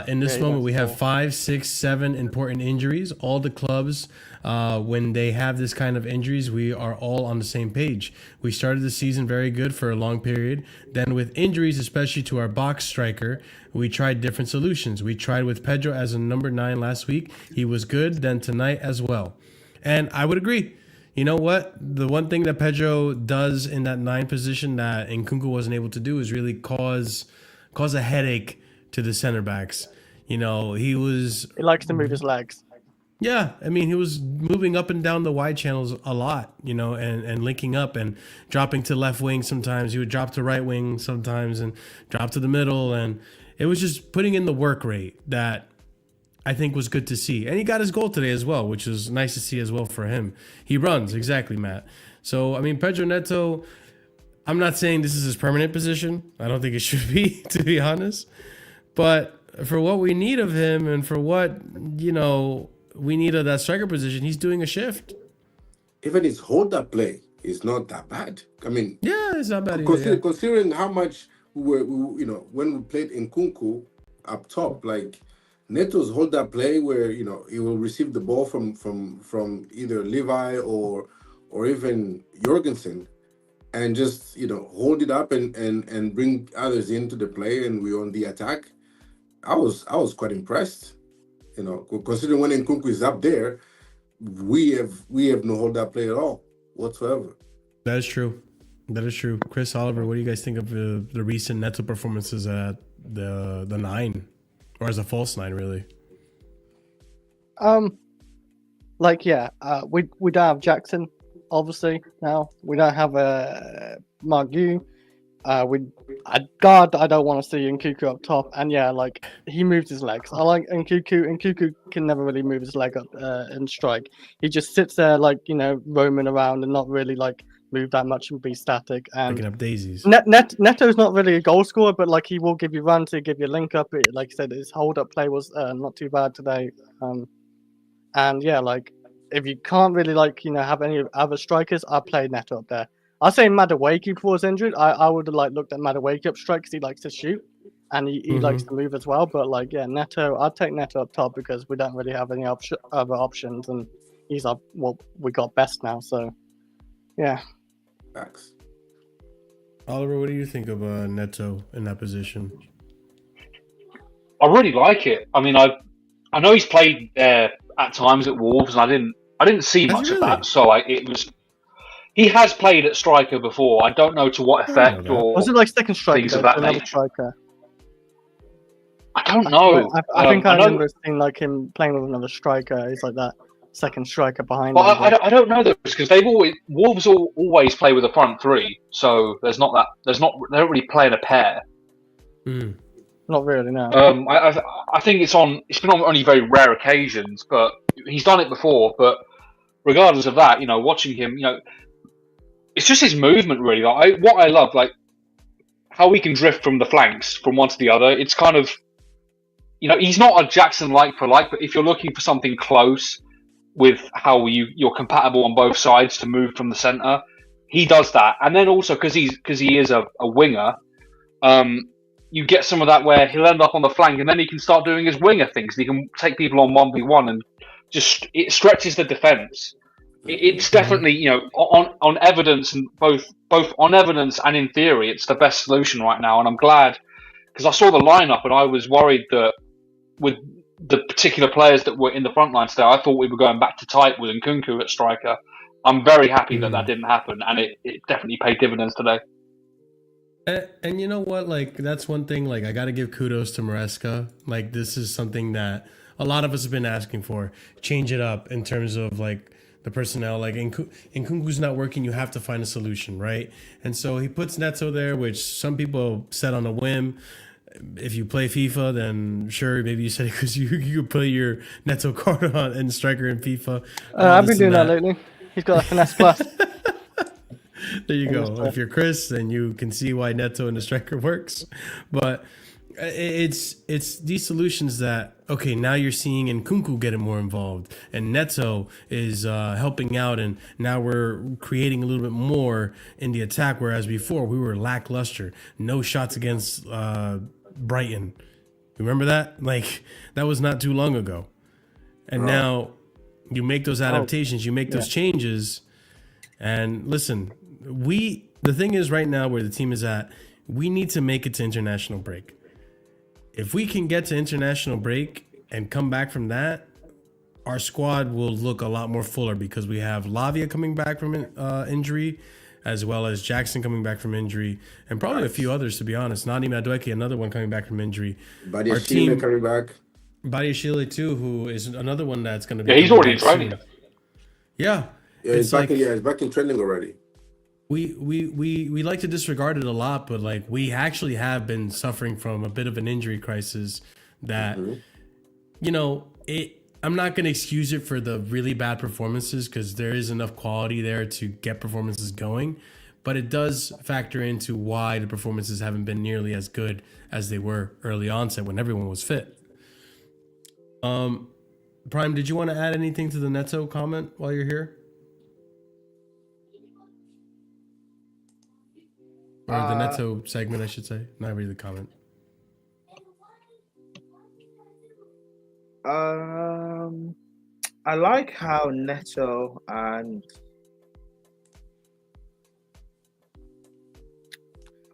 S1: In this moment, we have 5, 6, 7 important injuries. All the clubs. When they have this kind of injuries, we are all on the same page. We started the season very good for a long period. Then with injuries, especially to our box striker, we tried different solutions. We tried with Pedro as a number 9 last week. He was good. Then tonight as well. And I would agree. You know what? The one thing that Pedro does in that 9 position that Nkunku wasn't able to do is really cause a headache to the center backs. He
S7: likes to move his legs.
S1: Yeah, I mean, he was moving up and down the wide channels a lot, and linking up and dropping to left wing sometimes. He would drop to right wing sometimes and drop to the middle. And it was just putting in the work rate that I think was good to see. And he got his goal today as well, which was nice to see as well for him. He runs, exactly, Matt. So, I mean, Pedro Neto, I'm not saying this is his permanent position. I don't think it should be, to be honest. But for what we need of him and for what, we need of that striker position, he's doing a shift.
S10: Even his hold-up play is not that bad. I mean,
S1: yeah, it's not bad.
S10: Considering how much we when we played Nkunku up top, like Neto's hold-up play, where he will receive the ball from either Levi or even Jorgensen, and just hold it up and bring others into the play, and we're on the attack. I was quite impressed. Considering when Nkunku is up there, we have no hold-up play at all whatsoever.
S1: That is true. Chris Oliver, what do you guys think of the recent Neto performances at the 9, or as a false 9, really?
S7: We don't have Jackson, obviously. Now we don't have Mark Yu. I don't want to see Nkunku up top, and he moves his legs. I like Nkunku. Nkunku can never really move his leg up and strike. He just sits there roaming around and not really move that much and be static. And
S1: picking up daisies.
S7: Neto's not really a goal scorer, but he will give you runs, he'll give you a link up. Like I said, his hold up play was not too bad today. If you can't really have any other strikers, I'll play Neto up there. I was saying Madueke before his injured. I would have looked at Madueke up strike because he likes to shoot and he likes to move as well. But Neto, I'd take Neto up top because we don't really have any other options, and he's what we got best now. So yeah.
S10: Facts.
S1: Oliver, what do you think of Neto in that position?
S8: I really like it. I mean, I know he's played there at times at Wolves, and I didn't see much of that. So he has played at striker before. I don't know to what effect or
S7: was it second striker?
S8: Things of that nature.
S7: Striker?
S8: I don't know.
S7: I think I remember seeing him playing with another striker. He's that second striker behind.
S8: Well, I don't know this because Wolves always play with a front 3, so they don't really play in a pair.
S7: Not really, no.
S8: I think it's been on only very rare occasions, but he's done it before. But regardless of that, watching him, it's just his movement really. Like, what I love, like how he can drift from the flanks from one to the other. It's kind of, he's not a Jackson like for like, but if you're looking for something close with how you're compatible on both sides to move from the center, he does that. And then also because he is a winger, you get some of that where he'll end up on the flank and then he can start doing his winger things. He can take people on 1v1 and just it stretches the defense. It's definitely, on evidence and both on evidence and in theory, it's the best solution right now. And I'm glad because I saw the lineup and I was worried that with the particular players that were in the front line today, I thought we were going back to type with Nkunku at striker. I'm very happy that didn't happen, and it definitely paid dividends today.
S1: And you know what? Like, that's one thing, like, I got to give kudos to Maresca. Like, this is something that a lot of us have been asking for. Change it up in terms of, like, the personnel. Like, Nkunku's not working, you have to find a solution, right? And so he puts Netto there, which some people said on a whim. If you play FIFA, then sure, maybe you said it because you play your Netto card on and striker in FIFA.
S7: I've been doing that lately. He's got a finesse plus.
S1: There you go. If you're Chris, then you can see why Netto and the striker works. But it's these solutions that, okay, now you're seeing Nkunku getting more involved and Netto is helping out, and now we're creating a little bit more in the attack, whereas before we were lackluster. No shots against Brighton. Remember that? Like, that was not too long ago. And now you make those adaptations, you make those changes, and listen, the thing is right now where the team is at, we need to make it to international break. If we can get to international break and come back from that, our squad will look a lot more fuller because we have Lavia coming back from injury, as well as Jackson coming back from injury, and probably a few others, to be honest. Nani Madueke, another one coming back from injury.
S10: Our team coming back.
S1: Badiashile too, who is another one that's going to be.
S8: Yeah, he's already in training.
S1: Yeah,
S10: it's back. It's back in training already.
S1: We like to disregard it a lot, but like we actually have been suffering from a bit of an injury crisis that, I'm not going to excuse it for the really bad performances because there is enough quality there to get performances going, but it does factor into why the performances haven't been nearly as good as they were early onset when everyone was fit. Prime, did you want to add anything to the Netto comment while you're here? Or the Netto segment, I should say. Not really the comment.
S2: I like how Netto and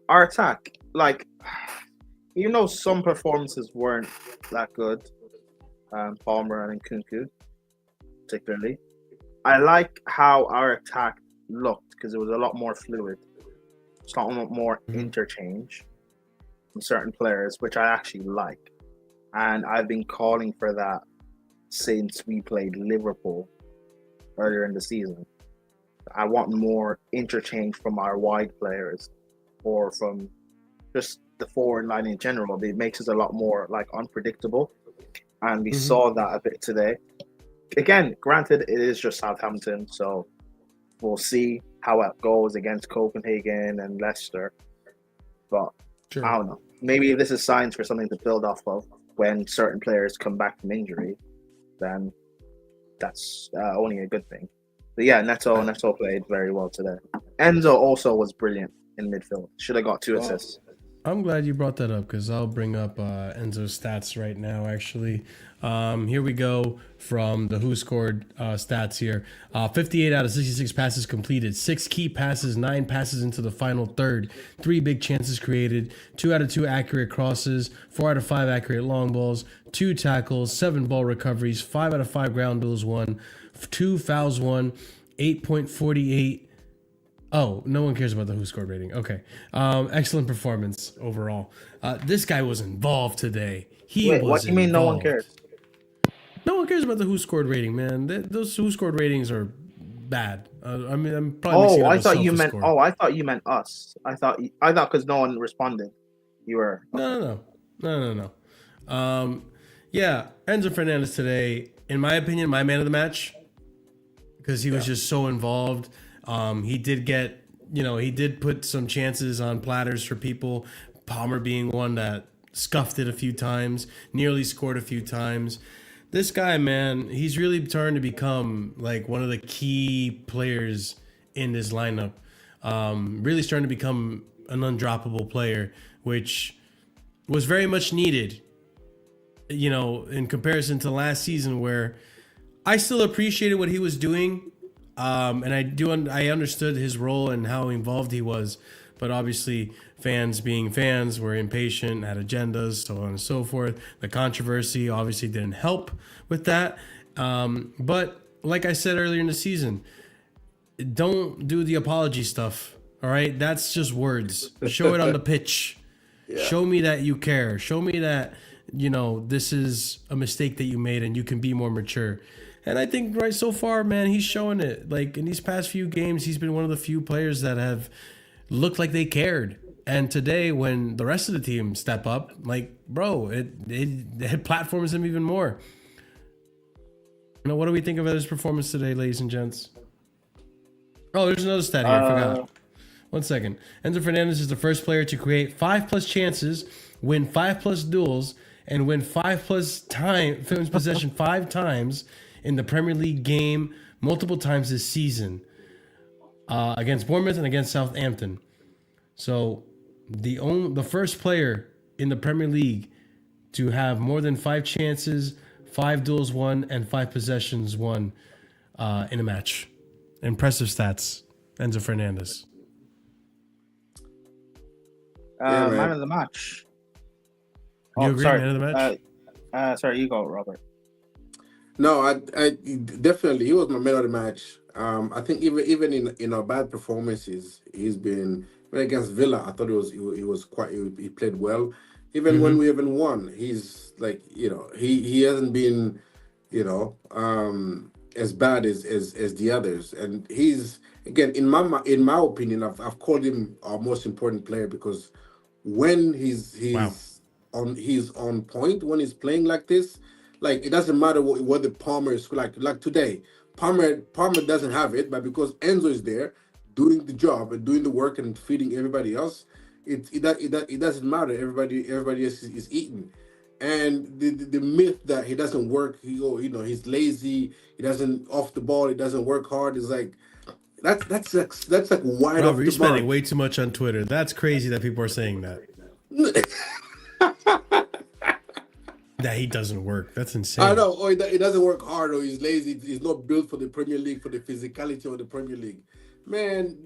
S2: our attack, like, even though some performances weren't that good, Palmer and Nkunku particularly, I like how our attack looked because it was a lot more fluid. It's a lot more interchange from certain players, which I actually like. And I've been calling for that since we played Liverpool earlier in the season. I want more interchange from our wide players or from just the forward line in general. It makes us a lot more like unpredictable. And we saw that a bit today. Again, granted, it is just Southampton, so we'll see how it goes against Copenhagen and Leicester. But I don't know. Maybe if this is signs for something to build off of when certain players come back from injury, then that's only a good thing. But yeah, Netto played very well today. Enzo also was brilliant in midfield. Should have got 2 assists.
S1: I'm glad you brought that up because I'll bring up Enzo's stats right now, actually. Here we go from the Who Scored stats here. 58 out of 66 passes completed, 6 key passes, 9 passes into the final third, 3 big chances created, 2 out of 2 accurate crosses, 4 out of 5 accurate long balls, 2 tackles, 7 ball recoveries, 5 out of 5 ground duels won, 2 fouls won, 8.48. Oh, no one cares about the Who Scored rating. Okay. Excellent performance overall. This guy was involved today.
S2: What do you mean no one cares?
S1: No one cares about the Who Scored rating, man. Those Who Scored ratings are bad. I mean, I'm probably
S2: I thought you meant. Oh, I thought you meant us. I thought because no one responded. You were.
S1: No. No. Yeah, Enzo Fernandez today, in my opinion, my man of the match, because he was just so involved. He did get, he did put some chances on platters for people. Palmer being one that scuffed it a few times, nearly scored a few times. This guy, man, he's really turned to become like one of the key players in this lineup. Really starting to become an undroppable player, which was very much needed, in comparison to last season, where I still appreciated what he was doing. And I understood his role and how involved he was, but obviously fans being fans were impatient, had agendas, so on and so forth. The controversy obviously didn't help with that. But like I said earlier in the season, don't do the apology stuff. All right. That's just words. Show it on the pitch. Yeah. Show me that you care. Show me that, this is a mistake that you made and you can be more mature. And I think right so far, man, he's showing it. Like in these past few games, he's been one of the few players that have looked like they cared. And today, when the rest of the team step up, like, bro, it platforms him even more. What do we think of his performance today, ladies and gents? Oh, there's another stat here. I forgot. 1 second. Enzo Fernandez is the first player to create 5+ chances, win 5+ duels, and win 5+ films possession 5 times in the Premier League game, multiple times this season, against Bournemouth and against Southampton. So the first player in the Premier League to have more than 5 chances, 5 duels won, and 5 possessions won in a match. Impressive stats, Enzo Fernandez.
S11: Man of the match.
S1: You agree,
S11: sorry.
S1: Man of the match?
S11: Sorry, you go, Robert.
S10: No, I definitely, he was my man of the match. I think even in our bad performances, he's been, when against Villa, I thought he played well. Even when we haven't won, he's like, he hasn't been, as bad as the others. And he's, again, in my opinion, I've called him our most important player, because when he's on point, when he's playing like this, like it doesn't matter what the Palmer is like today. Palmer doesn't have it, but because Enzo is there doing the job and doing the work and feeding everybody else, it doesn't matter. Everybody else is eating. And the myth that he doesn't work, he's lazy, he doesn't off the ball, he doesn't work hard, is like that's like wide off
S1: Robert,
S10: the
S1: you're spending
S10: mark.
S1: way too much on Twitter. That's crazy that people are saying that. That he doesn't work. That's insane.
S10: I know, or he doesn't work hard, or he's lazy. He's not built for the Premier League, for the physicality of the Premier League. Man,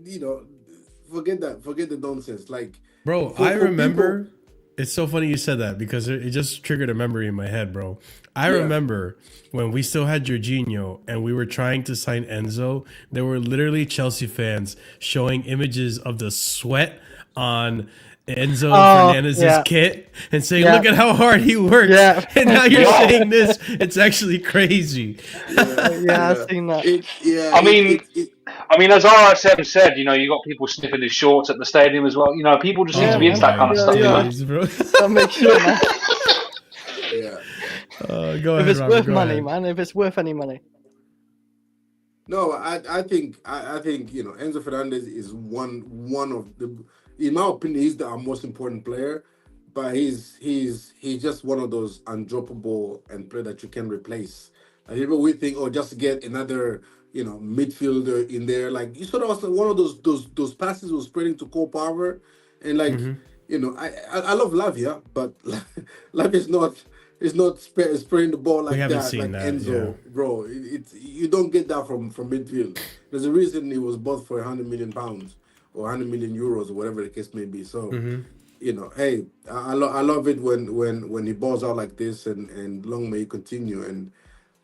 S10: forget that. Forget the nonsense. Like,
S1: bro, I remember. People, it's so funny you said that, because it just triggered a memory in my head, bro. I remember when we still had Jorginho and we were trying to sign Enzo. There were literally Chelsea fans showing images of the sweat on Enzo Fernandez's kit and saying, look at how hard he works. Yeah. And now you're saying this. It's actually crazy.
S7: I've seen that.
S8: I mean, as RSM said, you got people sniffing his shorts at the stadium as well. People just seem to be into that kind of stuff.
S7: That makes sure, man.
S1: Go ahead,
S7: if it's
S1: Robert,
S7: worth
S1: go
S7: money,
S1: ahead.
S7: man. If it's worth any money.
S10: No, I think Enzo Fernandez is one of the, in my opinion, he's our most important player, but he's just one of those undroppable and player that you can replace. People we think, just get another midfielder in there. Like you saw also one of those passes was spreading to Cole Palmer, and like I love Lavia, but Lavia is not spraying the ball like that. Like that, Enzo, bro. You don't get that from midfield. There's a reason he was bought for £100 million or 100 million euros or whatever the case may be. So, hey, I love it when he balls out like this, and long may he continue. And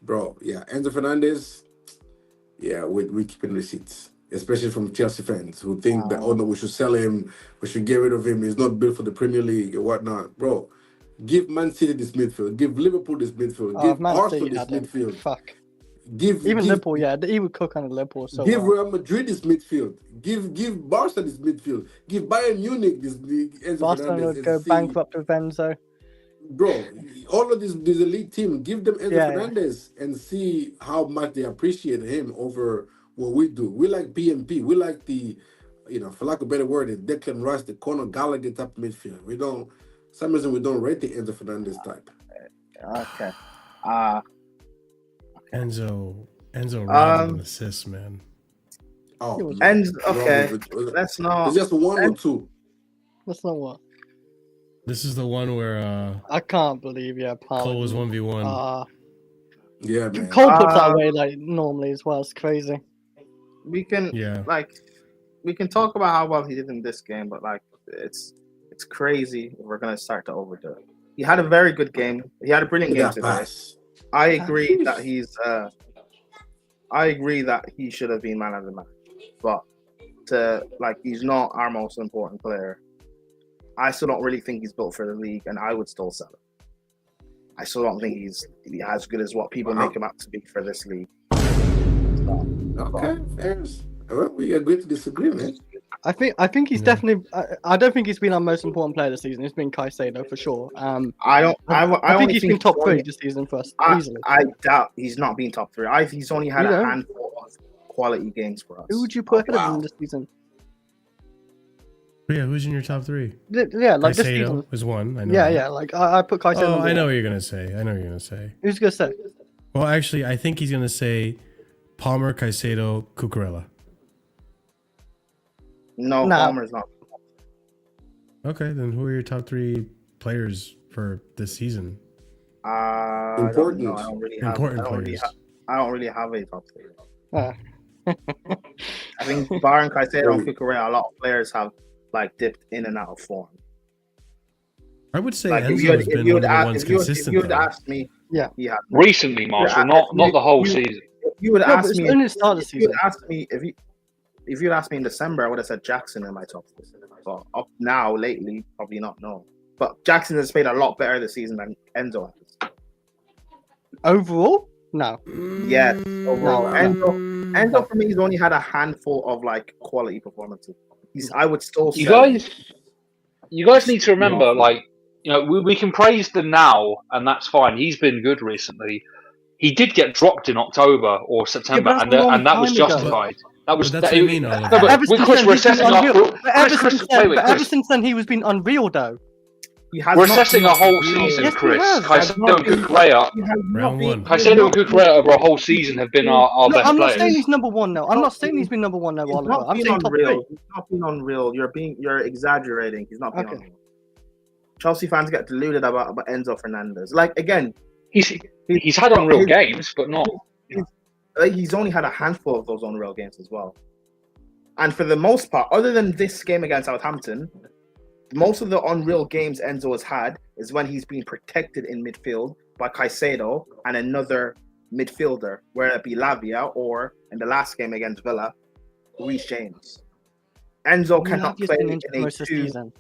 S10: bro, Enzo Fernandez, we keeping receipts, especially from Chelsea fans who think that, no, we should sell him, we should get rid of him. He's not built for the Premier League or whatnot, bro. Give Man City this midfield. Give Liverpool this midfield. Give Arsenal this midfield.
S7: Fuck.
S10: Give
S7: Liverpool, he would cook under Liverpool. So
S10: give Real Madrid this midfield. Give Barca this midfield. Give Bayern Munich this.
S7: Barcelona would go bankrupt with Enzo.
S10: bro, all of this elite team, give them Enzo Fernandez and see how much they appreciate him over what we do. We like PMP. We like the, for lack of a better word, the Declan Rice, the Conor Gallagher type midfield. We don't, some reason we don't rate the Enzo Fernandez type.
S2: Okay.
S1: Enzo robbed an assist, man.
S10: Oh,
S2: Enzo. Okay. That's not.
S10: It's just one or two.
S7: That's not what.
S1: This is the one where
S7: I can't believe
S1: Cole was 1v1.
S10: Yeah, man.
S7: Cole puts that way like normally as well. It's crazy.
S2: We can we can talk about how well he did in this game, but like it's crazy if we're gonna start to overdo it. He had a very good game. He had a brilliant game today. I agree that he should have been man of the match, but he's not our most important player. I still don't really think he's built for the league, and I would still sell him. I still don't think he's as good as what people make him out to be for this league.
S10: Okay, fair. Well, we agree to disagree, man.
S7: I think he's definitely. I don't think he's been our most important player this season. It's been Caicedo for sure.
S2: I
S7: think he's been top 3 this season for us. Easily.
S2: I doubt he's not been top 3. He's only had a handful of quality games for us.
S7: Who would you put ahead of him this season?
S1: Yeah, who's in your top 3?
S7: Yeah, like this season
S1: was one. I know.
S7: Yeah. Like I put Caicedo.
S1: Oh, I know what you're gonna say.
S7: Who's gonna say?
S1: Well, actually, I think he's gonna say Palmer, Caicedo, Cucurella.
S2: No, Palmer's not.
S1: Okay, then who are your top 3 players for this season?
S10: Important.
S2: I don't really
S1: players.
S2: I don't really have a top 3. I think barring Caicedo and Cucurella, a lot of players have dipped in and out of form.
S1: I would say Enzo's been one of the ones consistent.
S2: If you would ask me, yeah,
S8: recently, Marshall, not the whole season.
S2: If you would ask me, if you'd asked me in December, I would have said Jackson in my top 3. But up now, lately, probably not. No, but Jackson has played a lot better this season than Enzo has.
S7: Overall, no.
S2: Yes, overall, Enzo for me, he's only had a handful of quality performances. I would still say
S8: you guys need to remember, we can praise the now, and that's fine. He's been good recently. He did get dropped in October or September, and that was justified. Ever
S7: since then, he was been unreal, though.
S8: We're assessing a whole season, Chris. Caicedo and Cucurella over a whole season have been our best players.
S7: I'm not saying he's number 1 now. I'm not saying he's been number 1 now. I'm saying top 3.
S2: He's not been unreal. You're exaggerating. He's not been unreal. Chelsea fans get deluded about Enzo Fernandez. Again,
S8: he's had unreal games, but not.
S2: He's only had a handful of those unreal games as well. And for the most part, other than this game against Southampton, most of the unreal games Enzo has had is when he's been protected in midfield by Caicedo and another midfielder, whether it be Lavia or in the last game against Villa, Reece James. Enzo cannot play in A2,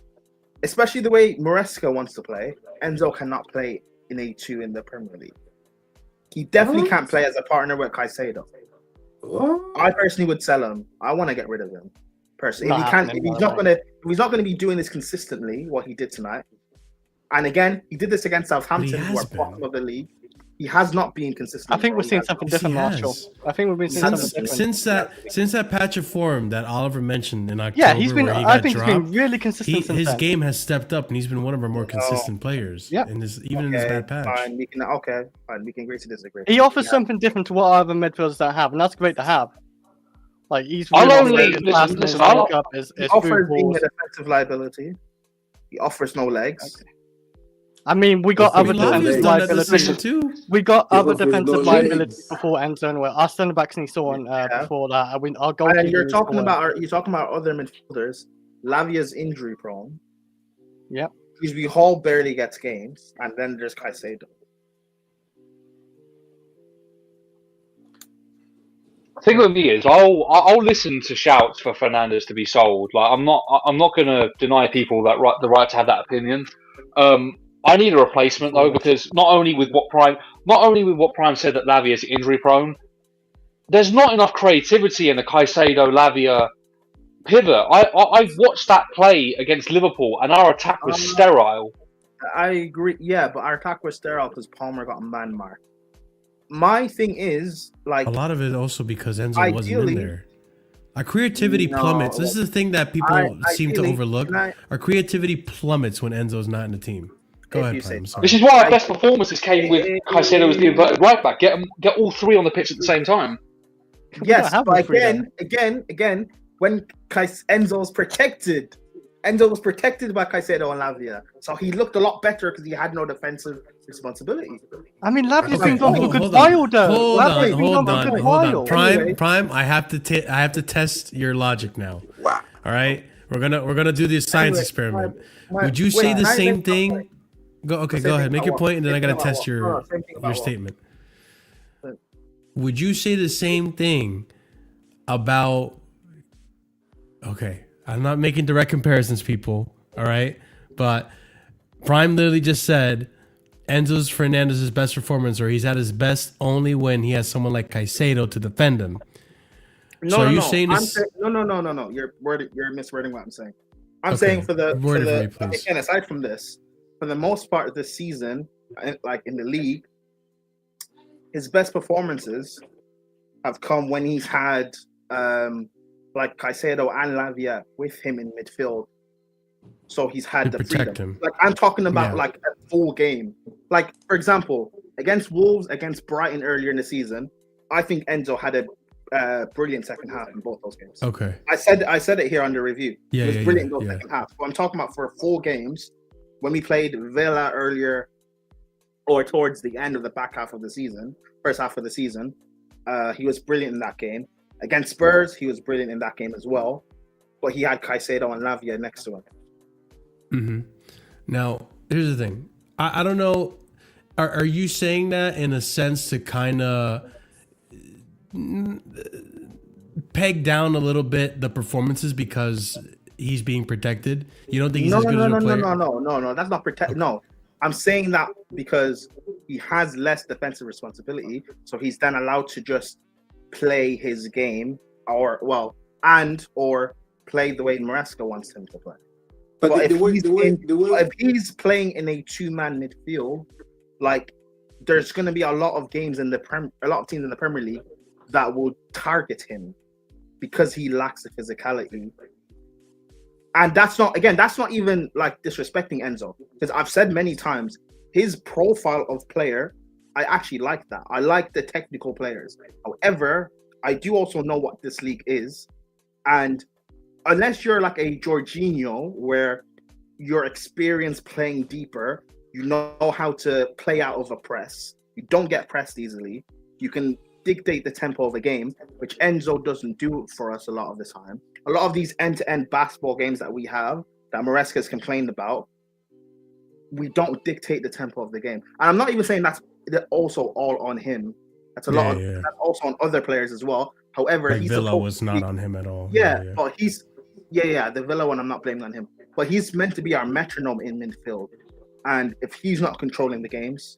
S2: especially the way Maresca wants to play. Enzo cannot play in A2 in the Premier League. He definitely can't play as a partner with Caicedo. I personally would sell him. I want to get rid of him. Personally, if he's not going to be doing this consistently, what he did tonight, and again, he did this against Southampton, who are bottom of the league. He has not been consistent.
S7: I think we're seeing something different, Marshall. I think we've been seeing something different
S1: since that patch of form that Oliver mentioned in October.
S7: Yeah, he's been. I think he's been really consistent.
S1: His game has stepped up, and he's been one of our more consistent players.
S7: Yeah,
S1: in this bad patch.
S2: Fine, we can agree to disagree.
S7: He offers something different to what other midfielders don't have, and that's great to have. He's
S8: he offers
S2: being a defensive liability. He offers no legs.
S7: Okay. I mean, we got other defensive liabilities too. We got other defensive liabilities before Enzo. Anyway, our centre backs and so on before that. I mean, our goalkeeper.
S2: And you're talking about other midfielders. Lavia's injury prone.
S7: Yep.
S2: Usually Hall barely gets games, and then there's Caicedo.
S8: The thing with me is, I'll listen to shouts for Fernandes to be sold. I'm not going to deny people the right to have that opinion. I need a replacement though, because not only with what Prime said that Lavia is injury prone, there's not enough creativity in the Caicedo Lavia pivot. I watched that play against Liverpool, and our attack was sterile.
S11: I agree. Yeah, but our attack was sterile because Palmer got a man mark. My thing is, like,
S1: a lot of it also because Enzo wasn't in there. Our creativity
S11: No,
S1: plummets. This is the thing that people seem to overlook.
S11: can I-
S1: Our creativity plummets when Enzo's not in the team. Go
S11: If
S1: ahead,
S11: you say
S1: Prime. I'm
S11: so.
S1: sorry.
S8: This is why our best performances came with Caicedo as the inverted right back. Get all three on the pitch at the same time.
S11: Yes,
S7: have
S11: but
S7: all three
S11: again, when Enzo's protected, Enzo was protected by Caicedo and Lavia, so he looked a lot better because he had no defensive responsibility.
S7: I mean, Lavia's
S1: Okay,
S7: been gone for a good
S1: hold
S7: while,
S1: on.
S7: though.
S1: Hold
S7: Lavia's
S1: on,
S7: been
S1: hold
S7: gone for a
S1: on,
S7: good
S1: hold
S7: while.
S1: on. Prime,
S11: Anyway.
S1: Prime. I have to test your logic now. Wow. All right, we're gonna do this science experiment. Would you say the same thing? Go ahead. Make your point, and then I gotta test your statement. Would you say the same thing about? Okay, I'm not making direct comparisons, people. All right, but Prime literally just said Enzo Fernandez's best performance, or he's at his best only when he has someone like Caicedo to defend him.
S11: No, no. You're miswording what I'm saying. I'm saying for the again, aside from this, for the most part of this season, like in the league, his best performances have come when he's had like Caicedo and Lavia with him in midfield. So he's had the freedom.
S1: Him.
S11: Like I'm talking about like a full game. Like for example, against Wolves, against Brighton earlier in the season, I think Enzo had a brilliant second half in both those games.
S1: Okay.
S11: I said it here on the review. It was brilliant in those second half. But I'm talking about for 4 games when we played Villa earlier or towards the end of the back half of the season, first half of the season. He was brilliant in that game. Against Spurs, he was brilliant in that game as well. But he had Caicedo and Lavia next to him.
S1: Mm-hmm. Now, here's the thing. I don't know. Are you saying that in a sense to kind of peg down a little bit the performances because he's being protected? You don't think he's as good as a player?
S11: No. That's not protect. Okay. No, I'm saying that because he has less defensive responsibility, so he's then allowed to just play his game, or play the way Maresca wants him to play. But if he's playing in a 2-man midfield, like there's going to be a lot of games in a lot of teams in the Premier League that will target him because he lacks the physicality. And that's not even like disrespecting Enzo, because I've said many times his profile of player, I actually like that. I like the technical players. However, I do also know what this league is, and unless you're like a Jorginho, where you're experienced playing deeper, you know how to play out of a press, you don't get pressed easily, you can dictate the tempo of the game, which Enzo doesn't do for us a lot of the time. A lot of these end-to-end basketball games that we have, that Maresca has complained about, we don't dictate the tempo of the game. And I'm not even saying that's also all on him. That's that's also on other players as well. However,
S1: like Villa was not on him at all.
S11: But he's the Villa one I'm not blaming on him. But he's meant to be our metronome in midfield. And if he's not controlling the games,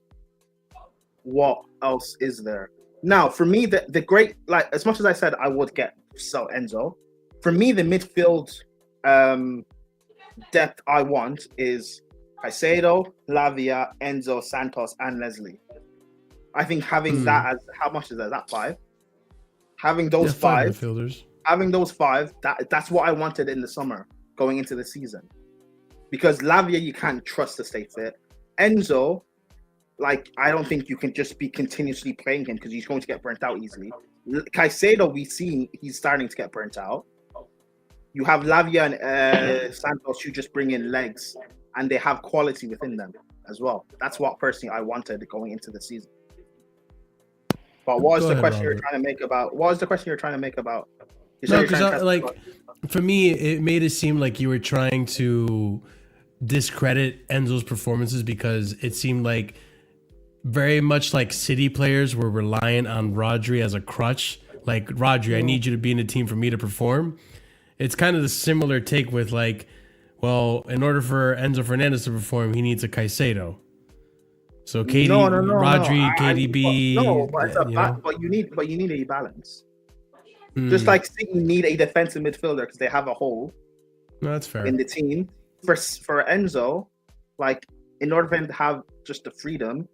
S11: what else is there? Now, for me, the great, like, as much as I said I would sell Enzo, for me, the midfield depth I want is Caicedo, Lavia, Enzo, Santos, and Leslie. I think having that as, how much is that? Is that 5? Having those 5
S1: midfielders.
S11: Having those 5, that's what I wanted in the summer going into the season. Because Lavia, you can't trust to stay fit. Enzo, like, I don't think you can just be continuously playing him because he's going to get burnt out easily. Caicedo, we've seen he's starting to get burnt out. You have Lavia and Santos who just bring in legs, and they have quality within them as well. That's what personally I wanted going into the season. But what was the question you're trying to make about? What was the question you're trying to make about?
S1: No, because for me, it made it seem like you were trying to discredit Enzo's performances because it seemed like very much like City players were reliant on Rodri as a crutch. Like, Rodri, I need you to be in the team for me to perform. It's kind of the similar take with like, well, in order for Enzo Fernandez to perform, he needs a Caicedo. So Rodri, KDB.
S11: But you need a balance. Just like City need a defensive midfielder because they have a hole.
S1: No, that's fair.
S11: In the team. For Enzo, like, in order for him to have just the freedom,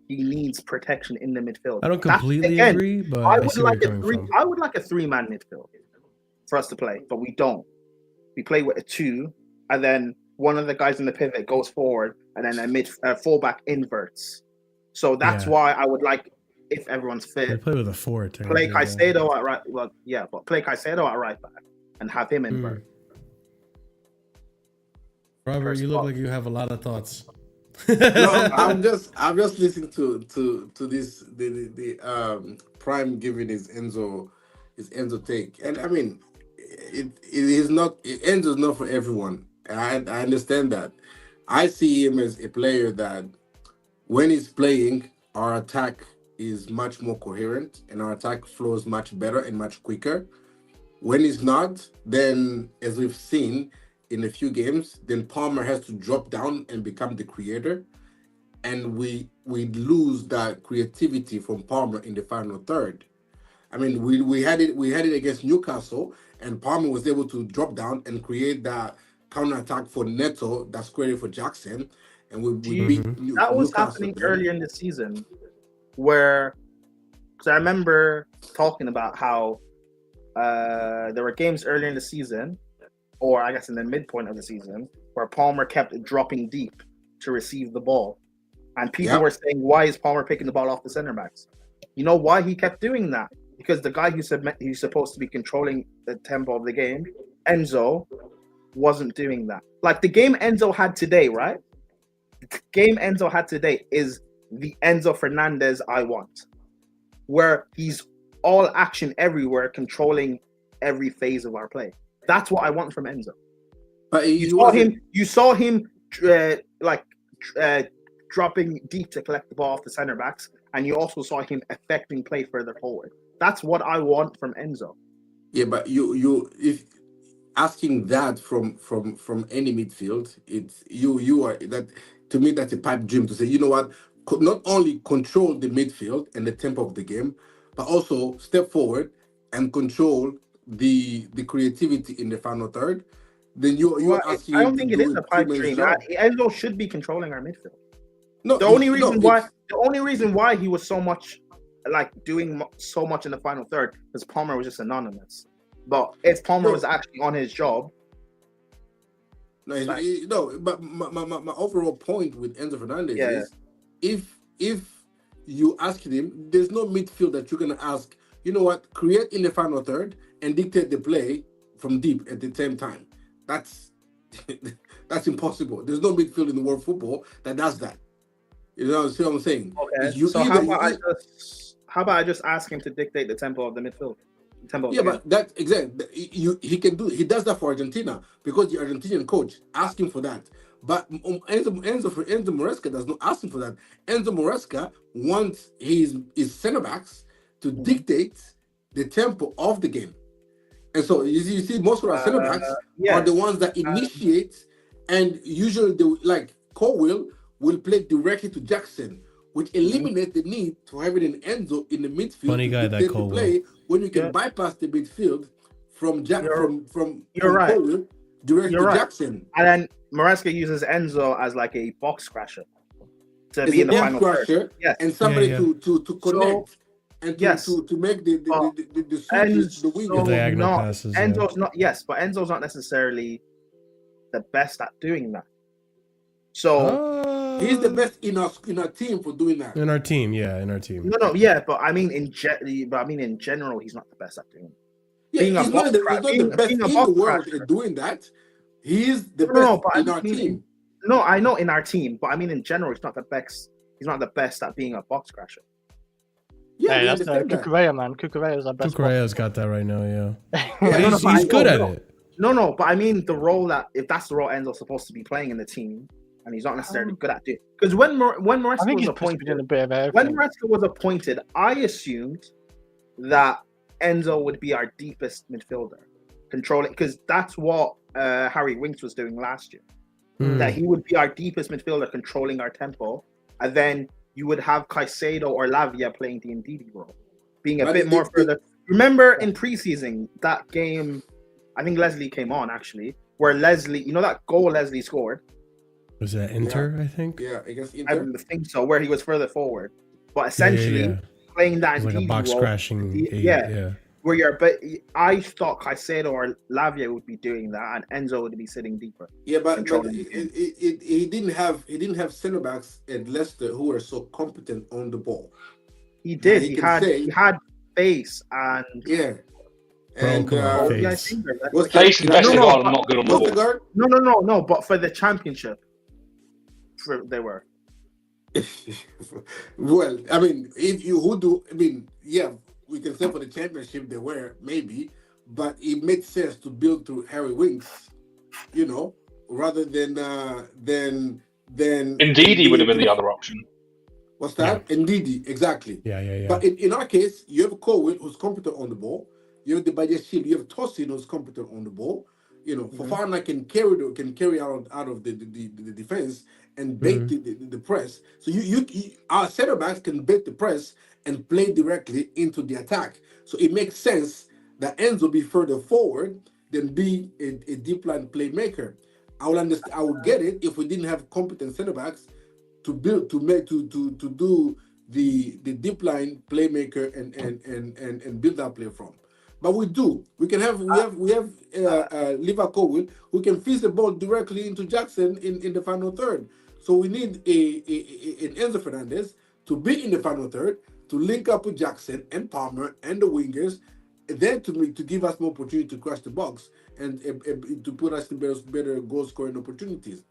S11: he needs protection in the midfield.
S1: I don't completely agree, but I see where you're coming from.
S11: I would like a 3-man midfield for us to play, but we don't. We play with a 2, and then one of the guys in the pivot goes forward, and then a fullback inverts. So that's why I would like, if everyone's fit,
S1: we play with a 4.
S11: Play Caicedo at right. Well, yeah, but play Caicedo at right back and have him invert.
S1: Robert, you look like you have a lot of thoughts.
S10: No, I'm just listening to this the Prime giving his Enzo take, and I mean it is not Enzo's not for everyone, and I understand that. I see him as a player that when he's playing, our attack is much more coherent and our attack flows much better and much quicker. When he's not, then as we've seen in a few games, then Palmer has to drop down and become the creator, and we lose that creativity from Palmer in the final third. I mean, we had it against Newcastle, and Palmer was able to drop down and create that counter attack for Netto that's created for Jackson, and we beat
S11: that was happening earlier in the season, where because I remember talking about how there were games earlier in the season, or I guess in the midpoint of the season, where Palmer kept dropping deep to receive the ball. And people were saying, why is Palmer picking the ball off the center backs? You know why he kept doing that? Because the guy who's supposed to be controlling the tempo of the game, Enzo, wasn't doing that. Like the game Enzo had today, right? The game Enzo had today is the Enzo Fernandez I want, where he's all action everywhere, controlling every phase of our play. That's what I want from Enzo.
S10: But
S11: you saw him dropping deep to collect the ball off the center backs, and you also saw him affecting play further forward. That's what I want from Enzo.
S10: Yeah, but you if asking that from any midfield, it's you are that, to me that's a pipe dream to say, you know what, not only control the midfield and the tempo of the game, but also step forward and control the creativity in the final third. Then you're asking.
S11: I don't think it is a pipe dream. Enzo should be controlling our midfield.
S10: No,
S11: the only reason why he was so much doing so much in the final third is Palmer was just anonymous. But if Palmer was actually on his job,
S10: but my overall point with Enzo Fernandez is if you ask him, there's no midfield that you're gonna ask, you know what, create in the final third and dictate the play from deep at the same time. That's impossible. There's no midfield in the world football that does that. You know what I'm saying?
S11: Okay. So how about I just ask him to dictate the tempo of the midfield?
S10: But that's exactly he can do. He does that for Argentina because the Argentinian coach asked him for that. But Enzo Maresca does not ask him for that. Enzo Maresca wants his center backs to dictate the tempo of the game, and so you see most of our center backs are the ones that initiate, and usually Colwill will play directly to Jackson, which eliminates the need to have an Enzo in the midfield.
S1: Funny guy that Colwill.
S10: Play when you can bypass the midfield from
S11: right.
S10: Colwill direct to Jackson.
S11: And then Maresca uses Enzo as like a box crasher to be in the final third. Yes.
S10: And somebody to connect and to make the switches, the wing.
S1: Diagonal passes.
S11: Enzo's not. Yes, but Enzo's not necessarily the best at doing that. So
S10: he's the best in our team for doing that.
S1: In our team.
S11: But I mean in general, he's not the best at doing it.
S10: Yeah, he's not the best in the world at doing that. He's the best in our team.
S11: No, I know in our team, but I mean in general, he's not the best. He's not the best at being a box crasher.
S7: Yeah, that's Cucurella, man. Cucurella's our best.
S1: Cucurella's got that right now, he's good at it.
S11: No, but I mean the role if that's the role Enzo's supposed to be playing in the team, and he's not necessarily good at it. Because when Maresca was appointed, I assumed that Enzo would be our deepest midfielder, controlling, because that's what Harry Winks was doing last year. That he would be our deepest midfielder, controlling our tempo, and then you would have Caicedo or Lavia playing the Ndidi role, being a bit more further. Remember in preseason that game, I think Leslie came on actually, where Leslie, you know that goal Leslie scored,
S1: Was that Inter? I think.
S10: Yeah, I guess
S11: I
S10: Inter.
S11: think so, where he was further forward. But essentially, playing that
S1: like a box
S11: role,
S1: crashing. Yeah.
S11: Where you're, but I thought Caicedo or Lavia would be doing that, and Enzo would be sitting deeper.
S10: Yeah, but he didn't have center backs at Leicester who were so competent on the ball.
S11: He did. He had face and
S10: And
S8: Face and Vestergaard are not good on the ball.
S11: No. But for the championship, they were.
S10: Well, I mean, we can say for the championship they were maybe, but it made sense to build through Harry Winks, rather than
S8: Ndidi would have been the other option.
S10: What's that? Yeah. Ndidi, exactly.
S1: Yeah.
S10: But in our case, you have Colwill who's competent on the ball. You have the Badiashile, you have Tosin who's competent on the ball. Fofana can carry out of the defense and bait the press. So our center backs can bait the press and play directly into the attack. So it makes sense that Enzo be further forward than be a deep line playmaker. I would get it if we didn't have competent center backs to do the deep line playmaker and build that play from. But we do. We have Liverpool who can feed the ball directly into Jackson in the final third. So we need an Enzo Fernandez to be in the final third, to link up with Jackson and Palmer and the wingers, then to give us more opportunity to crash the box and to put us in better goal scoring opportunities.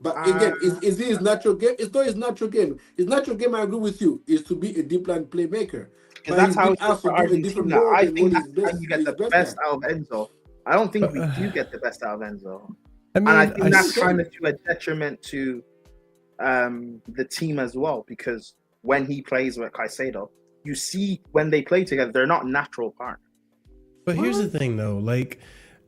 S10: But again, is it his natural game? It's not his natural game. His natural game, I agree with you, is to be a deep line playmaker.
S11: Because that's how it's for Argentina. I think that's how you get the best out of Enzo. I don't think we do get the best out of Enzo. And I think that's kind of to a detriment to the team as well, because when he plays with Caicedo, you see when they play together, they're not natural partners.
S1: But here's the thing, though. Like,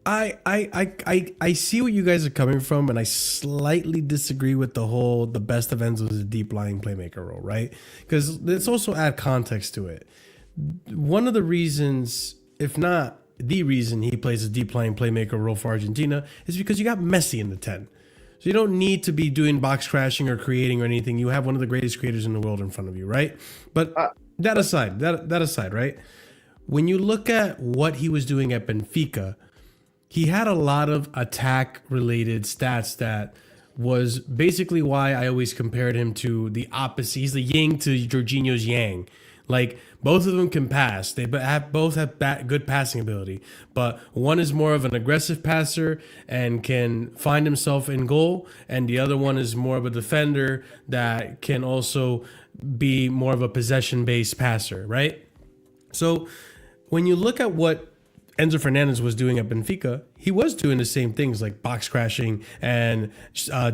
S1: I see what you guys are coming from, and I slightly disagree with the best of Enzo is a deep lying playmaker role, right? Because let's also add context to it. One of the reasons, if not the reason, he plays a deep lying playmaker role for Argentina is because you got Messi in the 10. So you don't need to be doing box crashing or creating or anything. You have one of the greatest creators in the world in front of you, right? But that aside, right? When you look at what he was doing at Benfica, he had a lot of attack-related stats that was basically why I always compared him to the opposite. He's the yin to Jorginho's yang. Like, both of them can pass. They both have good passing ability. But one is more of an aggressive passer and can find himself in goal. And the other one is more of a defender that can also be more of a possession-based passer, right? So when you look at what Enzo Fernandez was doing at Benfica, he was doing the same things like box crashing and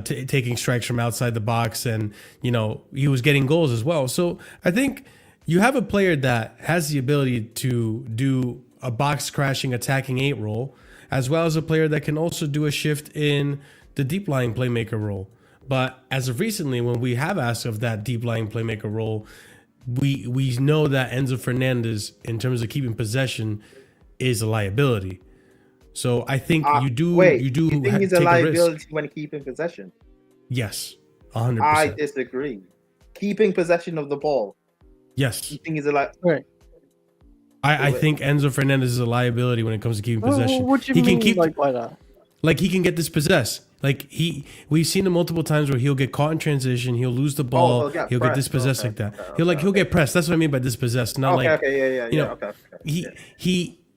S1: taking strikes from outside the box. And, he was getting goals as well. So I think you have a player that has the ability to do a box crashing attacking 8 role, as well as a player that can also do a shift in the deep lying playmaker role. But as of recently, when we have asked of that deep lying playmaker role, we know that Enzo Fernandez, in terms of keeping possession, is a liability. So I think you do. You
S11: think he's a liability when keeping possession?
S1: Yes, 100%.
S11: I disagree. Keeping possession of the ball.
S1: Yes.
S11: You think he's a liability?
S1: I think Enzo Fernandez is a liability when it comes to keeping possession.
S7: What do you mean by that?
S1: Like, he can get dispossessed. Like, we've seen him multiple times where he'll get caught in transition, he'll lose the ball, he'll get dispossessed like that. He'll get pressed. That's what I mean by dispossessed. Not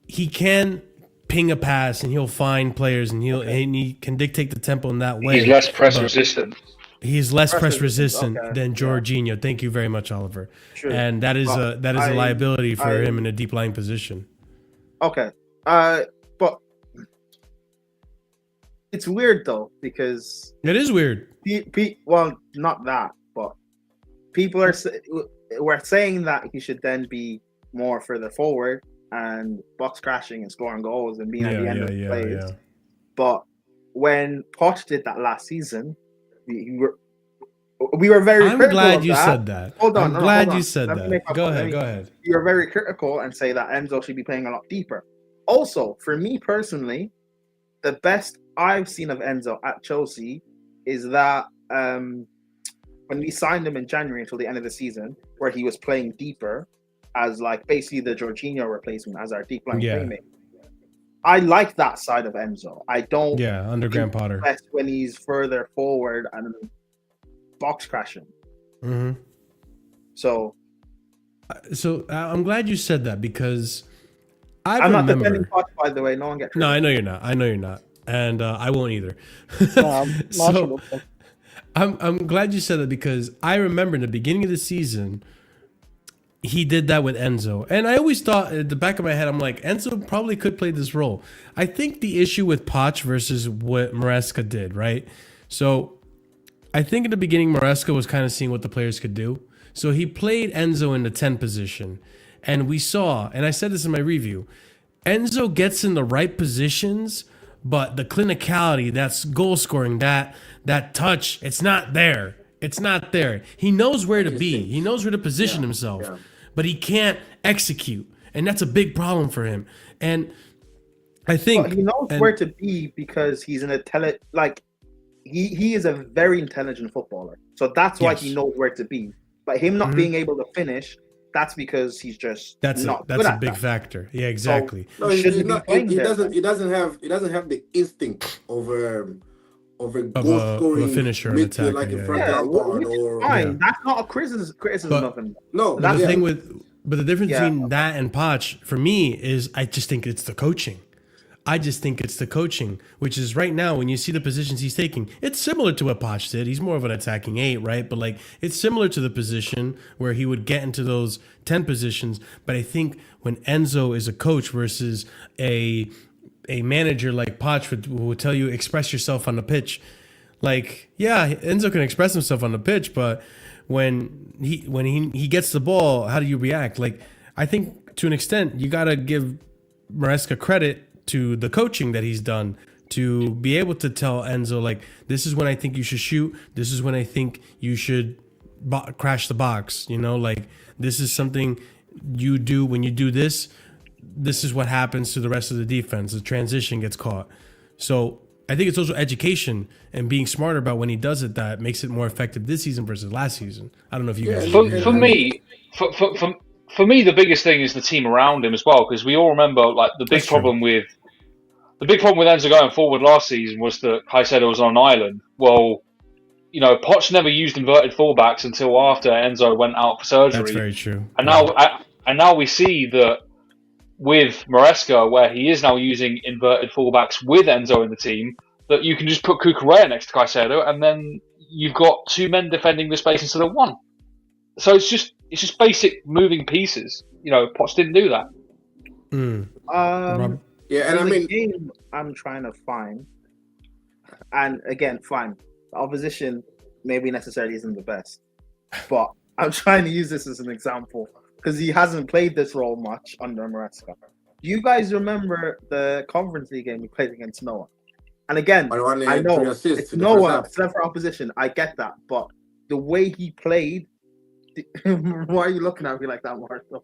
S1: he can ping a pass and he'll find players and he can dictate the tempo in that way.
S8: He's less press resistant.
S1: He's less press resistant than Jorginho. Thank you very much, Oliver. Sure. And that is a liability for him in a deep lying position.
S11: Okay. But it's weird though, because
S1: it is weird.
S11: Well, not that, but people we're saying that he should then be more further forward and box crashing and scoring goals and being at the end of the plays. Yeah. But when Poch did that last season, we were very critical. I'm
S1: glad you said that. Hold on. I'm glad you said that. Go ahead.
S11: You're very critical and say that Enzo should be playing a lot deeper. Also, for me personally, the best I've seen of Enzo at Chelsea is that when we signed him in January until the end of the season, where he was playing deeper as like basically the Jorginho replacement as our deep line playmaker. I like that side of Enzo. I don't.
S1: Yeah, under Graham Potter.
S11: Best when he's further forward and box crashing.
S1: Mm-hmm.
S11: So
S1: I'm glad you said that because
S11: I'm not defending Potter, by the way. No one gets.
S1: No, I know you're not. And I won't either. So I'm glad you said that because I remember in the beginning of the season, he did that with Enzo. And I always thought at the back of my head, I'm like, Enzo probably could play this role. I think the issue with Poch versus what Maresca did, right? So I think in the beginning, Maresca was kind of seeing what the players could do. So he played Enzo in the 10 position. And we saw, and I said this in my review, Enzo gets in the right positions, but the clinicality, that's goal scoring, that touch, it's not there. It's not there. He knows where to be. He knows where to position himself, but he can't execute. And that's a big problem for him. And I think
S11: he knows where to be because he's an he is a very intelligent footballer. So that's why he knows where to be. But him not being able to finish, that's because he's just not good
S1: a big factor. Yeah, exactly.
S10: So, no, he doesn't have the instinct of a goal scoring
S1: finisher and attacker.
S10: Like
S11: that's not a criticism of him.
S10: No,
S1: but the difference between that and Poch for me is I just think it's the coaching. I just think it's the coaching, which is right now when you see the positions he's taking, it's similar to what Poch did. He's more of an attacking 8, right? But like it's similar to the position where he would get into those 10 positions. But I think when Enzo is a coach versus a manager like Poch would tell you express yourself on the pitch. Like, yeah, Enzo can express himself on the pitch, but when he gets the ball, how do you react? Like, I think to an extent you gotta give Maresca credit to the coaching that he's done to be able to tell Enzo, like, this is when I think you should shoot. This is when I think you should crash the box. You know, like, this is something you do when you do this. This is what happens to the rest of the defense. The transition gets caught. So I think it's also education and being smarter about when he does it that makes it more effective this season versus last season. I don't know if you guys.
S8: For me, the biggest thing is the team around him as well, because we all remember like the big problem with Enzo going forward last season was that Caicedo was on an island. Well, you know, Poch never used inverted fullbacks until after Enzo went out for surgery.
S1: That's very true.
S8: And now we see that with Maresca, where he is now using inverted fullbacks with Enzo in the team, that you can just put Cucurella next to Caicedo, and then you've got 2 men defending the space instead of 1. So it's just basic moving pieces. You know, Poch didn't do that.
S11: The game I'm trying to find, and again, fine. The opposition maybe necessarily isn't the best, but I'm trying to use this as an example because he hasn't played this role much under Maresca. Do you guys remember the Conference League game we played against Noah? And again, I know it's Noah, it's for opposition. I get that, but the way he played. Why are you looking at me like that, Marco?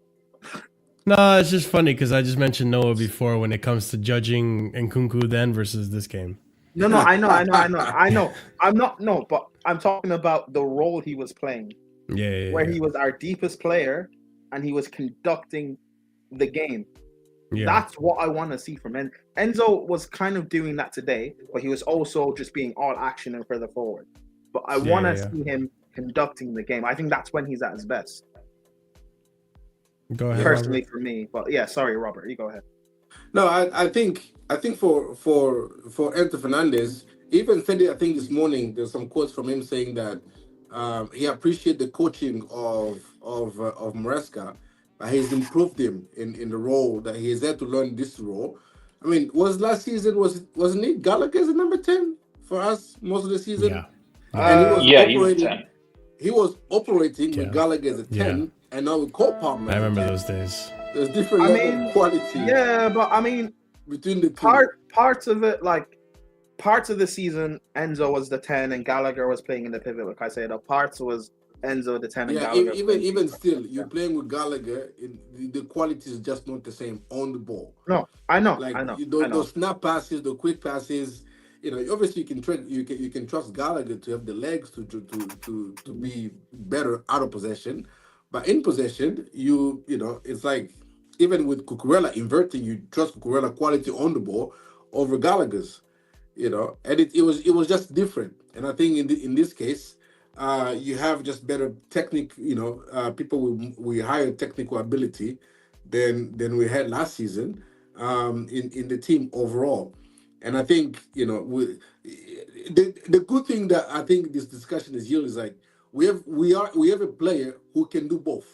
S1: No, it's just funny because I just mentioned Noah before when it comes to judging Nkunku then versus this game.
S11: No, I know. I'm not, but I'm talking about the role he was playing. Where he was our deepest player and he was conducting the game. Yeah. That's what I want to see from him. Enzo was kind of doing that today, but he was also just being all action and further forward. But I want to see him conducting the game. I think that's when he's at his best.
S1: Go ahead,
S11: personally,
S1: Robert.
S11: For me. But yeah, sorry, Robert, you go ahead.
S10: No, I think for Enzo Fernandez, even said it, I think this morning there's some quotes from him saying that he appreciated the coaching of Maresca. He's improved him in the role that he is there to learn this role. I mean, last season wasn't it Gallagher as a number 10 for us most of the season?
S1: Yeah.
S10: And
S8: he was 10.
S10: He was operating with Gallagher as a 10, and now with Cole Palmer.
S1: I remember those days.
S10: There's different level of quality.
S11: Yeah, but I mean,
S10: between the
S11: parts of it, like parts of the season, Enzo was the 10 and Gallagher was playing in the pivot with Caicedo. Parts was Enzo the 10 and Gallagher.
S10: Even still, you're playing with Gallagher, the quality is just not the same on the ball.
S11: No, I know.
S10: Like
S11: I know.
S10: Those snap passes, the quick passes. you know, obviously you can trust Gallagher to have the legs to be better out of possession, but in possession, you know, it's like even with Cucurella inverting, you trust Cucurella quality on the ball over Gallagher's, you know, and it was just different. And I think in this case, you have just better technique, you know, people with higher technical ability than we had last season in the team overall. And I think, you know, the good thing that I think this discussion is here is like we have a player who can do both.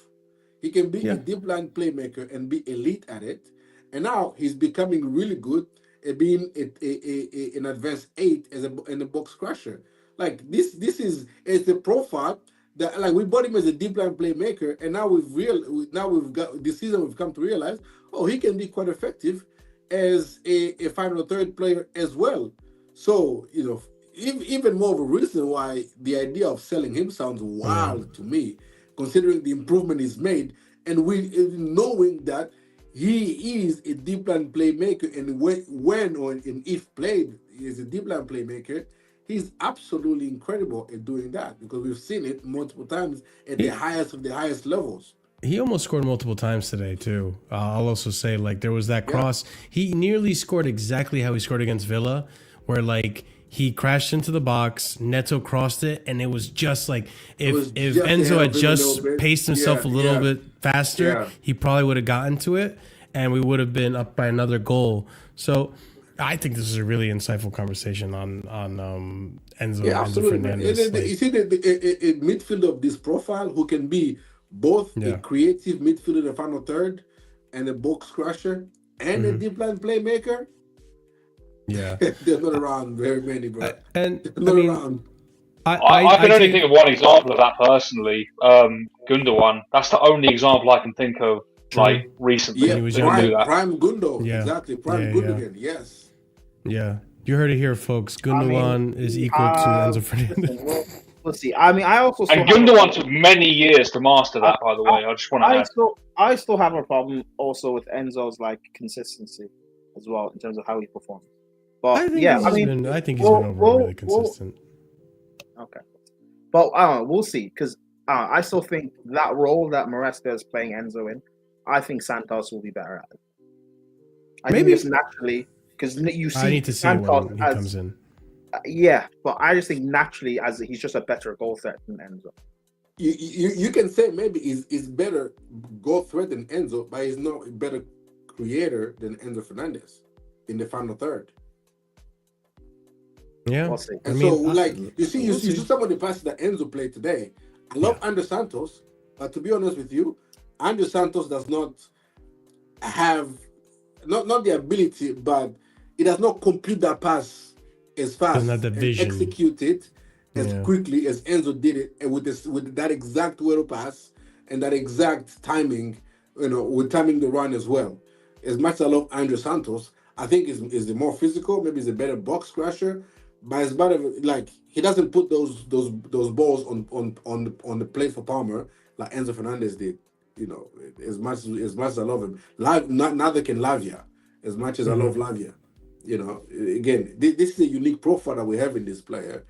S10: He can be a deep line playmaker and be elite at it, and now he's becoming really good at being an advanced 8 in a box crusher. Like this is the profile that, like, we bought him as a deep line playmaker, and now we've got this season we've come to realize, oh, he can be quite effective as a final third player as well. So, you know, even more of a reason why the idea of selling him sounds wild to me, considering the improvement he's made, and we knowing that he is a deep line playmaker, and when or if played is a deep line playmaker, he's absolutely incredible at doing that, because we've seen it multiple times at the highest of the highest levels.
S1: He almost scored multiple times today too. I'll also say, like, there was that cross. He nearly scored exactly how he scored against Villa, where like he crashed into the box, Netto crossed it, and it was just like if Enzo had just paced himself a little bit faster, he probably would have gotten to it, and we would have been up by another goal. So I think this is a really insightful conversation on Enzo.
S10: Yeah, absolutely.
S1: Fernandez.
S10: You see a midfielder of this profile who can be both a creative midfielder in the final third and a box crusher and a deep line playmaker.
S1: Yeah,
S10: they're not around very many, bro.
S1: And
S10: they're not around.
S8: I can only think of one example of that personally. Gundogan. That's the only example I can think of, like, recently.
S10: Yeah, prime Gundo. Yeah. Exactly, prime Gundogan. Yes.
S1: Yeah, you heard it here, folks. Gundogan is equal to Enzo Fernandez.
S11: Let's see. I mean, I also
S8: and Gundogan took many years to master that. By the way, I just want to add.
S11: I still have a problem also with Enzo's, like, consistency as well in terms of how he performs. But
S1: I think he's been overall really consistent.
S11: Okay, but I don't know. We'll see, because I still think that role that Maresca is playing Enzo in, I think Santos will be better at it. I think just naturally, because you see,
S1: I need to see
S11: Santos
S1: when he comes in.
S11: Yeah, but I just think naturally, as he's just a better goal threat than Enzo.
S10: You can say maybe he's better goal threat than Enzo, but he's not a better creator than Enzo Fernandez in the final third.
S1: Yeah,
S10: and so like you see some of the passes that Enzo played today. I love Andre Santos, but to be honest with you, Andre Santos does not have not the ability, but he does not complete that pass as fast and execute it as quickly as Enzo did it, and with that exact wheel pass and that exact timing, you know, with timing the run as well. As much as I love Andre Santos, I think is the more physical, maybe he's a better box crusher. But it's better, like, he doesn't put those balls on the plate for Palmer like Enzo Fernandez did. You know, as much as I love him, neither can Lavia. As much as I love Lavia, you know, again, this is a unique profile that we have in this player,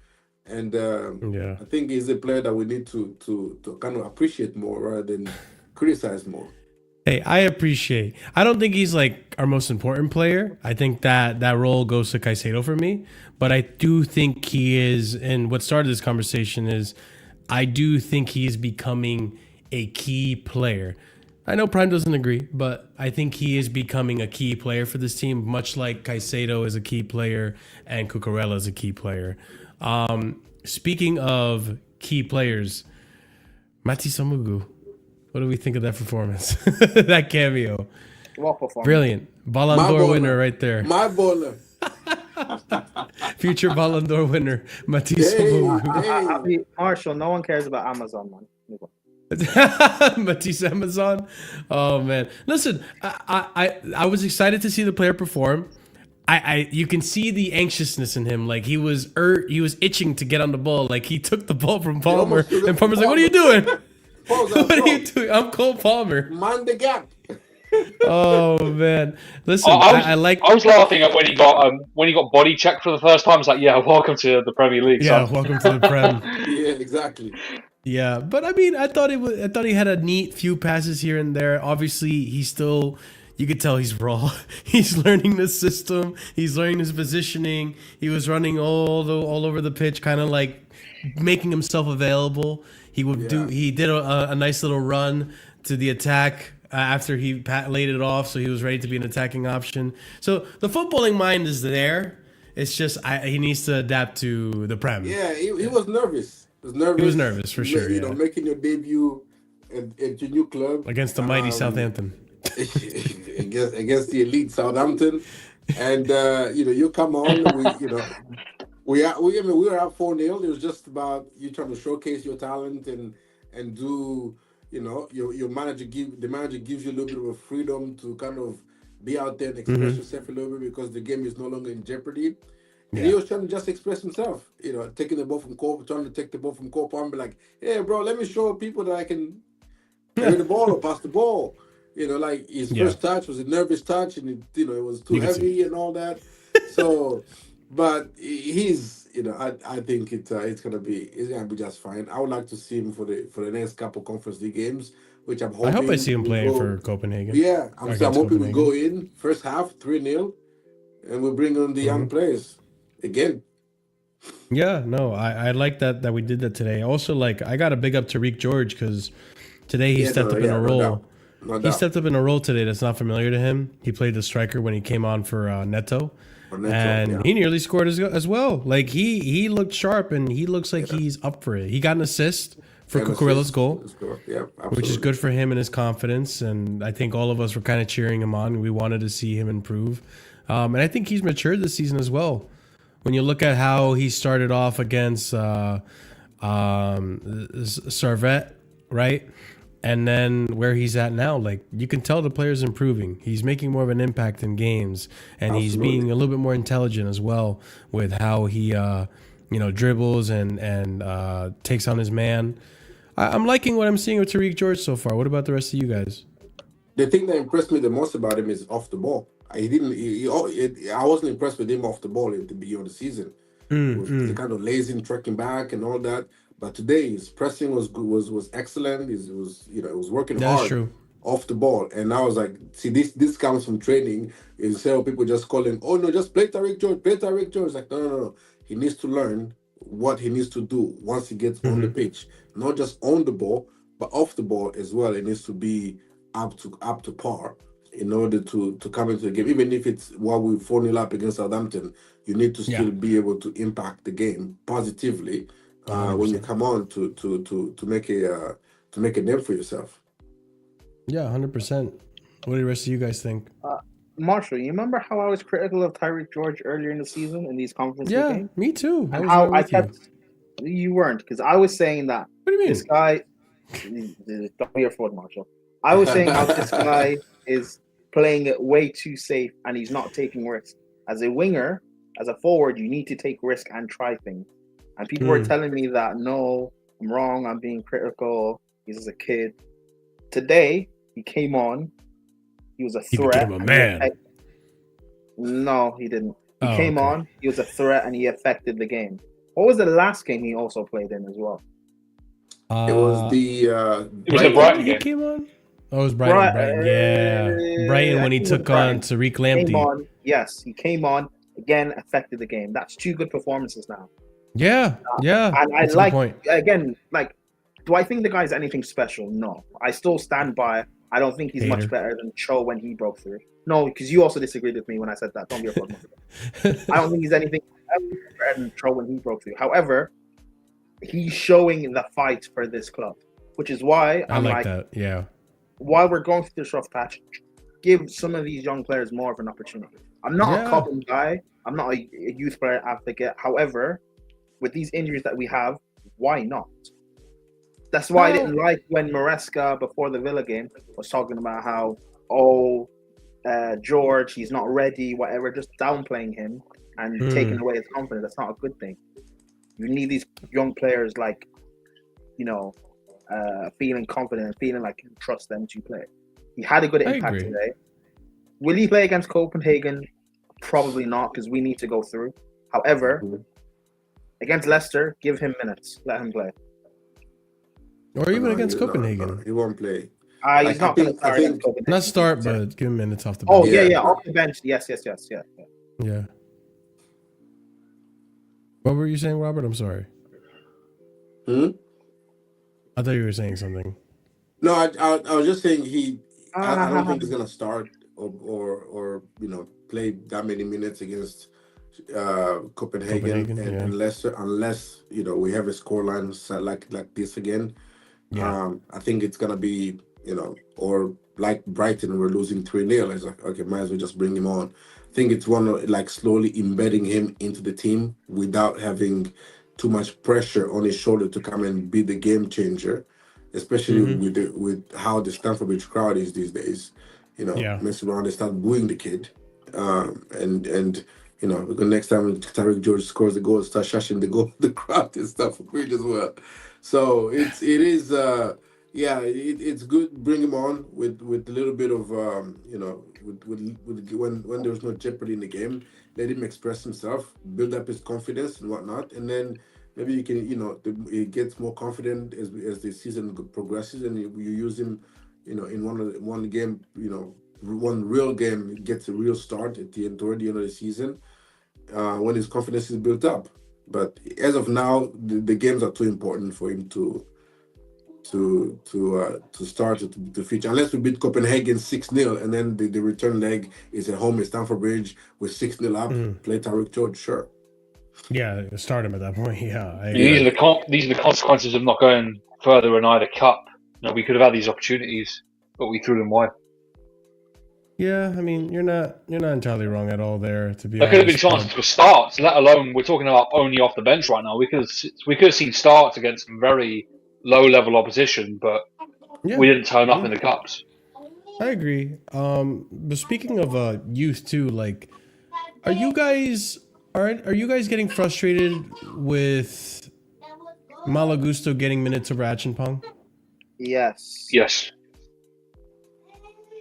S10: and I think he's a player that we need to kind of appreciate more rather than criticize more.
S1: Hey, I don't think he's like our most important player. I think that role goes to Caicedo for me. But I do think he is, and what started this conversation is, I do think he is becoming a key player. I know Prime doesn't agree, but I think he is becoming a key player for this team, much like Caicedo is a key player and Cucurella is a key player. Speaking of key players, Mati Samugu. What do we think of that performance? That cameo.
S11: What performance?
S1: Brilliant. Ballon d'Or winner right there.
S10: My baller.
S1: Future Ballon d'Or winner, Matisse
S11: Marshall, no one cares about Amazon, man.
S1: Matisse Amazon. Oh man. Listen, I was excited to see the player perform. You can see the anxiousness in him. Like he was itching to get on the ball. Like he took the ball from Palmer, and Palmer's like, "What are you doing? What are you doing? I'm Cole Palmer.
S10: Mind the gap."
S1: Oh man, listen,
S8: I
S1: like.
S8: I was laughing at when he got body checked for the first time. It's like, yeah, welcome to the Premier League.
S1: Yeah,
S8: son.
S1: welcome to the Prem.
S10: Yeah, exactly.
S1: Yeah, but I mean, I thought he had a neat few passes here and there. Obviously, he's still. You could tell he's raw. He's learning the system. He's learning his positioning. He was running all over the pitch, kind of like making himself available. He would do. He did a nice little run to the attack after he laid it off, so he was ready to be an attacking option. So the footballing mind is there. It's just he needs to adapt to the Prem.
S10: Yeah, he was nervous. He
S1: was nervous for sure.
S10: You know, making your debut at your new club
S1: against the mighty Southampton.
S10: against the elite Southampton, and you come on. We were up 4-0. It was just about you trying to showcase your talent and do. Your manager the manager gives you a little bit of a freedom to kind of be out there and express yourself a little bit because the game is no longer in jeopardy. And he was trying to just express himself, taking the ball from Corp, trying to take the ball from Corp and be like, hey, bro, let me show people that I can carry the ball or pass the ball. Like his first touch was a nervous touch and it was too heavy and all that. So, but he's, I think it's gonna be just fine. I would like to see him for the next couple Conference League games, which I'm hoping.
S1: I hope I see him playing for Copenhagen.
S10: Yeah, I'm hoping we go in first half 3-0, and we bring on the young players again.
S1: Yeah, no, I like that we did that today. Also, like I got a big up to Tariq George because today he stepped up in a role. He stepped up in a role today that's not familiar to him. He played the striker when he came on for Netto. And he nearly scored as well. Like he looked sharp and he looks like he's up for it. He got an assist for Cucurella's goal, which is good for him and his confidence. And I think all of us were kind of cheering him on. We wanted to see him improve. And I think he's matured this season as well. When you look at how he started off against Servette, right? And then where he's at now, like you can tell the player's improving. He's making more of an impact in games, and he's being a little bit more intelligent as well with how he, dribbles and takes on his man. I'm liking what I'm seeing with Tariq George so far. What about the rest of you guys?
S10: The thing that impressed me the most about him is off the ball. I wasn't impressed with him off the ball at the beginning of the season. With the kind of lazy tracking back and all that. But today his pressing was good, was excellent. It was working hard off the ball. And I was like, see, this comes from training. Instead of people just calling, oh no, just play Tariq George. Like, no. He needs to learn what he needs to do once he gets on the pitch. Not just on the ball, but off the ball as well. It needs to be up to par in order to come into the game. Even if it's while we're 4-0 up against Southampton, you need to still be able to impact the game positively. When you come on to make a name for yourself.
S1: Yeah, 100%. What do the rest of you guys think?
S11: Marshall, you remember how I was critical of Tariq George earlier in the season in these conference games?
S1: Yeah, me too.
S11: And how I kept you weren't, because I was saying that
S1: what do you mean?
S11: This guy don't be your fault, Marshall. I was saying how this guy is playing it way too safe and he's not taking risks. As a winger, as a forward, you need to take risk and try things. And people were telling me that, no, I'm wrong. I'm being critical. He's just a kid. Today, he came on. He was a threat.
S1: He became a man.
S11: No, he didn't. He came on. He was a threat, and he affected the game. What was the last game he also played in as well?
S10: It was the
S8: Brighton game.
S1: He came on? Oh, it was Brighton. Yeah. Brighton when he took on Tariq Lamptey.
S11: Yes, he came on. Again, affected the game. That's 2 good performances now.
S1: Yeah.
S11: And I like, again, like, do I think the guy's anything special? No. I still stand by. I don't think he's much better than Cho when he broke through. No, because you also disagreed with me when I said that. Don't be a problem. I don't think he's anything better than Cho when he broke through. However, he's showing the fight for this club, which is why I'm like
S1: that. Yeah.
S11: While we're going through this rough patch, give some of these young players more of an opportunity. I'm not a Cobham guy. I'm not a youth player advocate. However, with these injuries that we have, why not? That's why I didn't like when Maresca, before the Villa game, was talking about how, George, he's not ready, whatever, just downplaying him and taking away his confidence. That's not a good thing. You need these young players, like, feeling confident and feeling like you trust them to play. He had a good impact today. Will he play against Copenhagen? Probably not, because we need to go through. However, against Leicester, give him minutes. Let him play.
S1: Or even against Copenhagen.
S10: He won't play.
S11: He's not going to start against Copenhagen.
S1: Not start, but give him minutes off the
S11: bench.
S1: bench.
S11: Yeah, off the bench. Yes.
S1: Yeah. What were you saying, Robert? I'm sorry.
S10: I
S1: thought you were saying something.
S10: No, I was just saying I don't think he's gonna start or play that many minutes against Copenhagen unless we have a scoreline like this again.
S1: Yeah.
S10: I think it's gonna be or like Brighton, we're losing 3-0. It's like, okay, might as well just bring him on. I think it's one of like slowly embedding him into the team without having too much pressure on his shoulder to come and be the game changer, especially with how the Stamford Bridge crowd is these days. Mess around, they start booing the kid, and because next time Tariq George scores the goal, start shushing the crowd and stuff Bridge as well. So it's good. Bring him on with a little bit of when there's no jeopardy in the game. Let him express himself, build up his confidence and whatnot, and then maybe you can he gets more confident as the season progresses, and you use him in one game, one real game, gets a real start toward the end of the season when his confidence is built up. But as of now, the games are too important for him to start to feature, unless we beat Copenhagen 6-0 and then the return leg is at home at Stamford Bridge with 6-0 up. Play Tariq George, sure.
S1: Yeah, start him at that point. Yeah,
S8: these are the consequences of not going further in either cup. We could have had these opportunities, but we threw them away.
S1: Yeah, I mean, you're not entirely wrong at all there. To be
S8: honest, could have been chances for starts. Let alone we're talking about only off the bench right now. We could have seen starts against some very low level opposition, but we didn't turn up in the cups.
S1: I agree. But speaking of youth too, like, are you guys getting frustrated with Malo Gusto getting minutes over Acheampong?
S11: Yes.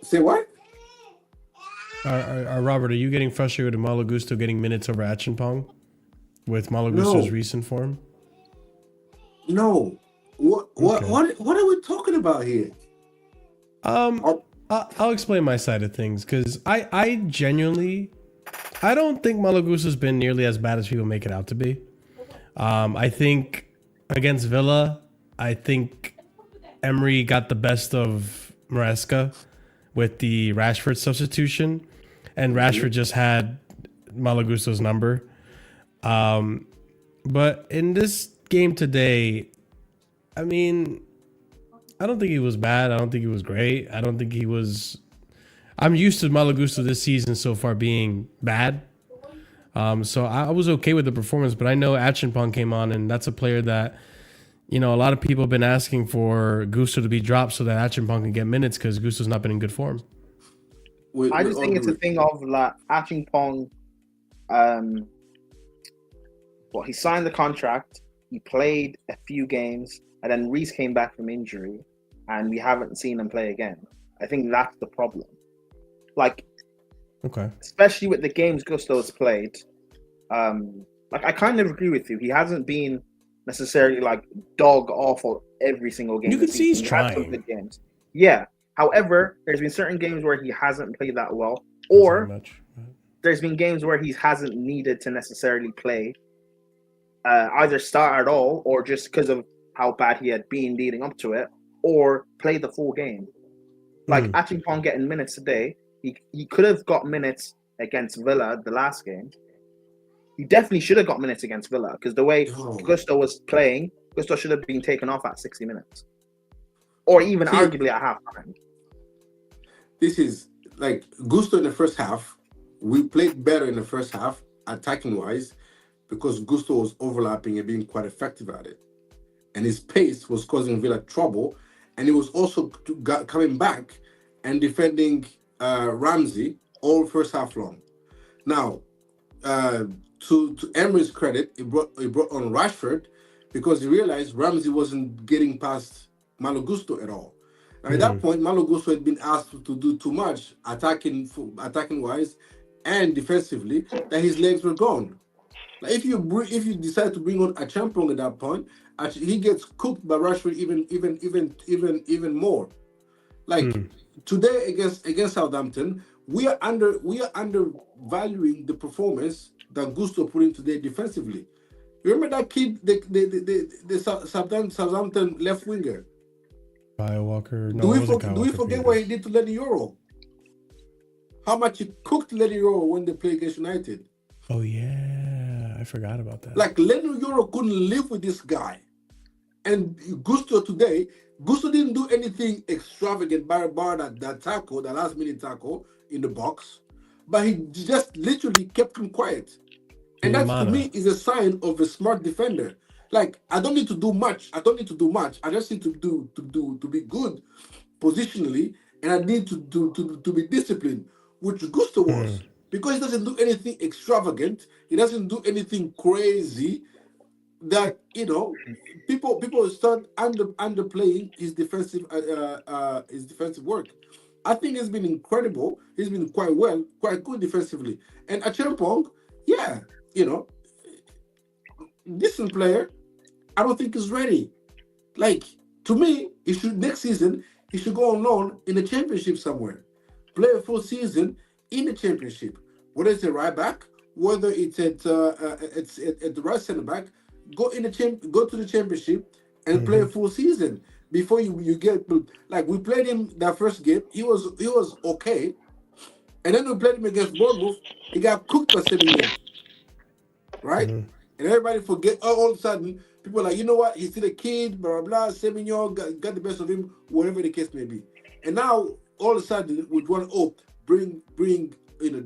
S10: Say what?
S1: Robert, are you getting frustrated with Malo Gusto getting minutes over Acheampong with Malo Gusto's recent form?
S10: No. What are we talking about here?
S1: I'll explain my side of things, because I genuinely don't think Malo Gusto's been nearly as bad as people make it out to be. I think against Villa, I think Emery got the best of Maresca with the Rashford substitution, and Rashford just had Malo Gusto's number. But in this game today, I mean, I don't think he was bad. I don't think he was great. I don't think he was... I'm used to Malo Gusto this season so far being bad. So I was okay with the performance, but I know Acheampong came on, and that's a player that, a lot of people have been asking for Gusto to be dropped so that Acheampong can get minutes, because Gusto's not been in good form.
S11: I just think it's a thing of like Acheampong. He signed the contract, he played a few games, and then Reece came back from injury, and we haven't seen him play again. I think that's the problem. Especially with the games Gusto's played. I kind of agree with you. He hasn't been necessarily dog awful every single game.
S1: You can see he's trying.
S11: Had good games. Yeah. However, there's been certain games where he hasn't played that well, or there's been games where he hasn't needed to necessarily play, either start at all, or just because of how bad he had been leading up to it, or play the full game. Acheampong getting minutes today, he could have got minutes against Villa the last game. He definitely should have got minutes against Villa, because the way Gusto was playing, Gusto should have been taken off at 60 minutes. Or even arguably at half-time.
S10: This is Gusto in the first half. We played better in the first half, attacking-wise, because Gusto was overlapping and being quite effective at it. And his pace was causing Villa trouble. And he was also coming back and defending Ramsey all first half long. Now, to Emery's credit, he brought on Rashford because he realized Ramsey wasn't getting past Malo Gusto at all. At that point, Malo Gusto had been asked to do too much attacking wise and defensively that his legs were gone. Like if you decide to bring on a champion at that point, actually he gets cooked by Rashford even more. Like today against Southampton, we are undervaluing the performance that Gusto put in today defensively. Remember that kid, the Southampton left winger?
S1: Kyle Walker. No,
S10: Do we forget what he did to Lenny Euro? How much he cooked Lenny Euro when they played against United?
S1: Oh yeah, I forgot about that.
S10: Like Lenny Euro couldn't live with this guy, and Gusto didn't do anything extravagant bar that tackle, that last minute tackle in the box, but he just literally kept him quiet, and that to me is a sign of a smart defender. Like I don't need to do much. I just need to be good positionally, and I need to be disciplined, which Gusto was, because he doesn't do anything extravagant. He doesn't do anything crazy that people start underplaying his defensive work. I think it's been incredible. He's been quite good defensively. And Acheampong, decent player. I don't think he's ready. Like, to me, next season he should go on loan in the championship somewhere. Play a full season in the championship. Whether it's a right back, whether it's at the right centre back, go to the championship and play a full season before you get, like, we played him that first game. He was okay. And then we played him against Bournemouth. He got cooked by Semedo. Right? And everybody forget all of a sudden. People are like, you know what? He's still a kid, blah, blah, blah. Semenyo got the best of him, whatever the case may be. And now, all of a sudden, we want to bring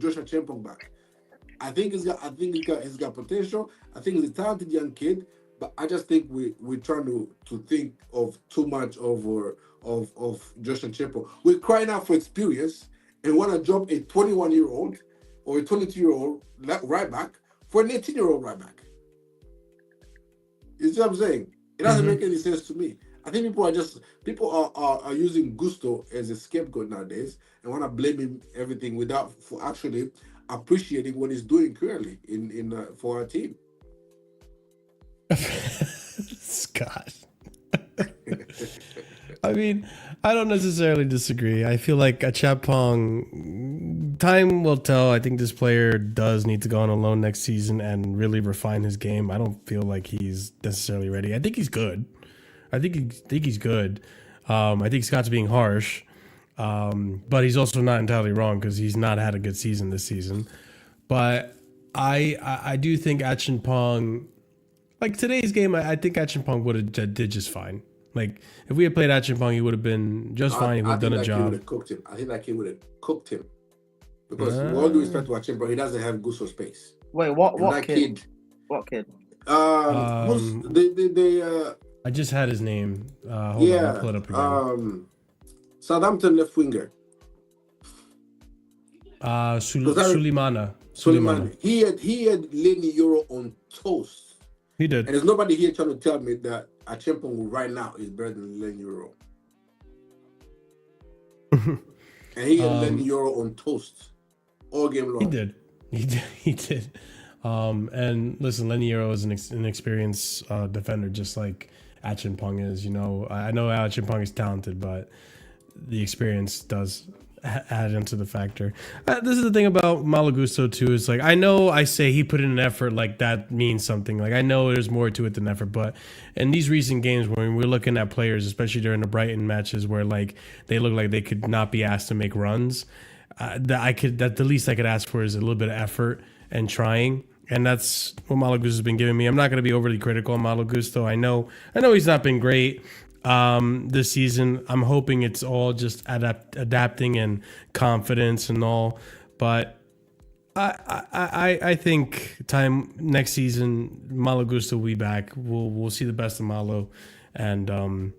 S10: Joshua Acheampong back. I think he's got potential. I think he's a talented young kid, but I just think we're trying to think of too much of Joshua Acheampong. We're crying out for experience and want to drop a 21-year-old or a 22-year-old right back for an 18-year-old right back. You see what I'm saying? It doesn't make any sense to me. I think people are using Gusto as a scapegoat nowadays and want to blame him everything for actually appreciating what he's doing currently in for our team.
S1: Scott. I mean, I don't necessarily disagree. I feel like Acheampong, time will tell. I think this player does need to go on a loan next season and really refine his game. I don't feel like he's necessarily ready. I think he's good. I think he's good. I think Scott's being harsh, but he's also not entirely wrong because he's not had a good season this season. But I do think Acheampong, like today's game, I think Acheampong did just fine. Like if we had played Acheampong, he would have been just fine. He would have done a job.
S10: I think that kid would have cooked him because with all due respect to Acheampong, he doesn't have Gusto space.
S11: Wait, what kid? What kid?
S1: I just had his name. Hold on, I'll pull it up again.
S10: Southampton left winger.
S1: Suleimana.
S10: He had Lenny Euro on toast.
S1: He did.
S10: And there's nobody here trying to tell me that Acheampong right now is better than Lenny Euro. And he had Lenny Euro on toast all game long.
S1: He did. And listen, Lenny Euro is an experienced defender, just like Acheampong is. I know Acheampong is talented, but the experience does add into the factor. This is the thing about Malo Gusto too. Is like, I know I say he put in an effort, like that means something. Like I know there's more to it than effort, but in these recent games when we're looking at players, especially during the Brighton matches where like they look like they could not be asked to make runs, the least I could ask for is a little bit of effort and trying. And that's what Malo Gusto has been giving me. I'm not going to be overly critical on Malo Gusto. I know he's not been great this season. I'm hoping it's all just adapting and confidence and all. But I think next season Malo Gusto will be back. We'll see the best of Malo, and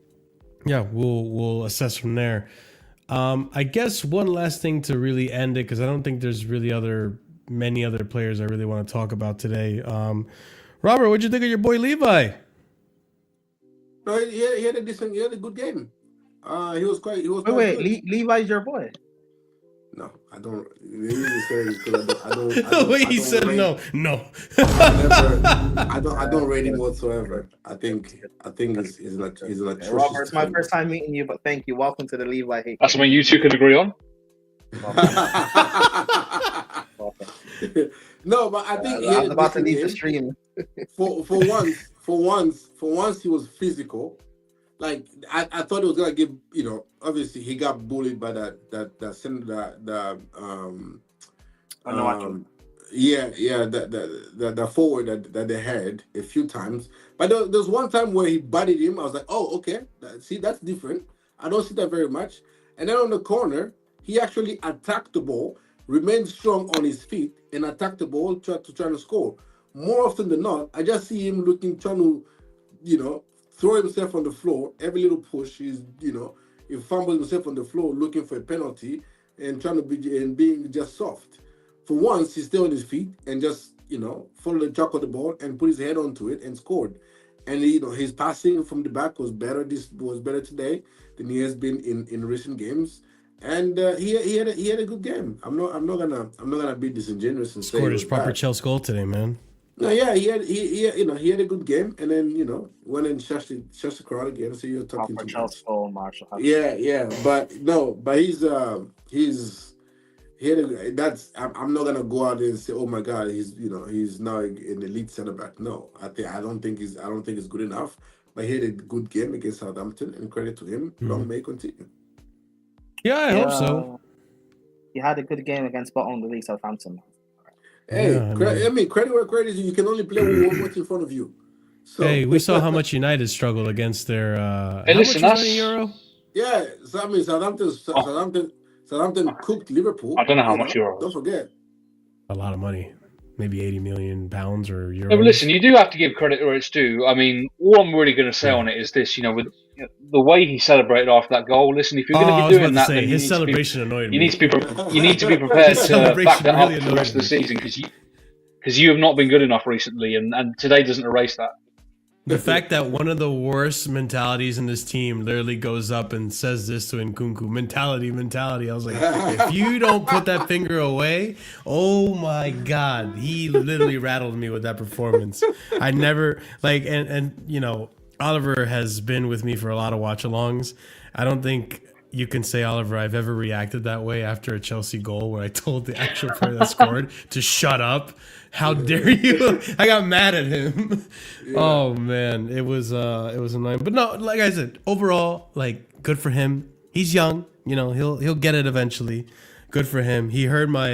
S1: we'll assess from there. I guess one last thing to really end it, because I don't think there's really many other players I really want to talk about today. Robert, what'd you think of your boy Levi?
S10: No, he had a good game. He was quite. He was.
S11: Wait,
S10: good.
S11: Levi's your boy.
S10: No, I don't. The reason he said it is because I don't.
S1: The way he said no.
S10: I don't rate him whatsoever. I think he's an atrocious.
S11: Robert, it's my first time meeting you, but thank you. Welcome to the Levi hate.
S8: That's something you two can agree on.
S10: No, but I think
S11: I'm about to leave the stream.
S10: For once, he was physical. Like I thought he was gonna give, obviously he got bullied by that forward that they had a few times. But there was one time where he bodied him. I was like, oh, okay, that's different. I don't see that very much. And then on the corner, he actually attacked the ball, remained strong on his feet, and attacked the ball, trying to score. More often than not, I just see him trying to, throw himself on the floor. Every little push, he fumbles himself on the floor looking for a penalty and trying to being just soft. For once, he stayed on his feet and just, followed the track of the ball and put his head onto it and scored. And his passing from the back was better. This was better today than he has been in recent games. And he had a good game. I'm not gonna be disingenuous and
S1: scored his proper Chelsea goal today, man.
S10: No, yeah, he had a good game, and then went and shushed the crowd again. So you're talking to
S11: Chelsea goal, Marshall.
S10: Yeah, but I'm not gonna go out there and say, oh my God, he's now an elite centre back. No, I don't think it's good enough. But he had a good game against Southampton, and credit to him. Long may continue.
S1: Yeah, I hope so.
S11: He had a good game against bottom of the league Southampton.
S10: Hey, credit where credit is. You can only play with what's in front of you. So.
S1: Hey, we saw how much United struggled against their.
S8: Hey, listen,
S1: how much was it, €1?
S10: Yeah, so, Southampton cooked Liverpool.
S8: I don't know how much euros.
S10: Don't forget.
S1: A lot of money. Maybe £80 million or euros.
S8: No, but listen, you do have to give credit where it's due. I mean, all I'm really going to say on it is this: with the way he celebrated after that goal. Listen, if you're going to be doing that, then
S1: his celebration annoyed me.
S8: You need to be prepared to back that up for the rest of the season because you have not been good enough recently, and today doesn't erase that.
S1: The fact that one of the worst mentalities in this team literally goes up and says this to Nkunku, mentality. I was like, if you don't put that finger away, oh my God, he literally rattled me with that performance. I never and Oliver has been with me for a lot of watch-alongs. I don't think you can say, Oliver, I've ever reacted that way after a Chelsea goal where I told the actual player that scored to shut up. How dare you? I got mad at him. Yeah. Oh man, it was annoying. But no, like I said, overall, good for him. He's young, he'll get it eventually. Good for him. He heard my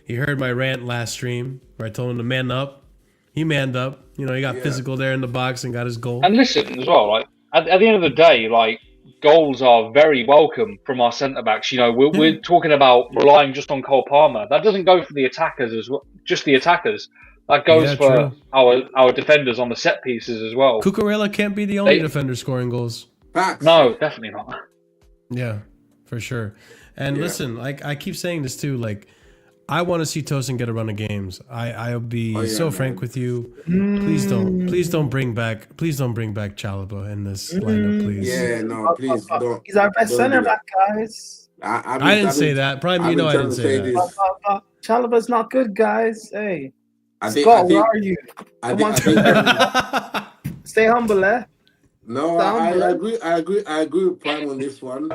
S1: rant last stream where I told him to man up. He manned up. He got physical there in the box and got his goal.
S8: And listen as well, at the end of the day, goals are very welcome from our centre backs. We're talking about relying just on Cole Palmer. That doesn't go for the attackers as well. Just the attackers. That goes for our defenders on the set pieces as well.
S1: Cucurella can't be the only defender scoring goals.
S10: Facts.
S8: No, definitely not.
S1: Yeah, for sure. And listen, I keep saying this too. I want to see Tosin get a run of games. I'll be frank with you. Please don't bring back Chalobah in this lineup, please.
S10: Yeah, no, please don't.
S11: He's our best center back, guys.
S1: I didn't say that. Prime, I didn't say that.
S11: Chalobah's not good, guys. Hey, Scott, where are you? Come on, stay humble, eh?
S10: No, I agree with Prime on this one.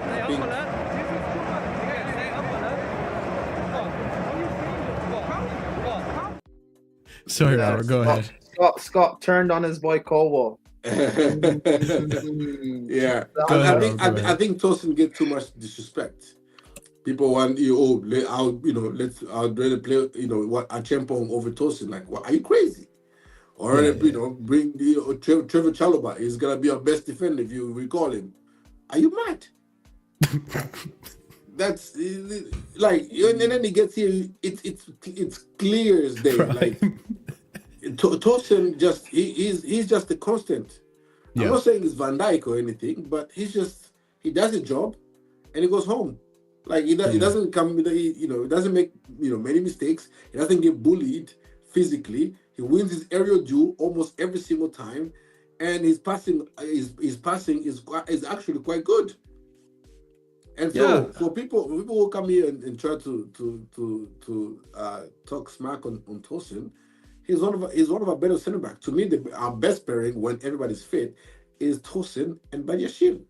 S1: Sorry, Robert. Go ahead.
S11: Scott turned on his boy Colwell.
S10: Yeah, I think Tosin get too much disrespect. People want I'll rather play what Achempong over Tosin. What are you crazy? Or bring Trevor Chalobah is gonna be our best defender if you recall him. Are you mad? That's and then he gets here. It's clear as day. Right. Tosin he's just a constant. Yeah. I'm not saying it's Van Dijk or anything, but he does his job and he goes home. He doesn't come. He doesn't make many mistakes. He doesn't get bullied physically. He wins his aerial duel almost every single time, and his passing is actually quite good. And so for people who come here and try to talk smack on Tosin, he's one of our better center back. To me, our best pairing when everybody's fit is Tosin and Badiashile.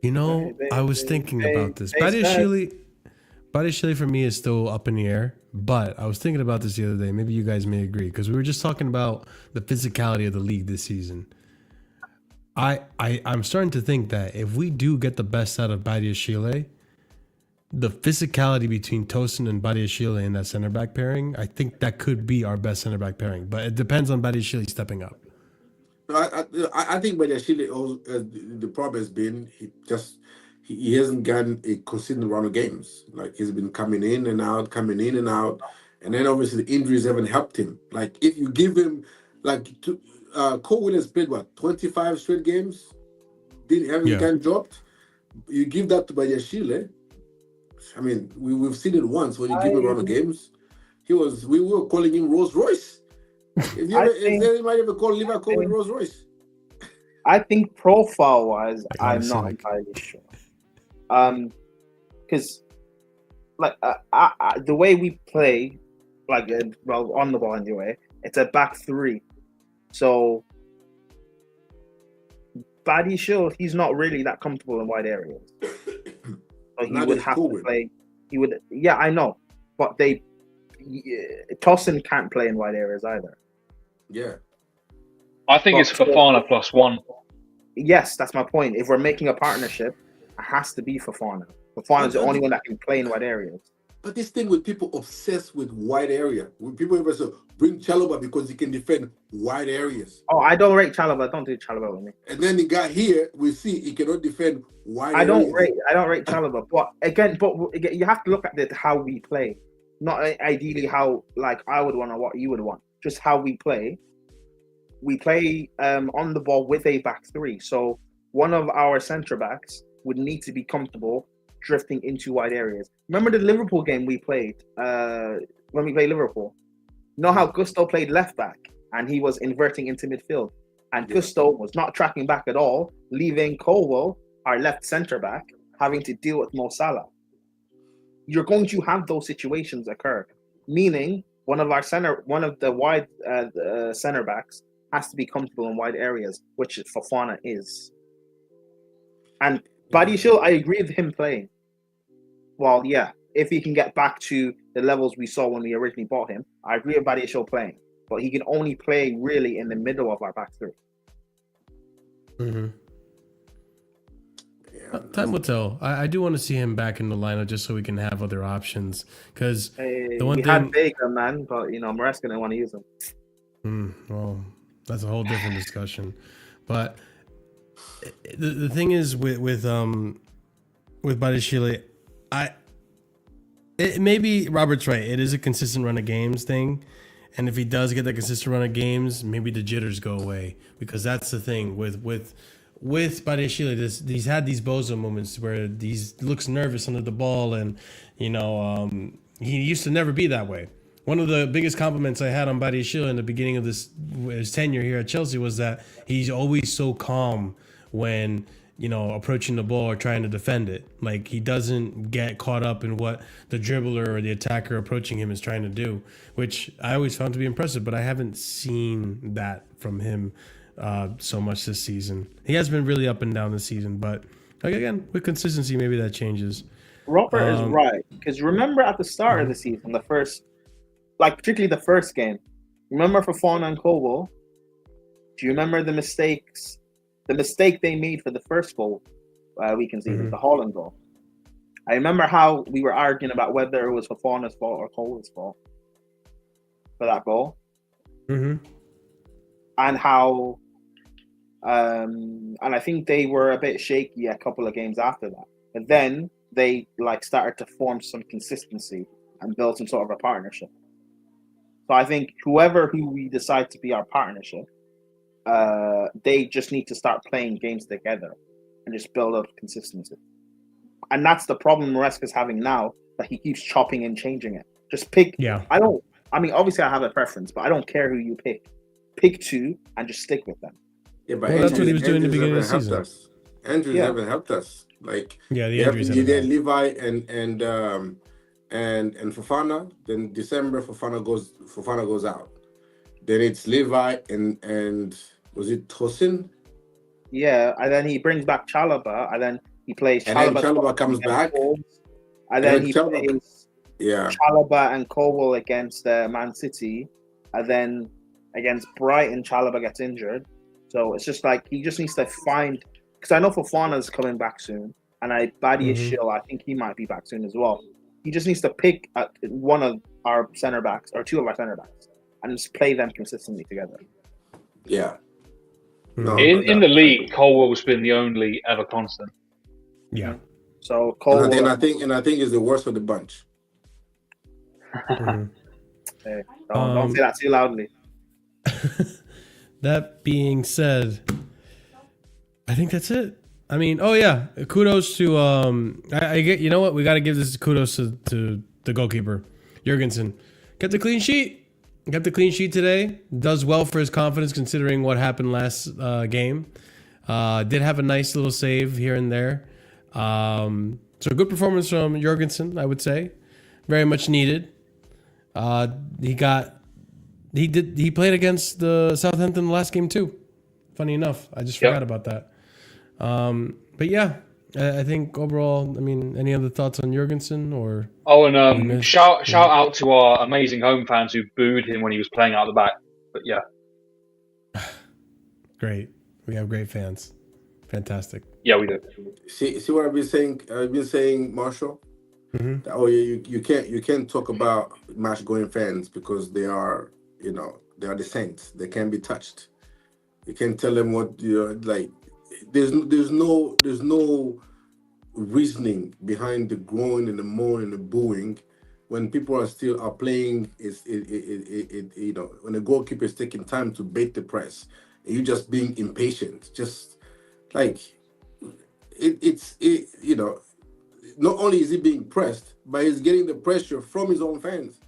S1: You know, I was thinking about this. Badiashile for me is still up in the air, but I was thinking about this the other day. Maybe you guys may agree because we were just talking about the physicality of the league this season. I'm starting to think that if we do get the best out of Badiashile, the physicality between Tosin and Badiashile in that center back pairing, I think that could be our best center back pairing. But it depends on Badiashile stepping up.
S10: I think Badiashile, the problem has been he hasn't gotten a consistent run of games. Like he's been coming in and out, and then obviously the injuries haven't helped him. Like if you give him Cole Williams played 25 straight games, haven't gotten dropped. You give that to Badiashile. I mean, we've seen it once when you give him a run of games. We were calling him Rolls Royce. If you might ever call Liverpool with Rolls Royce.
S11: I think profile wise, I'm not entirely sure. Because the way we play, on the ball anyway, it's a back three. So Badiashile, he's not really that comfortable in wide areas. So he would have to play. He would, I know, but Tosin can't play in wide areas either.
S10: Yeah,
S8: I think it's Fofana +1.
S11: Yes, that's my point. If we're making a partnership, it has to be Fofana. Fofana's the only one that can play in wide areas.
S10: But this thing with people obsessed with wide area, when people ever say bring Chalobah because he can defend wide areas.
S11: Oh, I don't rate Chalobah. Don't do Chalobah with me.
S10: And then the guy here, we see he cannot defend wide
S11: I don't
S10: areas.
S11: rate Chalobah. But again, you have to look at how we play, not ideally how I would want or what you would want. Just how we play. We play on the ball with a back three. So one of our centre backs would need to be comfortable drifting into wide areas. Remember the Liverpool game we played when we played Liverpool? You know how Gusto played left back and he was inverting into midfield, and Gusto was not tracking back at all, leaving Colwell, our left centre back, having to deal with Mo Salah. You're going to have those situations occur, meaning one of the wide centre backs has to be comfortable in wide areas, which Fofana is. And Badiashile, I agree with him playing. Well, yeah, if he can get back to the levels we saw when we originally bought him, I agree with Badiashile playing. But he can only play really in the middle of our back three.
S1: Mm-hmm. Time will tell. I do want to see him back in the lineup just so we can have other options. Because
S11: we had Vega, man, but Maresca didn't want to use him.
S1: Well, that's a whole different discussion. But the thing is with Badiashile, maybe Robert's right. It is a consistent run of games thing, and if he does get that consistent run of games, maybe the jitters go away, because that's the thing with Badiashile. He's had these bozo moments where he looks nervous under the ball, and he used to never be that way. One of the biggest compliments I had on Badiashile in the beginning of his tenure here at Chelsea was that he's always so calm when approaching the ball or trying to defend it. Like, he doesn't get caught up in what the dribbler or the attacker approaching him is trying to do, which I always found to be impressive, but I haven't seen that from him so much this season. He has been really up and down this season, but again, with consistency, maybe that changes.
S11: Robert is right, because remember at the start of the season, particularly the first game, remember Fofana and Colwell? Do you remember the mistakes? The mistake they made for the first goal we conceded, the Haaland goal. I remember how we were arguing about whether it was Fofana's fault or Colwell's fault for that goal.
S1: Mm-hmm.
S11: And how, and I think they were a bit shaky a couple of games after that. But then they started to form some consistency and build some sort of a partnership. So I think who we decide to be our partnership, they just need to start playing games together and just build up consistency. And that's the problem Maresca's having now, that he keeps chopping and changing it. Just pick.
S1: Yeah.
S11: Obviously I have a preference, but I don't care who you pick. Pick two and just stick with them.
S10: Yeah, but
S1: that's what he was doing in the beginning of the season.
S10: Andrews haven't helped us. Like
S1: Yeah, the
S10: you have
S1: injuries.
S10: you get Levi and Fofana. Then December Fofana goes out. Then it's Levi and was it Tosin?
S11: Yeah, and then he brings back Chalobah, and then he plays
S10: And then Chalobah comes back.
S11: And then he plays
S10: yeah,
S11: Chalobah and Colwell against Man City, and then against Brighton, Chalobah gets injured. So it's just like he just needs to find, because I know Fofana's coming back soon, and Badiashile, Shill, I think he might be back soon as well. He just needs to pick one of our center backs or two of our center backs and just play them consistently together.
S10: Yeah.
S8: No, in the league, Colwell's been the only ever constant.
S1: Yeah.
S11: So Colwell,
S10: and I think is the worst of the bunch.
S11: Hey, don't say that too loudly.
S1: That being said, I think that's it. I mean, oh yeah, kudos to I get, you know what, we got to give this kudos to the goalkeeper, Jurgensen. Get the clean sheet. Got the clean sheet today. Does well for his confidence considering what happened last game. Did have a nice little save here and there. So good performance from Jurgensen, I would say. Very much needed. He played against the Southampton last game too. Funny enough, I just forgot about that. But yeah, I think overall, I mean, any other thoughts on Jurgensen or?
S8: Oh, and shout out to our amazing home fans who booed him when he was playing out the back. But yeah,
S1: great. We have great fans. Fantastic.
S8: Yeah, we do.
S10: See what I've been saying. Marshall.
S1: Mm-hmm.
S10: That, you can't talk about match going fans because they are the saints. They can't be touched. You can't tell them what like. There's no reasoning behind the groan and the moan and the booing when people are playing. When the goalkeeper is taking time to bait the press and you just being impatient, just like not only is he being pressed, but he's getting the pressure from his own fans.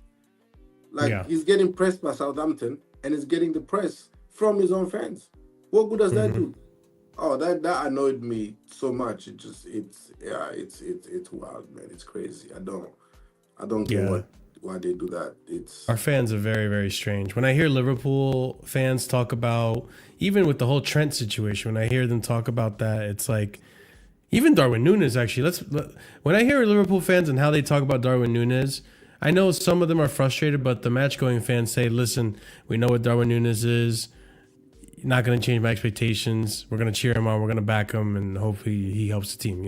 S10: He's getting pressed by Southampton and he's getting the press from his own fans. What good does that do? Oh, that annoyed me so much. It's wild, man. It's crazy. I don't get why they do that.
S1: Our fans are very, very strange. When I hear Liverpool fans talk about, even with the whole Trent situation, when I hear them talk about that, it's like, even Darwin Núñez actually. When I hear Liverpool fans and how they talk about Darwin Núñez, I know some of them are frustrated, but the match-going fans say, listen, we know what Darwin Núñez is. Not going to change my expectations. We're going to cheer him on. We're going to back him, and hopefully he helps the team,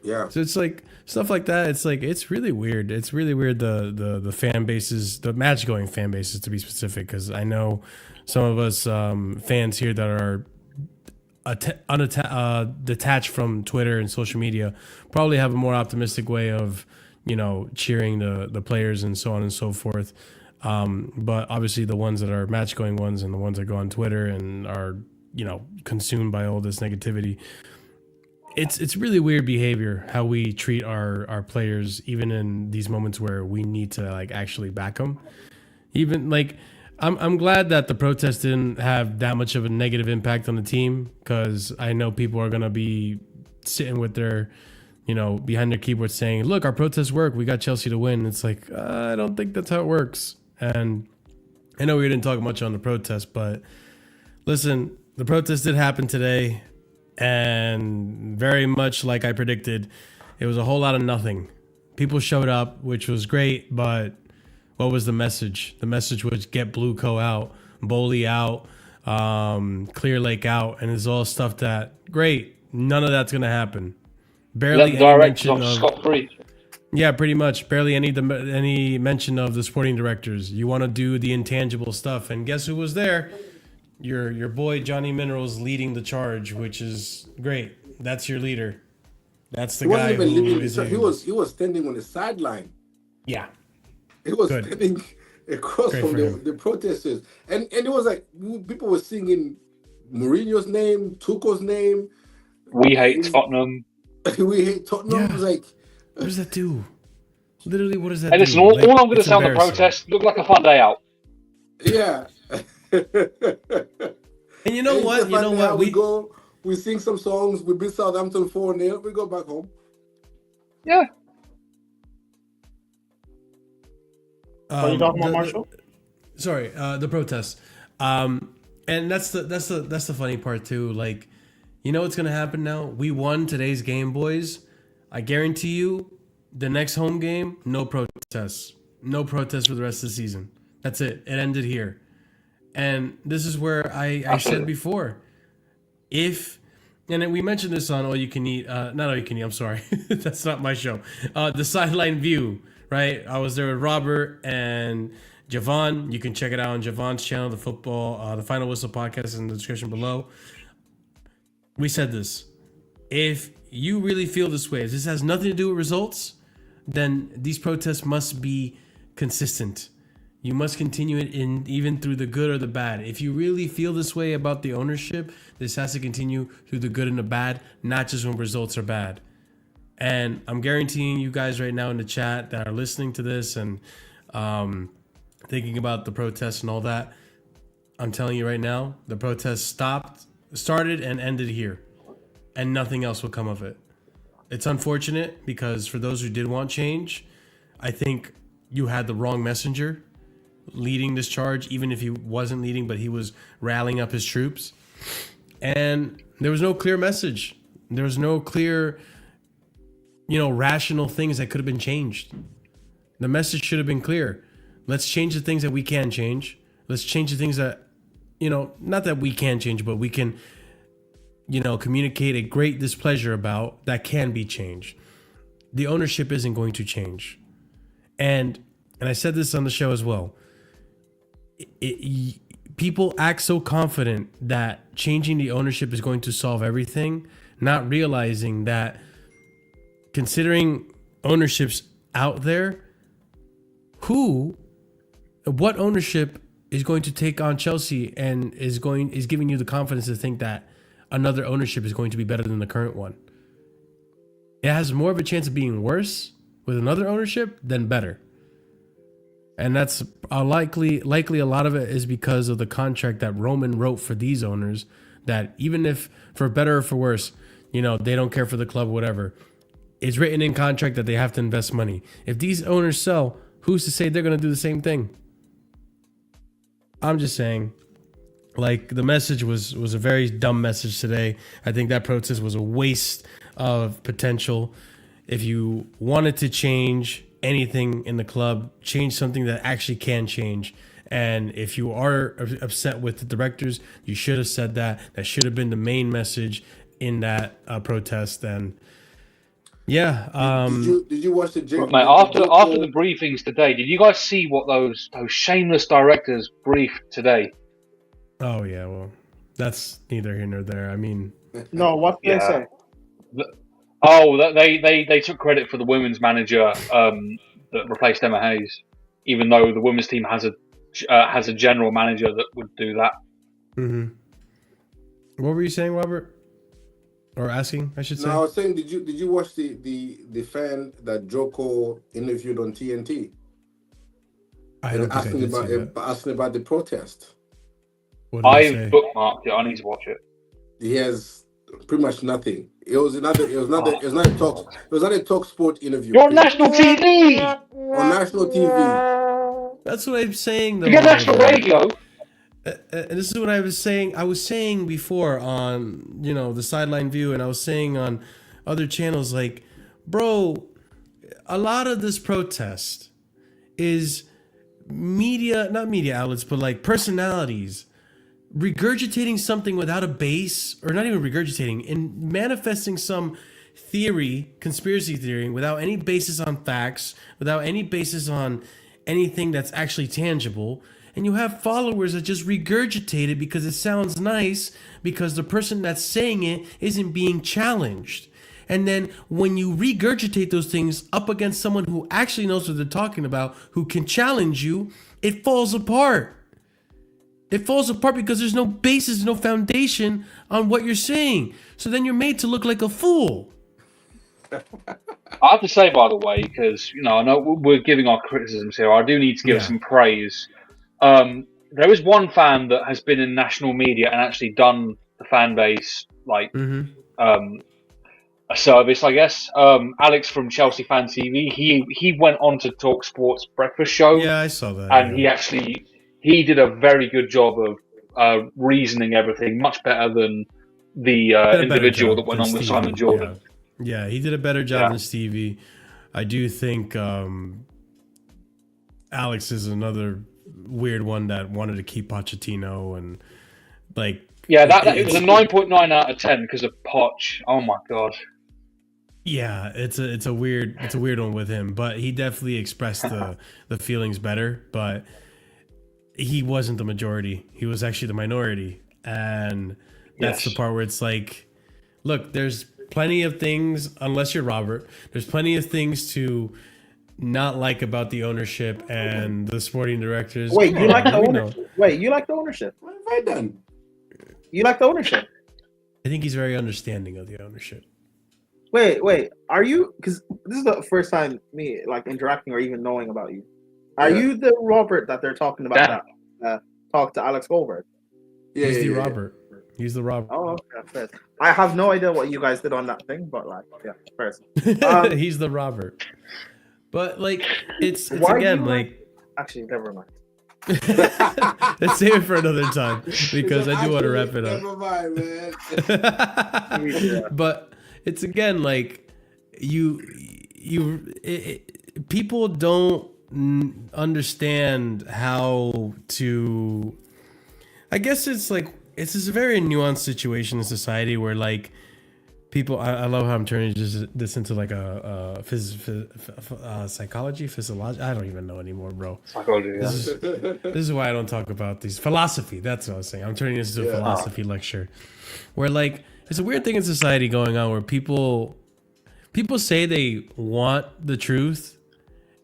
S10: Yeah.
S1: So it's like stuff like that. It's like, it's really weird. It's really weird, the fan bases, the match-going fan bases, to be specific, because I know some of us fans here that are detached from Twitter and social media probably have a more optimistic way of, cheering the players and so on and so forth. But obviously the ones that are match going ones and the ones that go on Twitter and are, consumed by all this negativity, it's really weird behavior how we treat our players, even in these moments where we need to actually back them. Even I'm glad that the protest didn't have that much of a negative impact on the team, because I know people are going to be sitting with their, behind their keyboard saying, look, our protests work. We got Chelsea to win. It's like, I don't think that's how it works. And I know we didn't talk much on the protest, but listen, the protest did happen today, and very much like I predicted, it was a whole lot of nothing. People showed up, which was great, but what was the message? The message was get Blue Co out, Bowley out, Clear Lake out, and it's all stuff that, great, none of that's going to happen. Barely any mention of scot-free. Yeah, pretty much. Barely any mention of the sporting directors. You want to do the intangible stuff, and guess who was there? Your boy Johnny Minerals leading the charge, which is great. That's your leader. That's the guy who is.
S10: He was standing on the sideline.
S1: Yeah,
S10: he was standing across from the protesters, and it was like people were singing Mourinho's name, Tuchel's name.
S8: We hate Tottenham.
S10: We hate Tottenham.
S1: Yeah.
S10: Was like,
S1: what does that do? Literally, what does that
S8: do?
S1: Hey,
S8: listen, all I'm going to say on the protest, looked like a fun day out.
S10: Yeah.
S1: And you know what?
S10: We we sing some songs. We beat Southampton 4-0. We go back home.
S8: Yeah.
S2: What are you talking about, Marshall?
S1: Sorry, the protest. And that's the funny part too. Like, you know what's gonna happen now? We won today's game, boys. I guarantee you, the next home game, no protests. No protests for the rest of the season. That's it. It ended here. And this is where I said before, and then we mentioned this on All You Can Eat, not All You Can Eat, I'm sorry. That's not my show. The Sideline View, right? I was there with Robert and Javon. You can check it out on Javon's channel, the Final Whistle podcast in the description below. We said this. If you really feel this way, if this has nothing to do with results, then these protests must be consistent. You must continue it even through the good or the bad. If you really feel this way about the ownership, this has to continue through the good and the bad, not just when results are bad. And I'm guaranteeing you guys right now in the chat that are listening to this and thinking about the protests and all that, I'm telling you right now, the protests started and ended here, and nothing else will come of it. It's unfortunate because for those who did want change, I think you had the wrong messenger leading this charge, even if he wasn't leading, but he was rallying up his troops. And there was no clear message. There was no clear, rational things that could have been changed. The message should have been clear. Let's change the things that we can change. Let's change the things that, not that we can change, but we can, communicate a great displeasure about that can be changed. The ownership isn't going to change. And I said this on the show as well. People act so confident that changing the ownership is going to solve everything, not realizing that considering ownerships out there, what ownership is going to take on Chelsea and is giving you the confidence to think that another ownership is going to be better than the current one? It has more of a chance of being worse with another ownership than better. And that's likely a lot of it is because of the contract that Roman wrote for these owners, that even if for better or for worse, they don't care for the club or whatever, it's written in contract that they have to invest money. If these owners sell, who's to say they're going to do the same thing? I'm just saying, the message was a very dumb message today. I think that protest was a waste of potential. If you wanted to change anything in the club, change something that actually can change. And if you are upset with the directors, you should have said that. That should have been the main message in that protest. And yeah,
S10: did you watch the
S8: mate, after the briefings today? Did you guys see what those shameless directors briefed today?
S1: Oh yeah, well, that's neither here nor there. I mean,
S2: no, what did they say?
S8: They took credit for the women's manager that replaced Emma Hayes, even though the women's team has a general manager that would do that.
S1: Mm-hmm. What were you saying, Robert? Or asking, I should say.
S10: No, I was saying, did you watch the fan that Joko interviewed on TNT?
S1: I don't think I did see that.
S10: Asking about the protest.
S8: I've bookmarked it. I need to watch it.
S10: He has pretty much nothing. It was not a talk sport interview.
S8: You're on national TV.
S10: On national TV.
S1: That's what I'm saying, though.
S8: You get national radio.
S1: And this is what I was saying. I was saying before on, the Sideline View, and I was saying on other channels, bro, a lot of this protest is not media outlets, but personalities regurgitating something without a base, or not even regurgitating, and manifesting some conspiracy theory, without any basis on facts, without any basis on anything that's actually tangible. And you have followers that just regurgitate it because it sounds nice, because the person that's saying it isn't being challenged. And then when you regurgitate those things up against someone who actually knows what they're talking about, who can challenge you, it falls apart. It falls apart because there's no basis, no foundation on what you're saying. So then you're made to look like a fool.
S8: I have to say, by the way, because I know we're giving our criticisms here, I do need to give some praise. There is one fan that has been in national media and actually done the fan base, like
S1: Mm-hmm.
S8: a service, I guess. Alex from Chelsea Fan TV, he went on to Talk Sports Breakfast Show.
S1: Yeah, I saw that.
S8: And he did a very good job of reasoning everything, much better than the individual that went on with Simon Jordan.
S1: Yeah, he did a better job than Stevie. I do think Alex is another weird one that wanted to keep Pochettino and like.
S8: Yeah, it was a 9.9 out of 10 because of Poch. Oh my god.
S1: Yeah, it's a weird one with him, but he definitely expressed the feelings better. But he wasn't the majority; he was actually the minority, and that's the part where it's like, look, there's plenty of things. Unless you're Robert, there's plenty of things to not like about the ownership and the sporting directors.
S11: Wait, you like the ownership? Wait, you like the ownership?
S10: What have I done?
S11: You like the ownership?
S1: I think he's very understanding of the ownership.
S11: Wait, are you? Because this is the first time me like interacting or even knowing about you. Are you the Robert that they're talking about? That talked to Alex Goldberg?
S1: Yeah, he's the Robert. He's the Robert.
S11: Oh, okay, first. I have no idea what you guys did on that thing, but like, yeah, first.
S1: He's the Robert. But like, it's
S11: Why
S1: again
S11: you
S1: like.
S11: Actually, never mind.
S1: Let's save it for another time because I do want to wrap it up.
S10: Never mind, man.
S1: But it's again like people don't understand how to. I guess it's like it's just a very nuanced situation in society where like people. I love how I'm turning this into like a psychology, physiology. I don't even know anymore, bro.
S8: Psychology.
S1: This is why I don't talk about these philosophy. That's what I was saying. I'm turning this into a philosophy lecture, where like it's a weird thing in society going on where people say they want the truth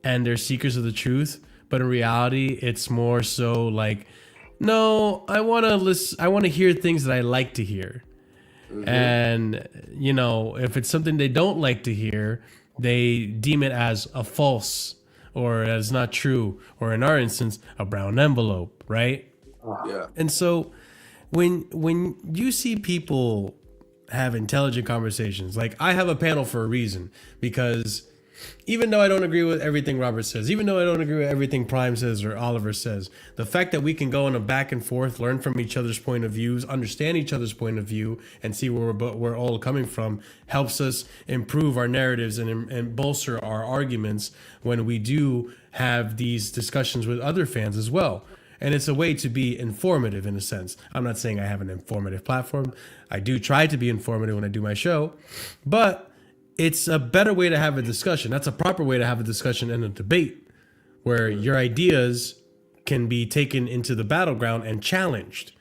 S1: and they're seekers of the truth, but in reality, it's more so like, no, I want to listen. I want to hear things that I like to hear. Mm-hmm. And, you know, if it's something they don't like to hear, they deem it as a false or as not true, or in our instance, a brown envelope, right?
S10: Yeah.
S1: And so when you see people have intelligent conversations, like I have a panel for a reason, because even though I don't agree with everything Robert says, even though I don't agree with everything Prime says or Oliver says, the fact that we can go on a back and forth, learn from each other's point of views, understand each other's point of view, and see where we're all coming from helps us improve our narratives and bolster our arguments when we do have these discussions with other fans as well. And it's a way to be informative in a sense. I'm not saying I have an informative platform. I do try to be informative when I do my show, but it's a better way to have a discussion. That's a proper way to have a discussion and a debate where your ideas can be taken into the battleground and challenged.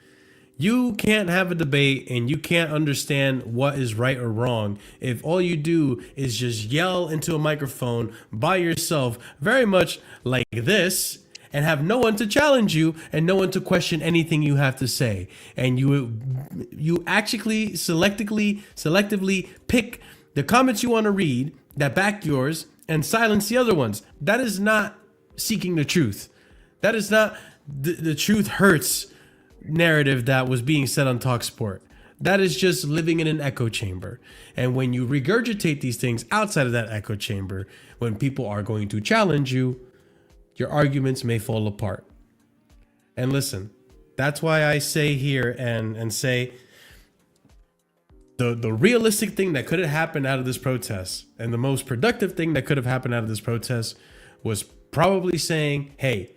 S1: You can't have a debate and you can't understand what is right or wrong if all you do is just yell into a microphone by yourself, very much like this, and have no one to challenge you and no one to question anything you have to say. And you actually selectively pick the comments you want to read that back yours and silence the other ones. That is not seeking the truth. That is not the truth hurts narrative that was being said on TalkSport. That is just living in an echo chamber. And when you regurgitate these things outside of that echo chamber, when people are going to challenge you, your arguments may fall apart. And listen, that's why I say here and say the realistic thing that could have happened out of this protest and the most productive thing that could have happened out of this protest was probably saying, hey,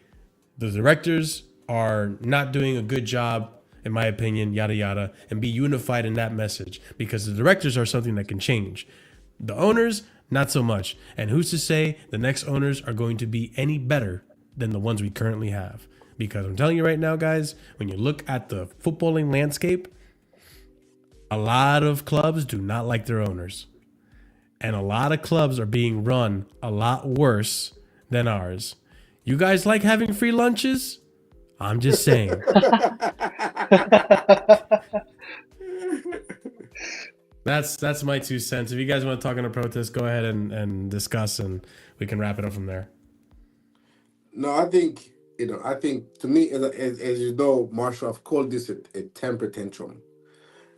S1: the directors are not doing a good job, in my opinion, yada, yada, and be unified in that message, because the directors are something that can change. The owners, not so much. And who's to say the next owners are going to be any better than the ones we currently have? Because I'm telling you right now, guys, when you look at the footballing landscape, a lot of clubs do not like their owners. And a lot of clubs are being run a lot worse than ours. You guys like having free lunches? I'm just saying. That's my 2 cents. If you guys want to talk on a protest, go ahead and discuss, and we can wrap it up from there.
S10: No, I think to me, as you know, Marshall, I've called this a temper tantrum.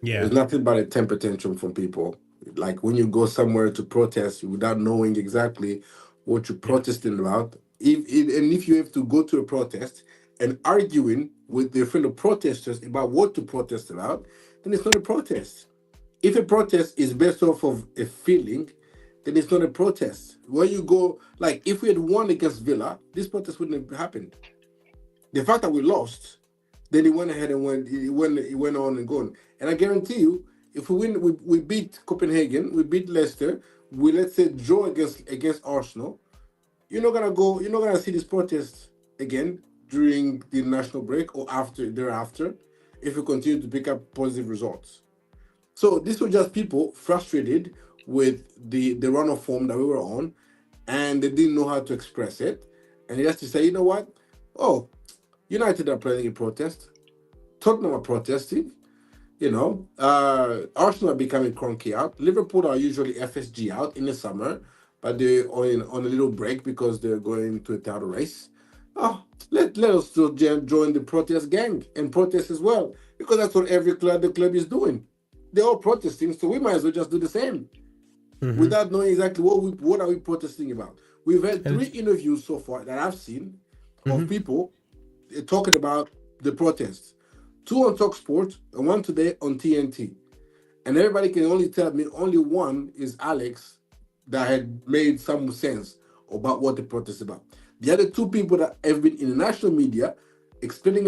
S1: Yeah.
S10: There's nothing but a temper tantrum from people. Like when you go somewhere to protest without knowing exactly what you're protesting about. If you have to go to a protest and arguing with the fellow protesters about what to protest about, then it's not a protest. If a protest is based off of a feeling, then it's not a protest. When you go, like if we had won against Villa, this protest wouldn't have happened. The fact that we lost, then he went ahead and went on and gone. And I guarantee you, if we win, we beat Copenhagen, we beat Leicester, we let's say draw against Arsenal, you're not gonna see this protest again during the national break or thereafter if we continue to pick up positive results. So this was just people frustrated with the run of form that we were on, and they didn't know how to express it. And they just to say, you know what? Oh, United are planning a protest. Tottenham are protesting. Arsenal are becoming cronky out. Liverpool are usually FSG out in the summer, but they're on a little break because they're going to a title race. Oh, let us still join the protest gang and protest as well, because that's what the club is doing. They're all protesting, so we might as well just do the same without knowing exactly what are we protesting about. We've had 3 interviews so far that I've seen of people talking about the protests. 2 on TalkSport and 1 today on TNT. And everybody can only tell me only one is Alex that had made some sense about what the protest is about. The other 2 people that have been in the national media explaining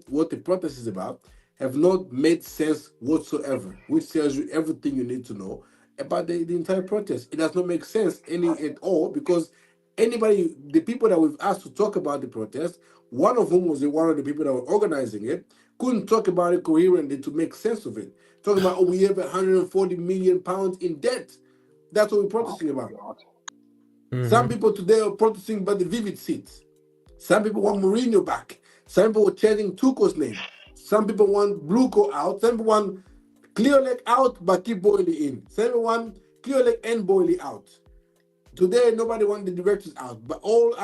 S10: what the protest is about have not made sense whatsoever, which tells you everything you need to know about the entire protest. It does not make sense at all, because the people that we've asked to talk about the protest, one of whom was one of the people that were organizing it, couldn't talk about it coherently to make sense of it. Talking about, we have 140 million pounds in debt. That's what we're protesting about. Some people today are protesting about the Vivid seats. Some people want Mourinho back. Some people were chanting Tuchel's name. Some people want Bluco out. Some people want Clearlake out, but keep Boyle in. Some people want Clearlake and Boyle out. Today, nobody wants the directors out. But all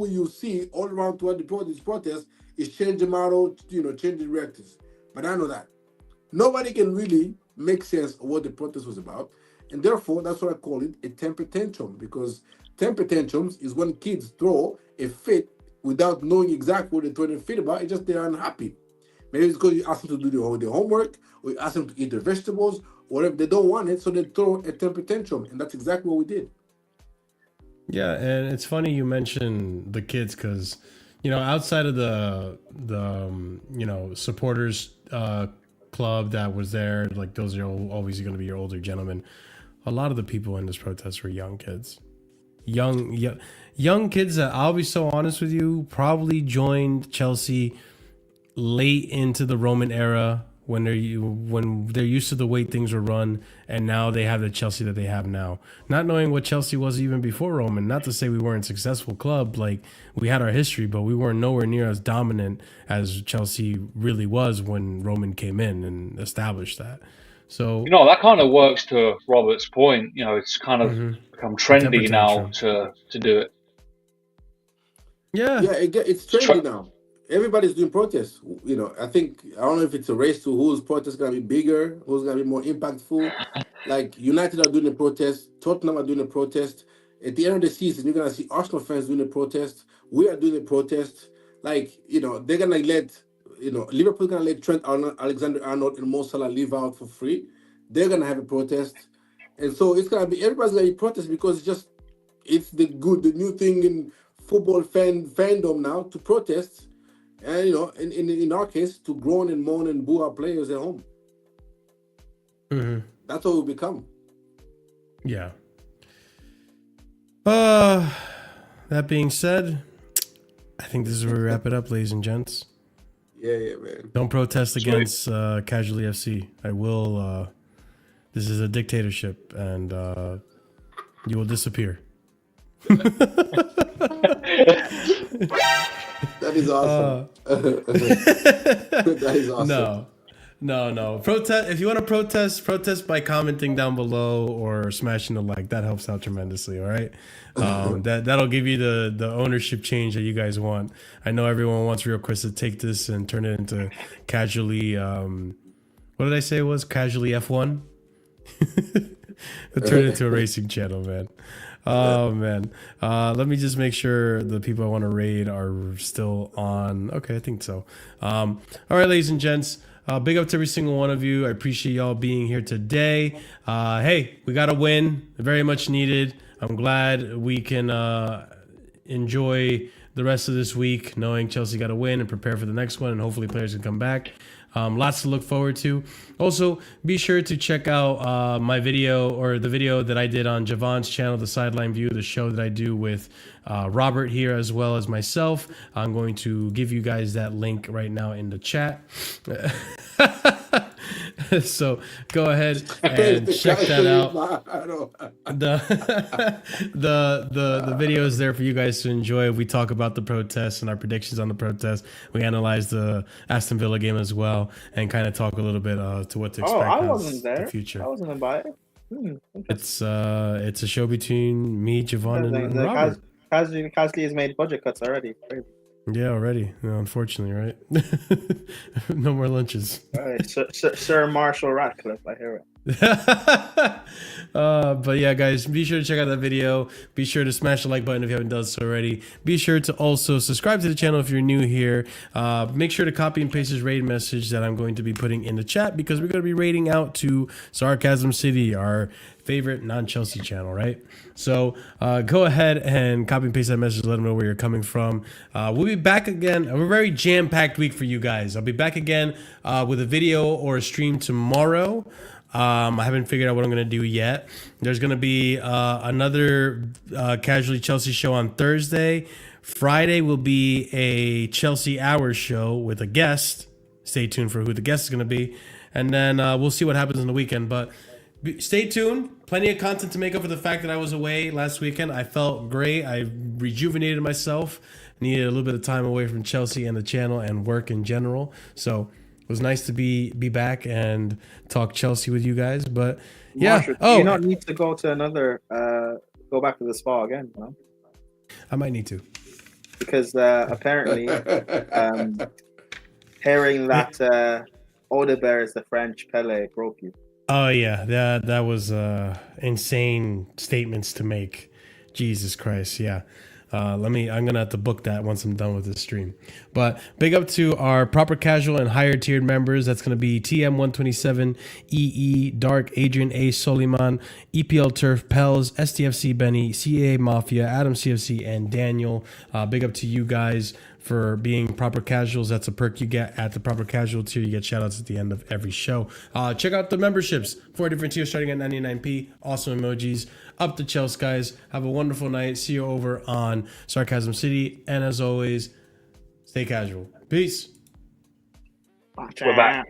S10: you see all around throughout this protest is change the model, change the directors. But I know that nobody can really make sense of what the protest was about. And therefore, that's what I call it, a temper tantrum, because temper tantrums is when kids throw a fit without knowing exactly what they're throwing a fit about. It's just they're unhappy. Maybe it's because you ask them to do their homework, or you ask them to eat their vegetables, or whatever. They don't want it, so they throw a temper tantrum. And that's exactly what we did.
S1: Yeah, and it's funny you mentioned the kids, because, outside of the supporters club that was there, like those are always going to be your older gentlemen. A lot of the people in this protest were young kids. Young kids that, I'll be so honest with you, probably joined Chelsea late into the Roman era, when they're used to the way things were run, and now they have the Chelsea that they have now. Not knowing what Chelsea was even before Roman. Not to say we weren't a successful club, like we had our history, but we weren't nowhere near as dominant as Chelsea really was when Roman came in and established that. So
S8: that kind of works to Robert's point. It's kind of become trendy now to do it.
S1: Yeah,
S10: it's trendy now. Everybody's doing protests. I don't know if it's a race to whose protest is going to be bigger, who's going to be more impactful. Like United are doing a protest, Tottenham are doing a protest. At the end of the season, you're going to see Arsenal fans doing a protest. We are doing a protest. Like, they're going to let, Liverpool's going to let Trent Alexander-Arnold and Mo Salah live out for free. They're going to have a protest. And so everybody's going to be protest, because it's the new thing in football fandom now to protest. And in our case, to groan and moan and boo our players at home. That's what we become.
S1: Yeah. That being said, I think this is where we wrap it up, ladies and gents.
S10: Yeah, man.
S1: Don't protest against Casually FC. I will. This is a dictatorship, and you will disappear.
S10: That is awesome. That is awesome.
S1: No. Protest. If you want to protest by commenting down below or smashing the like. That helps out tremendously. All right. That'll give you the ownership change that you guys want. I know everyone wants Real Chris to take this and turn it into Casually. What did I say it was? Casually F1? It turned into a racing channel, man. Oh, man. Let me just make sure the people I want to raid are still on. Okay, I think so. All right, ladies and gents. Big up to every single one of you. I appreciate y'all being here today. Hey, we got a win. Very much needed. I'm glad we can enjoy the rest of this week knowing Chelsea got a win and prepare for the next one, and hopefully players can come back. Lots to look forward to. Also, be sure to check out my video, or the video that I did on Javon's channel, The Sideline View, the show that I do with Robert here as well as myself. I'm going to give you guys that link right now in the chat. So go ahead and check that out. The video is there for you guys to enjoy. We talk about the protests and our predictions on the protests. We analyze the Aston Villa game as well, and kind of talk a little bit to what to expect.
S11: I wasn't there.
S1: The future.
S11: I wasn't invited.
S1: It's a show between me, Javon, and Robert.
S11: Casually has made budget cuts already. Crazy.
S1: Yeah, already. No, unfortunately, right? No more lunches.
S11: All right, Sir Marshall Ratcliffe, I hear it.
S1: But yeah, guys, be sure to check out that video. Be sure to smash the like button if you haven't done so already. Be sure to also subscribe to the channel if you're new here. Make sure to copy and paste this raid message that I'm going to be putting in the chat, because we're going to be raiding out to Sarcasm City, our favorite non-Chelsea channel, right? So go ahead and copy and paste that message. Let them know where you're coming from. We'll be back again. A very jam-packed week for you guys. I'll be back again with a video or a stream tomorrow. I haven't figured out what I'm going to do yet. There's going to be another Casually Chelsea show on Thursday. Friday will be a Chelsea Hour show with a guest. Stay tuned for who the guest is going to be. And then we'll see what happens on the weekend. But stay tuned. Plenty of content to make up for the fact that I was away last weekend. I felt great. I rejuvenated myself. Needed a little bit of time away from Chelsea and the channel and work in general. So it was nice to be back and talk Chelsea with you guys. But yeah.
S11: Marshall, do you not need to go to another, go back to the spa again? No?
S1: I might need to.
S11: Because apparently, hearing that Odebear is the French Pele broke you.
S1: Oh yeah, that was insane statements to make. Jesus Christ, yeah. I'm gonna have to book that once I'm done with this stream. But big up to our proper casual and higher tiered members. That's gonna be TM127, EE, Dark, Adrian A, Soliman, EPL Turf, Pels, STFC Benny, CAA Mafia, Adam CFC, and Daniel. Big up to you guys for being proper casuals. That's a perk you get at the proper casual tier. You get shout outs at the end of every show. Check out the memberships. 4 different tiers starting at 99p. Awesome emojis. Up the Chelsea, guys. Have a wonderful night. See you over on Sarcasm City. And as always, stay casual. Peace.
S8: We're back.